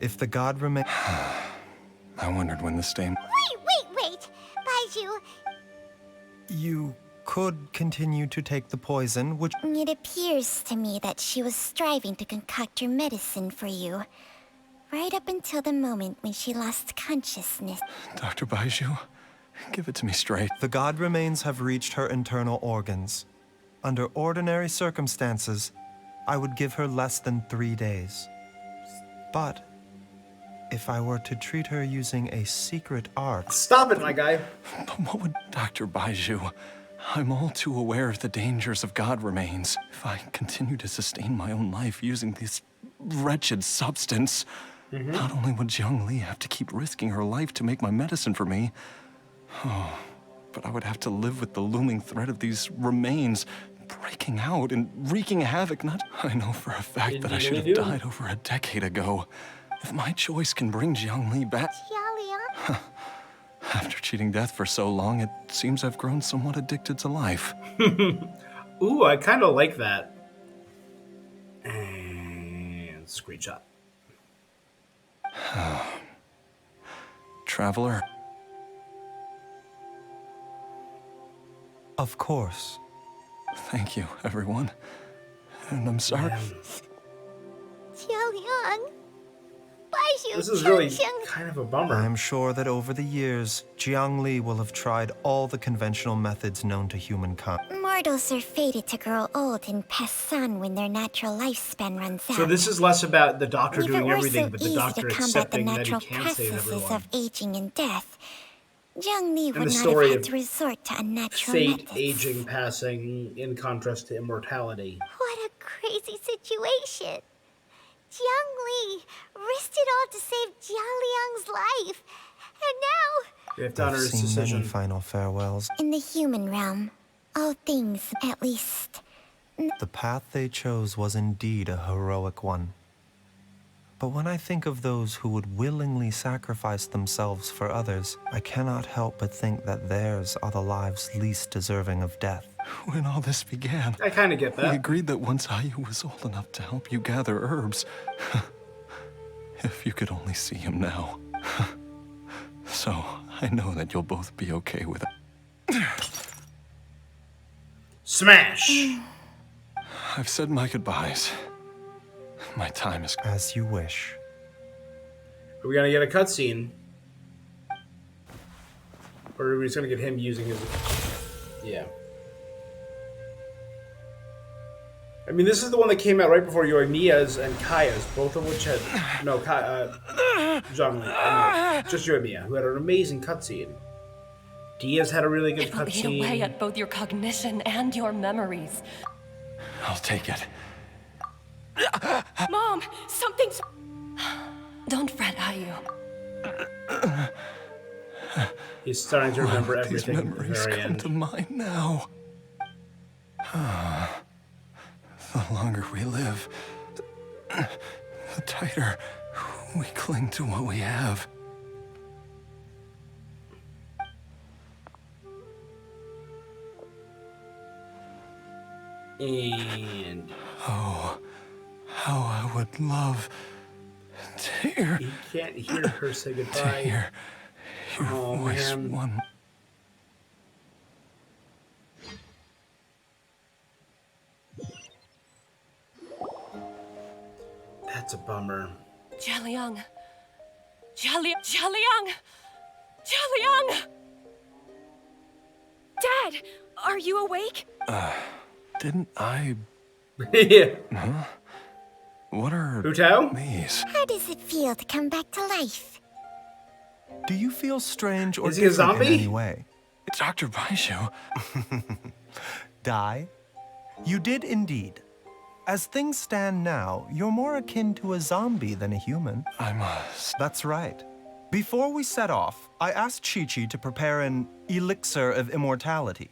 If the god remains... I wondered when the stain... Wait! Baiju, You could continue to take the poison, which... it appears to me that she was striving to concoct your medicine for you. Right up until the moment when she lost consciousness. Dr. Baiju, give it to me straight. The god remains have reached her internal organs. Under ordinary circumstances, I would give her less than 3 days. But if I were to treat her using a secret art... Stop it, my guy. But what would Dr. Baiju? I'm all too aware of the dangers of god remains. If I continue to sustain my own life using this wretched substance, not only would Jiang Li have to keep risking her life to make my medicine for me, but I would have to live with the looming threat of these remains breaking out and wreaking havoc. I know for a fact that I should have died over a decade ago. If my choice can bring Jiang Li back... Jialiang? After cheating death for so long, it seems I've grown somewhat addicted to life. Ooh, I kind of like that. And screenshot. Traveler. Of course. Thank you, everyone. And I'm sorry. Jialiang. Baiju, This is really kind of a bummer. I'm sure that over the years, Jiang Li will have tried all the conventional methods known to humankind. Mortals are fated to grow old and pass on when their natural lifespan runs out. So this is less about the doctor If it doing were everything, so but the easy doctor to combat the accepting that he natural can't save processes everyone. of aging and death, Jiang Li And would the not story have had of to resort to unnatural Fate, methods. aging, passing, in contrast to immortality. What a crazy situation. Jiang Li risked it all to save Jialiang's life. And now... We have to honor I've his seen decision. many final farewells. In the human realm, all things, at least... The path they chose was indeed a heroic one. But when I think of those who would willingly sacrifice themselves for others, I cannot help but think that theirs are the lives least deserving of death. When all this began, I kind of get that. we agreed that once Ayu was old enough to help you gather herbs, if you could only see him now. So, I know that you'll both be okay with it. Smash! I've said my goodbyes. My time is... As you wish. Are we gonna get a cutscene? Or are we just gonna get him using his... Yeah. I mean, this is the one that came out right before Yoimiya's and Kaya's, both of which had Zhongli, just Yoimiya, who had an amazing cutscene. Diaz had a really good It will eat away cutscene. at both your cognition and your memories. I'll take it. Mom, something's... Don't fret, Ayu. He's starting to remember everything at the Memories very come end. to mind now. The longer we live, the tighter we cling to what we have. And oh, how I would love to hear. You can't hear her say goodbye. To hear your voice man. one. That's a bummer. Jialiang. Jialiang! Jialiang! Dad, are you awake? Didn't I? Yeah. Huh? What are Hutao? these? How does it feel to come back to life? Do you feel strange or Is he a different in zombie? any way? Dr. Baishu. Dai? You did indeed. As things stand now, you're more akin to a zombie than a human. I must. That's right. Before we set off, I asked Chi-Chi to prepare an elixir of immortality.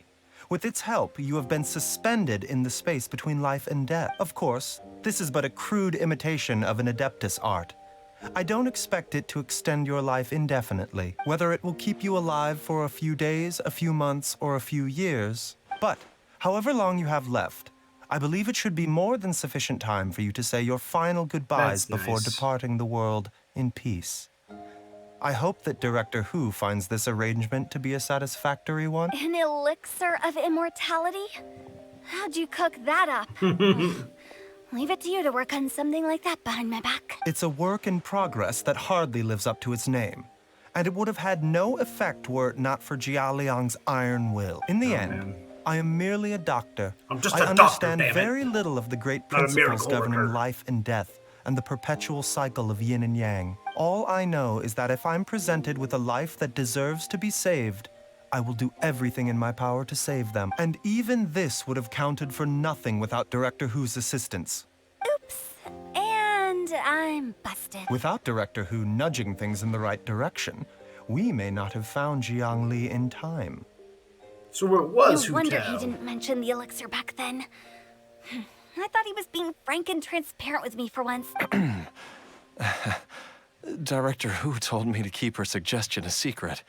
With its help, you have been suspended in the space between life and death. Of course, this is but a crude imitation of an Adeptus art. I don't expect it to extend your life indefinitely, whether it will keep you alive for a few days, a few months, or a few years. But, however long you have left, I believe it should be more than sufficient time for you to say your final goodbyes That's before nice. departing the world in peace. I hope that Director Hu finds this arrangement to be a satisfactory one. An elixir of immortality? How'd you cook that up? Leave it to you to work on something like that behind my back. It's a work in progress that hardly lives up to its name, and it would have had no effect were it not for Jia Liang's iron will. In the end, man. I am merely a doctor. I'm just I a understand doctor, damn it. very little of the great Not a principles miracle governing worker. life and death and the perpetual cycle of yin and yang. All I know is that if I'm presented with a life that deserves to be saved, I will do everything in my power to save them. And even this would have counted for nothing without Director Hu's assistance. Oops. And I'm busted. Without Director Hu nudging things in the right direction, we may not have found Jiang Li in time. So it was No wonder Hutao. he didn't mention the elixir back then. I thought he was being frank and transparent with me for once. Director Hu told me to keep her suggestion a secret.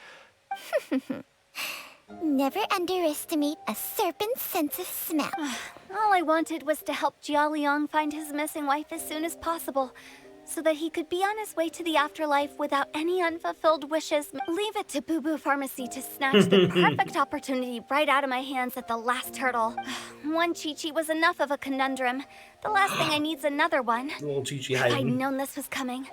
Never underestimate a serpent's sense of smell. All I wanted was to help Jialiang find his missing wife as soon as possible, so that he could be on his way to the afterlife without any unfulfilled wishes. Leave it to Boo Boo Pharmacy to snatch the perfect opportunity right out of my hands at the last hurdle. One Chi-Chi was enough of a conundrum. The last thing I need's another one. Little Chi-Chi If I'd hiding. known this was coming,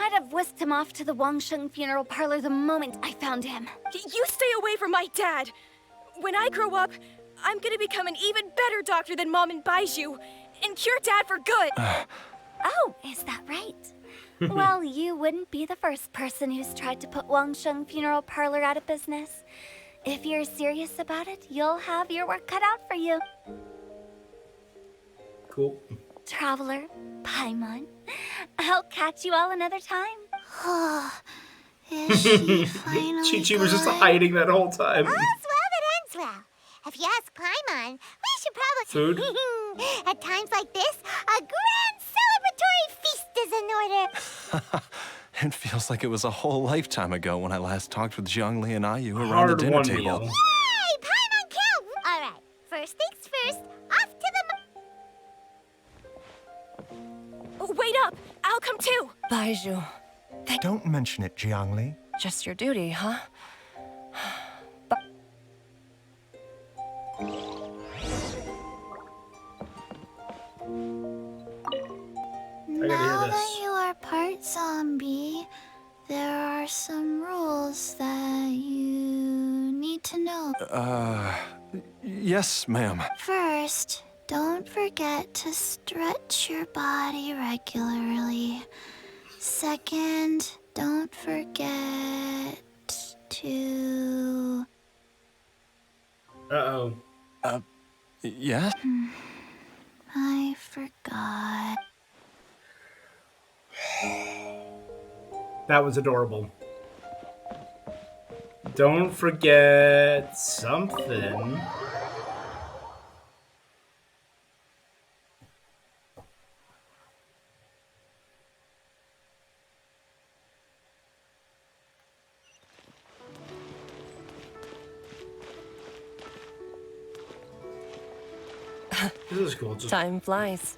I'd have whisked him off to the Wangsheng funeral parlor the moment I found him. You stay away from my dad. When I grow up, I'm gonna become an even better doctor than Mom and Baiju, and cure Dad for good. Oh, is that right? Well, you wouldn't be the first person who's tried to put Wangsheng Funeral Parlor out of business. If you're serious about it, you'll have your work cut out for you. Cool. Traveler, Paimon, I'll catch you all another time. Oh, is she finally Chi-Chi was just gone? hiding that whole time. All's well that ends well. If you ask Paimon, we should probably... Food? At times like this, a grand celebratory feast is in order. It feels like it was a whole lifetime ago when I last talked with Jiang Li and Ayu around the Hard dinner one table. meal. Yay! Paimon kill! All right, first things first, off to the... Oh, wait up! I'll come too! Baiju, Don't mention it, Jiang Li. just your duty, huh? I gotta hear Now this. that you are part zombie, there are some rules that you need to know. Yes, ma'am. First, don't forget to stretch your body regularly. Second, don't forget to... Uh-oh. Yes? I forgot. That was adorable. Don't forget something. This is cool. Time flies.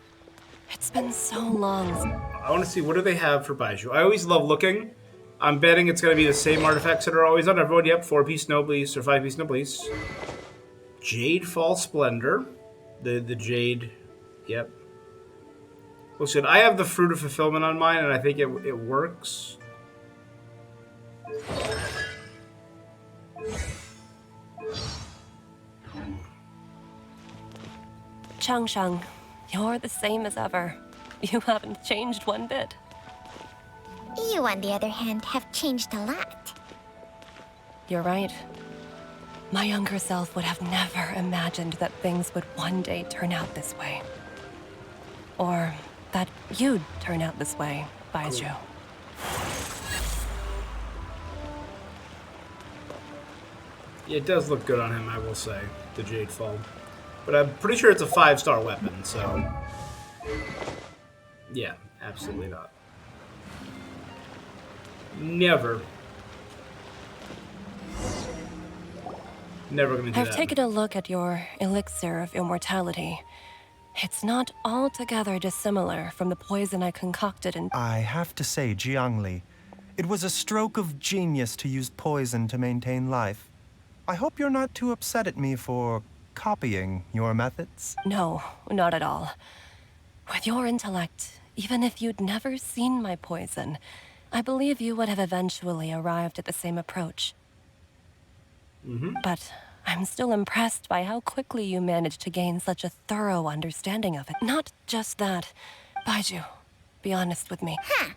It's been so long. I want to see, what do they have for Baiju? I always love looking. I'm betting it's going to be the same artifacts that are always on everyone. Yep, 4-piece Noblice or 5-piece Noblice. Jade Fall Splendor. The Jade. Yep. Listen, I have the Fruit of Fulfillment on mine, and I think it works. Changshang, you're the same as ever. You haven't changed one bit. You, on the other hand, have changed a lot. You're right. My younger self would have never imagined that things would one day turn out this way. Or that you'd turn out this way, Baiju. Yeah, it does look good on him, I will say, the Jade Fall. But I'm pretty sure it's a 5-star weapon, so... Yeah, absolutely not. Never. Never gonna do that. I've taken a look at your elixir of immortality. It's not altogether dissimilar from the poison I concocted in... I have to say, Jiangli, it was a stroke of genius to use poison to maintain life. I hope you're not too upset at me for copying your methods. No, not at all. With your intellect, even if you'd never seen my poison, I believe you would have eventually arrived at the same approach. But I'm still impressed by how quickly you managed to gain such a thorough understanding of it. Not just that. Baiju, be honest with me. Huh.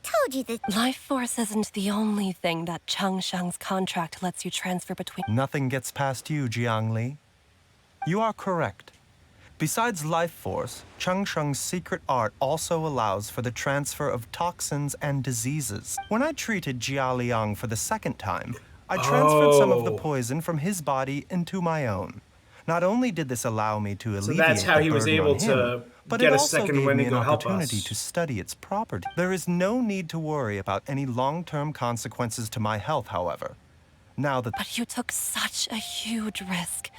Told you that... Life force isn't the only thing that Changshang's contract lets you transfer between... Nothing gets past you, Jiangli. You are correct. Besides life force, Changsheng's secret art also allows for the transfer of toxins and diseases. When I treated Jia Liang for the second time, I transferred some of the poison from his body into my own. Not only did this allow me to alleviate that's how he was able to but get it a also second gave win me and an go help opportunity us. to study its property. There is no need to worry about any long-term consequences to my health, however. Now that... But you took such a huge risk.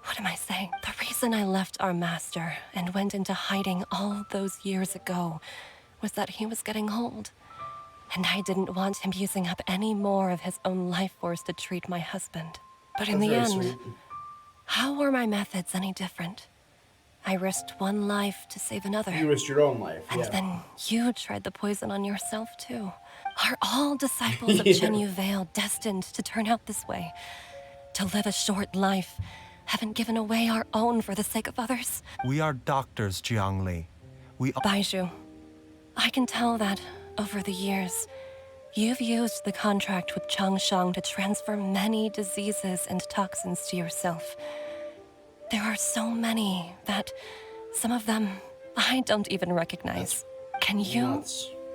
What am I saying? The reason I left our master and went into hiding all those years ago was that he was getting old. And I didn't want him using up any more of his own life force to treat my husband. But in the That's end, very sweet. how were my methods any different? I risked one life to save another. You risked your own life, And yeah. then you tried the poison on yourself, too. Are all disciples of Yeah. Chen Yu Vale destined to turn out this way? To live a short life, haven't given away our own for the sake of others? We are doctors, Jiangli. We are... Baiju, I can tell that, over the years, you've used the contract with Changshang to transfer many diseases and toxins to yourself. There are so many that some of them I don't even recognize. Can you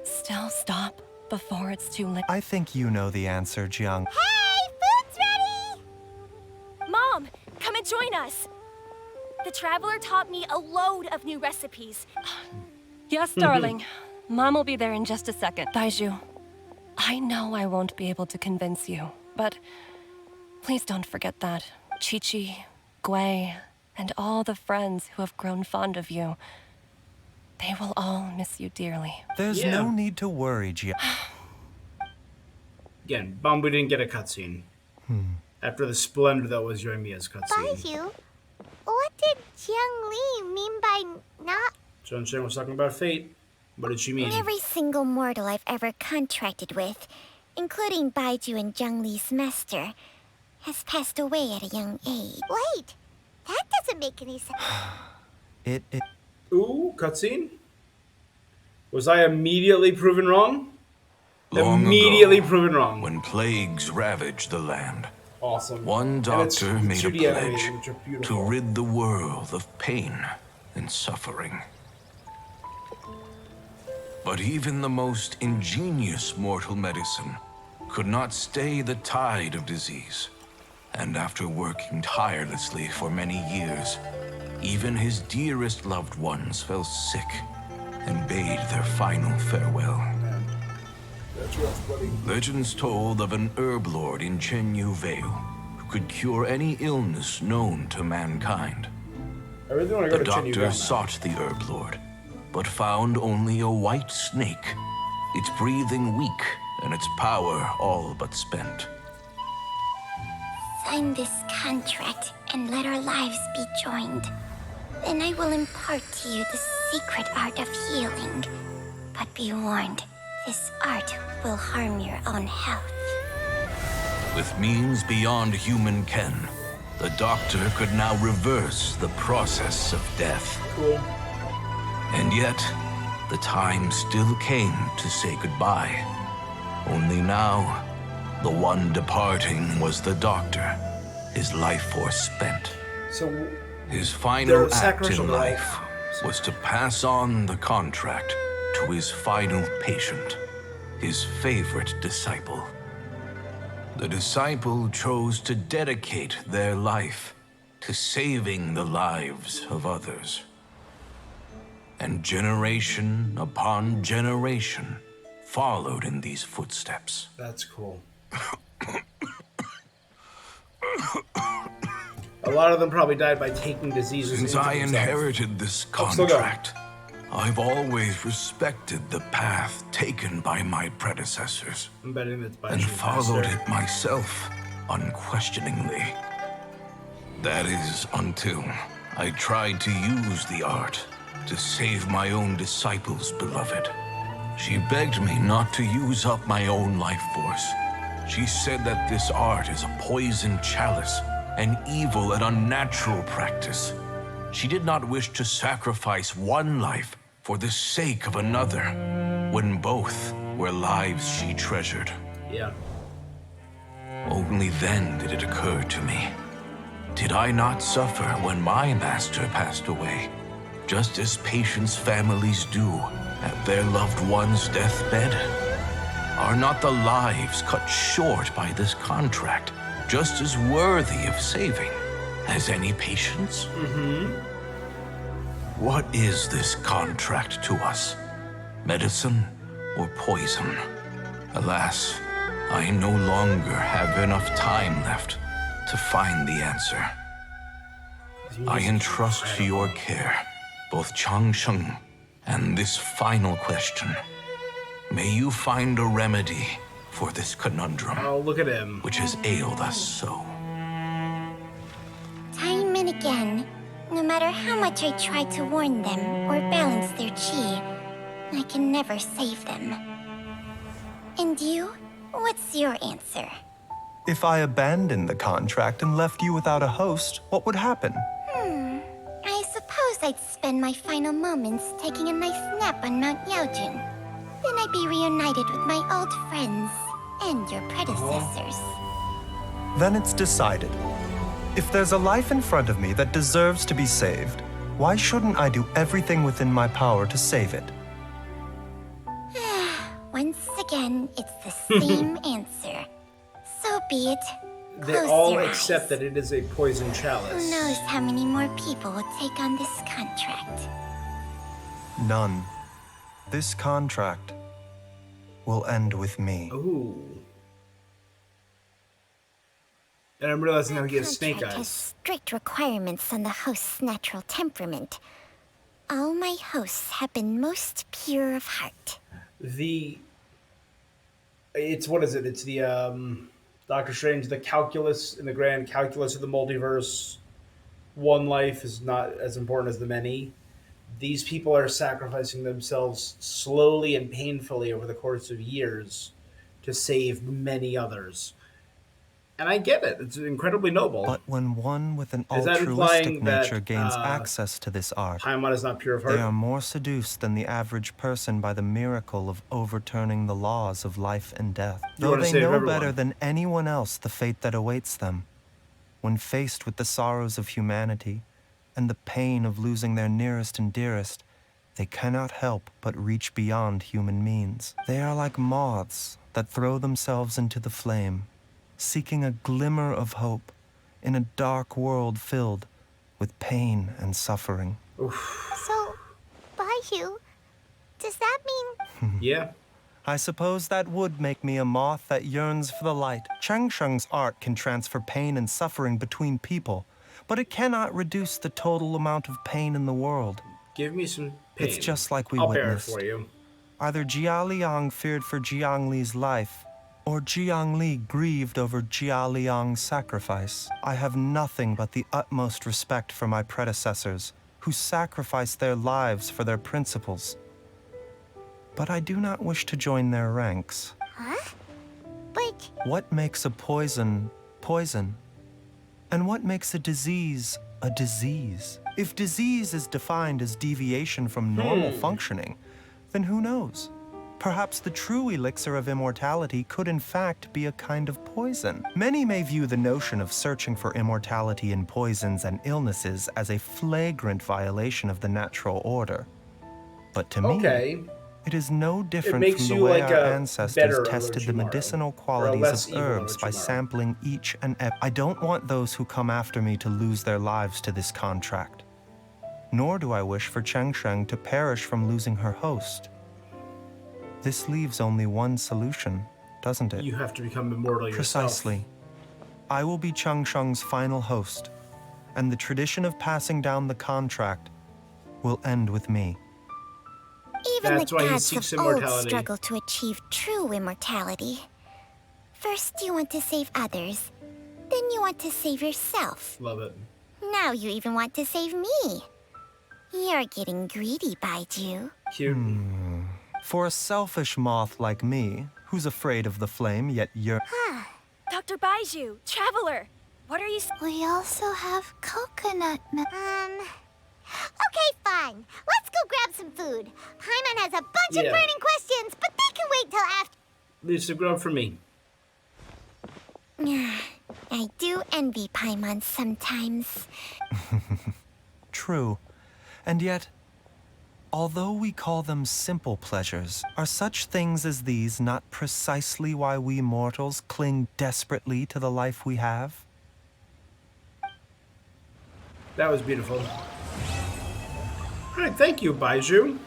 still stop before it's too late? I think you know the answer, Jiang. Hey, food's ready! Mom, come and join us. The Traveler taught me a load of new recipes. Yes, darling. Mom will be there in just a second. Baiju, I know I won't be able to convince you, but please don't forget that Chi-Chi, Gui, and all the friends who have grown fond of you, they will all miss you dearly. There's no need to worry, Jiang. Again, bummed we didn't get a cutscene. After the splendor that was Yoimiya's cutscene. Baiju, what did Jiang Li mean by not... John Chen was talking about fate. What did she mean? Every single mortal I've ever contracted with, including Baiju and Jiang Li's master, has passed away at a young age. Wait, That doesn't make any sense. It. Ooh, cutscene. Was I immediately proven wrong? Long Immediately ago, proven wrong. when plagues ravaged the land, Awesome. one doctor made a 2D animated, pledge which are to beautiful. rid the world of pain and suffering. But even the most ingenious mortal medicine could not stay the tide of disease. And after working tirelessly for many years, even his dearest loved ones fell sick and bade their final farewell. That's rough, buddy. Legends told of an herb lord in Chenyu Vale who could cure any illness known to mankind. I really want to go The to Chenyu doctor Vale now. sought the herb lord, but found only a white snake, its breathing weak and its power all but spent. Sign this contract and let our lives be joined. Then I will impart to you the secret art of healing. But be warned, this art will harm your own health. With means beyond human ken, the doctor could now reverse the process of death. Cool. And yet, the time still came to say goodbye. Only now, the one departing was the doctor, his life force spent. So his final act sacrificial in to life was to pass on the contract to his final patient, his favorite disciple. The disciple chose to dedicate their life to saving the lives of others. And generation upon generation followed in these footsteps. That's cool. A lot of them probably died by taking diseases Since into I themselves. inherited this I'm still going. contract, I've always respected the path taken by my predecessors I'm betting that's by and Chief followed Master. it myself unquestioningly. That is until I tried to use the art to save my own disciple's beloved. She begged me not to use up my own life force. She said that this art is a poisoned chalice, an evil and unnatural practice. She did not wish to sacrifice one life for the sake of another, when both were lives she treasured. Yeah. Only then did it occur to me. Did I not suffer when my master passed away, just as patients' families do at their loved one's deathbed? Are not the lives cut short by this contract just as worthy of saving as any patients? What is this contract to us? Medicine or poison? Alas, I no longer have enough time left to find the answer. I entrust to your care both Changsheng and this final question. May you find a remedy for this conundrum. Oh, look at him. Which has ailed us so. Time and again, no matter how much I try to warn them or balance their chi, I can never save them. And you? What's your answer? If I abandoned the contract and left you without a host, what would happen? I suppose I'd spend my final moments taking a nice nap on Mount Yaojin. Then I'd be reunited with my old friends and your predecessors. Then it's decided. If there's a life in front of me that deserves to be saved, why shouldn't I do everything within my power to save it? Once again, it's the same answer. So be it. They Close all your accept eyes. that it is a poison Who chalice. knows how many more people will take on this contract? None. This contract will end with me. Ooh. And I'm realizing how he has snake Contract has eyes. strict requirements on the host's natural temperament. All my hosts have been most pure of heart. It's what is it? It's the Doctor Strange, the calculus in the grand calculus of the multiverse. One life is not as important as the many. These people are sacrificing themselves slowly and painfully over the course of years to save many others. And I get it. It's incredibly noble. But when one with an Is that altruistic implying nature that, gains access to this art, Paimon is not pure of they heart? are more seduced than the average person by the miracle of overturning the laws of life and death. You Though want to they save know everyone. better than anyone else the fate that awaits them, when faced with the sorrows of humanity and the pain of losing their nearest and dearest, they cannot help but reach beyond human means. They are like moths that throw themselves into the flame, seeking a glimmer of hope in a dark world filled with pain and suffering. So, Baiju, does that mean... Yeah. I suppose that would make me a moth that yearns for the light. Cheng Sheng's art can transfer pain and suffering between people, but it cannot reduce the total amount of pain in the world. Give me some pain. It's just like we I'll witnessed. bear it for you. Either Jia Liang feared for Jiang Li's life, or Jiang Li grieved over Jia Liang's sacrifice. I have nothing but the utmost respect for my predecessors, who sacrificed their lives for their principles. But I do not wish to join their ranks. Huh? But... What makes a poison, poison? And what makes a disease, a disease? If disease is defined as deviation from normal functioning, then who knows? Perhaps the true elixir of immortality could in fact be a kind of poison. Many may view the notion of searching for immortality in poisons and illnesses as a flagrant violation of the natural order. But to me, it is no different from the way our ancestors tested the medicinal qualities of herbs by sampling each and every. I don't want those who come after me to lose their lives to this contract. Nor do I wish for Cheng Sheng to perish from losing her host. This leaves only one solution, doesn't it? You have to become immortal yourself. Precisely. I will be Cheng Sheng's final host, and the tradition of passing down the contract will end with me. Even That's the why he gods seeks of old immortality. struggle to achieve true immortality. First you want to save others, then you want to save yourself. Love it. Now you even want to save me. You're getting greedy, Baiju. Cute. For a selfish moth like me, who's afraid of the flame yet yearns. Dr. Baiju, Traveler, what are you... We also have coconut milk. Okay, fine. Let's go grab some food. Paimon has a bunch of burning questions, but they can wait till after. Leave some grub for me. I do envy Paimon sometimes. True. And yet, although we call them simple pleasures, are such things as these not precisely why we mortals cling desperately to the life we have? That was beautiful. All right, thank you, Baiju.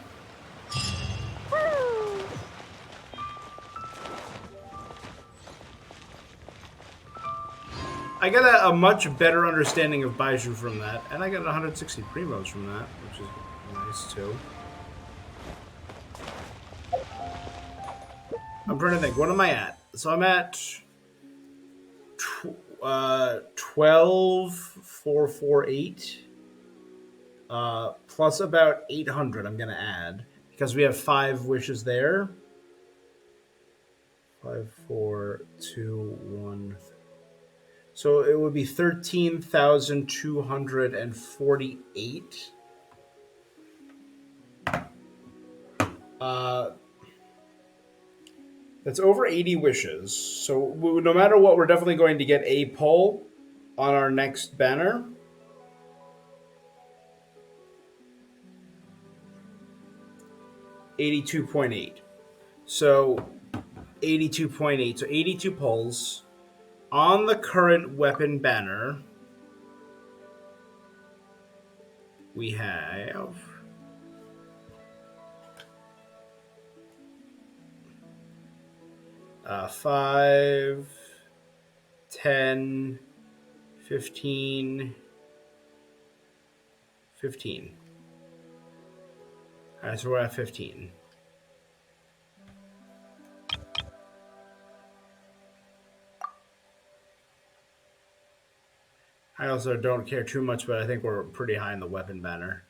I got a much better understanding of Baiju from that, and I got 160 primos from that, which is nice too. I'm trying to think, what am I at? So I'm at 12,448 plus about 800 I'm gonna add because we have 5 wishes there. 5, 4, 2, 1. So it would be 13,248. That's over 80 wishes. So no matter what, we're definitely going to get a pull on our next banner. $82.8. So 82.8. So 82 pulls on the current weapon banner. We have 5, 10, 15, 15. All right, so we're at 15. I also don't care too much, but I think we're pretty high in the weapon banner.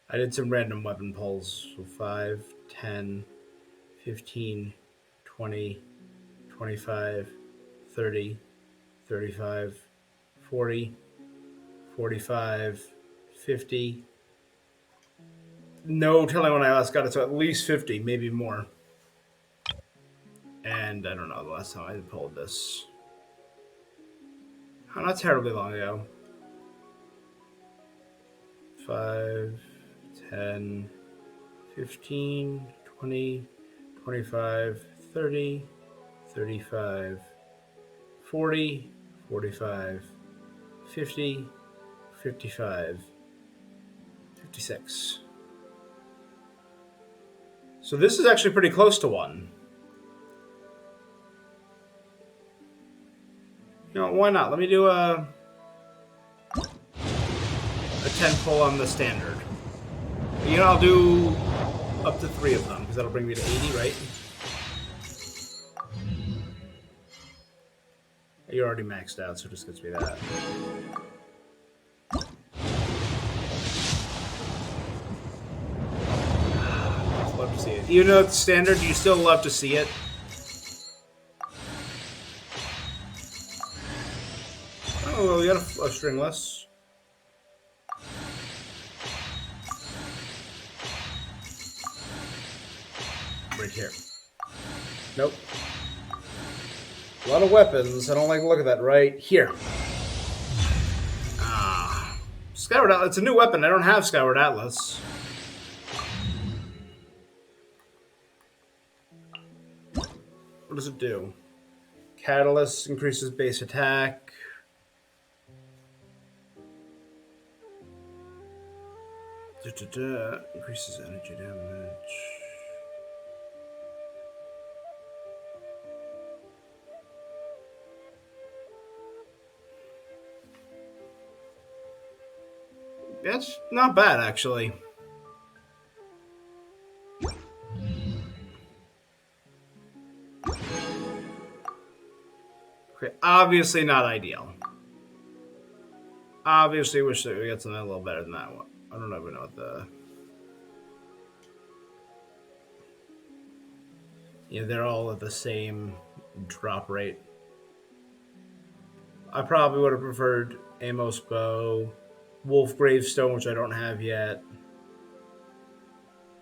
I did some random weapon pulls. So 5, 10, 15, 20, 25, 30, 35, 40, 45, 50. No telling when I last got it, so at least 50, maybe more. And I don't know the last time I pulled this. Not terribly long ago. 5, 10, 15, 20, 25, 30, 35, 40, 45, 50, 55, 56. So this is actually pretty close to one. You know, why not? Let me do a 10 pull on the standard. You know, I'll do up to 3 of them, because that'll bring me to 80, right? You're already maxed out, so it just gets me that. Love to see it. Even though it's standard, you still love to see it. Oh, well, we got a stringless. Right here. Nope. A lot of weapons. I don't like the look of that. Right here. Skyward Atlas. It's a new weapon. I don't have Skyward Atlas. What does it do? Catalyst increases base attack. Increases energy damage. That's not bad, actually. Okay, obviously not ideal. Obviously wish that we got something a little better than that one. I don't even know what the... Yeah, they're all at the same drop rate. I probably would have preferred Amos Bow, Wolf Gravestone, which I don't have yet,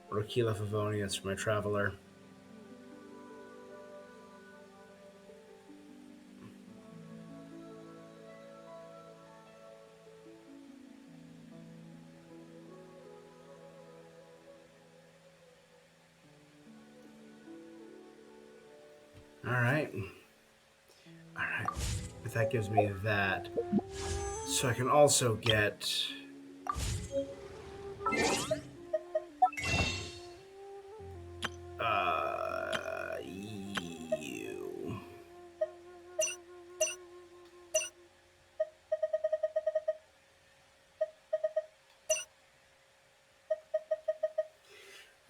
or Aquila Favonius for my Traveler. Alright. Alright. But that gives me that. So I can also get... you.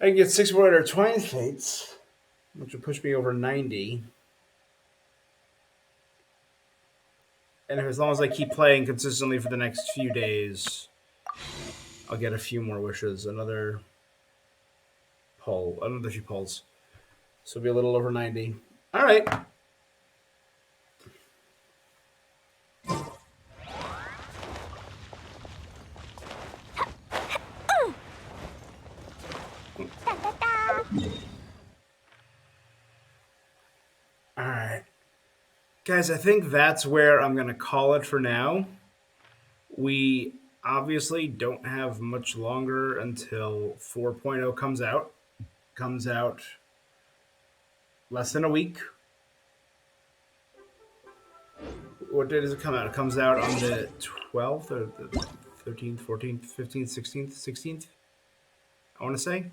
I can get 6 more Twine Fates, which would push me over 90. And as long as I keep playing consistently for the next few days, I'll get a few more wishes. Another pull. Another few pulls. So it'll be a little over 90. All right. All right. Guys, I think that's where I'm going to call it for now. We obviously don't have much longer until 4.0 comes out. Comes out less than a week. What day does it come out? It comes out on the 12th or the 13th, 14th, 15th, 16th, 16th, I want to say.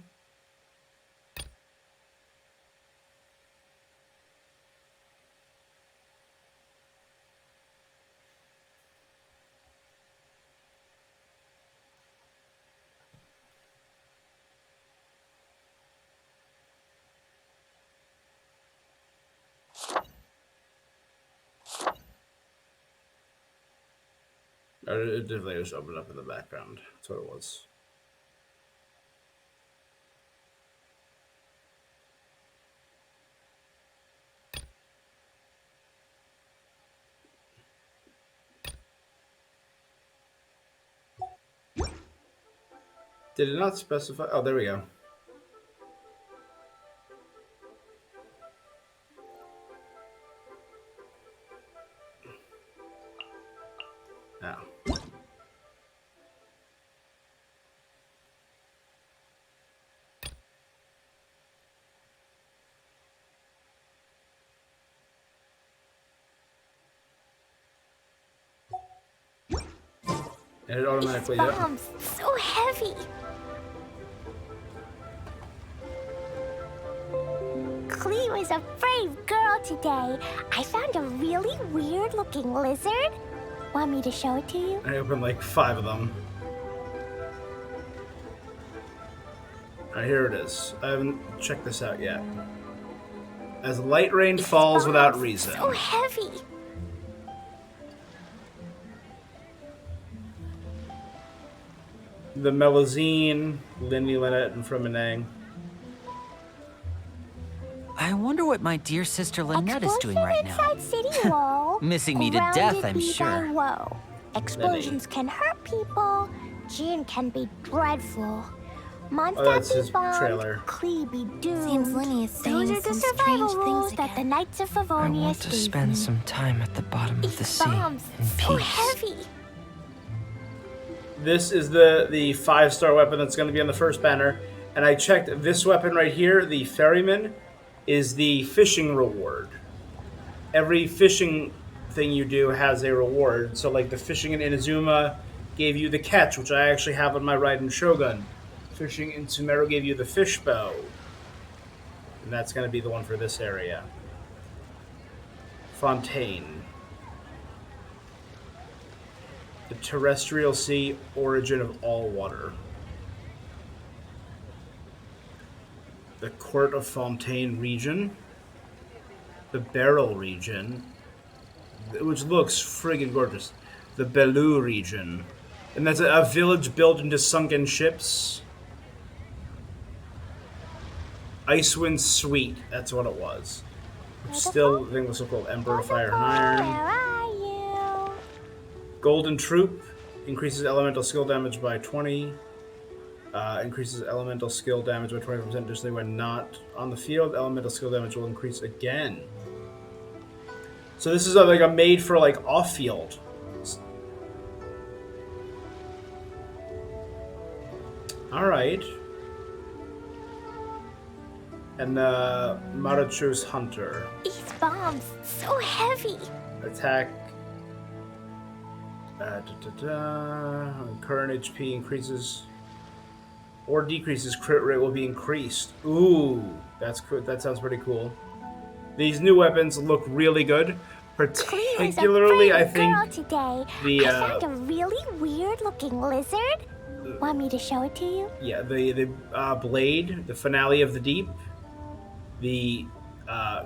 It definitely just opened up in the background. That's what it was. Did it not specify? Oh, there we go. Oh. And it automatically These bombs, so heavy. Clee was a brave girl today. I found a really weird-looking lizard. Want me to show it to you? I opened like 5 of them. Alright, here it is. I haven't checked this out yet. As light rain falls without reason. So heavy. The Melazine, Lindy, Lynette, and Fremenang. I wonder what my dear sister Lynette is doing right now. Inside City Wall. Missing me to death, I'm sure. Woe. Explosions can hurt people. Jin can be dreadful. That's his trailer. Clee be doomed. Seems Linny is saying Those are the some survival strange rules things that the again. Knights of I Favonius want to gave spend me. some time at the bottom of the sea Bombs, in so peace. heavy. This is the 5-star weapon that's going to be on the first banner. And I checked this weapon right here, the Ferryman, is the fishing reward. Every fishing thing you do has a reward. So like the fishing in Inazuma gave you the catch, which I actually have on my Raiden Shogun. Fishing in Sumeru gave you the fish bow. And that's going to be the one for this area. Fontaine. The terrestrial sea, origin of all water. The Court of Fontaine region. The Beryl region, which looks friggin' gorgeous. The Bellu region. And that's a village built into sunken ships. Icewind Suite, that's what it was. Which still, I think was so called Emperor Fire and Iron. Golden Troop increases elemental skill damage by 20. Increases elemental skill damage by 25% additionally when not on the field. Elemental skill damage will increase again. So this is like a made for like off field. All right. And the Marachu's Hunter. These bombs, so heavy. Attack. Current HP increases or decreases. Crit rate will be increased. Ooh, that sounds pretty cool. These new weapons look really good. Particularly, I think today. the I found a really weird-looking lizard. Want me to show it to you? yeah, the blade, the finale of the deep, the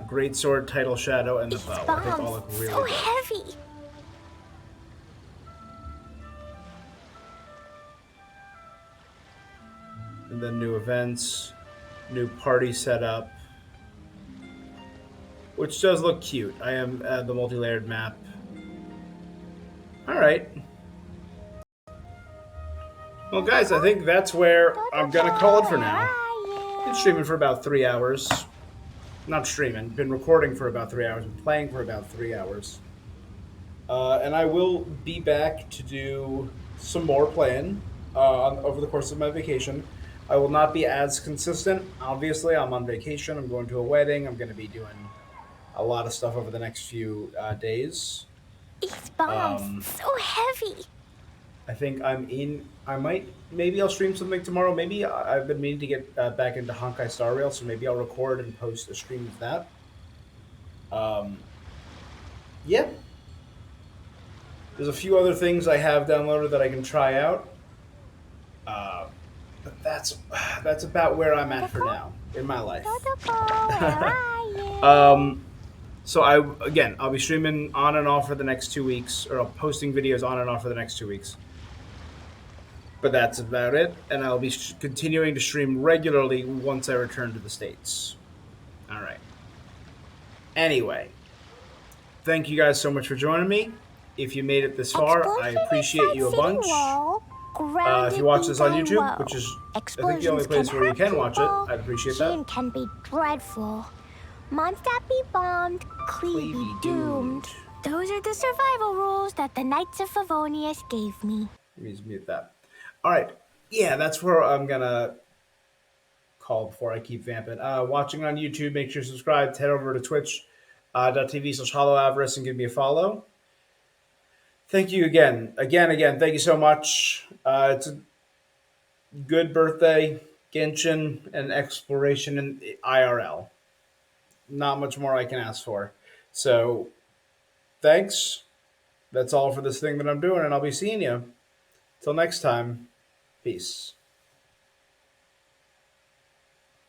great sword, title shadow, and the bow. I think all look really so good. heavy. And then new events, new party setup, which does look cute. I am the multi-layered map. All right. Well, guys, I think that's where I'm gonna call it for now. Been streaming for about 3 hours. Not streaming. Been recording for about 3 hours. Been playing for about 3 hours. And I will be back to do some more playing over the course of my vacation. I will not be as consistent. Obviously, I'm on vacation. I'm going to a wedding. I'm going to be doing a lot of stuff over the next few days. These bombs, so heavy. I think maybe I'll stream something tomorrow. Maybe I've been meaning to get back into Honkai Star Rail, so maybe I'll record and post a stream of that. Yeah. There's a few other things I have downloaded that I can try out. But that's about where I'm at for now in my life. So I'll be streaming on and off for the next 2 weeks, or posting videos on and off for the next 2 weeks. But that's about it, and I'll be continuing to stream regularly once I return to the States. All right. Anyway, thank you guys so much for joining me. If you made it this far, I appreciate you a bunch. grounded If you watch this on by YouTube, woe. which is I think the only Explosions place can where you hurt can watch it, people. I'd appreciate Sheen that. can be dreadful. Mondstadt be bombed, Cleve be doomed. Those are the survival rules that the Knights of Favonius gave me. Let me just mute that. All right. Yeah, that's where I'm going to call before I keep vamping. Watching on YouTube, make sure you subscribe. Head over to twitch.tv/HollowAvarice and give me a follow. Thank you again. Again. Thank you so much. It's a good birthday, Genshin, and exploration in IRL. Not much more I can ask for. So, thanks. That's all for this thing that I'm doing, and I'll be seeing you. Till next time, peace.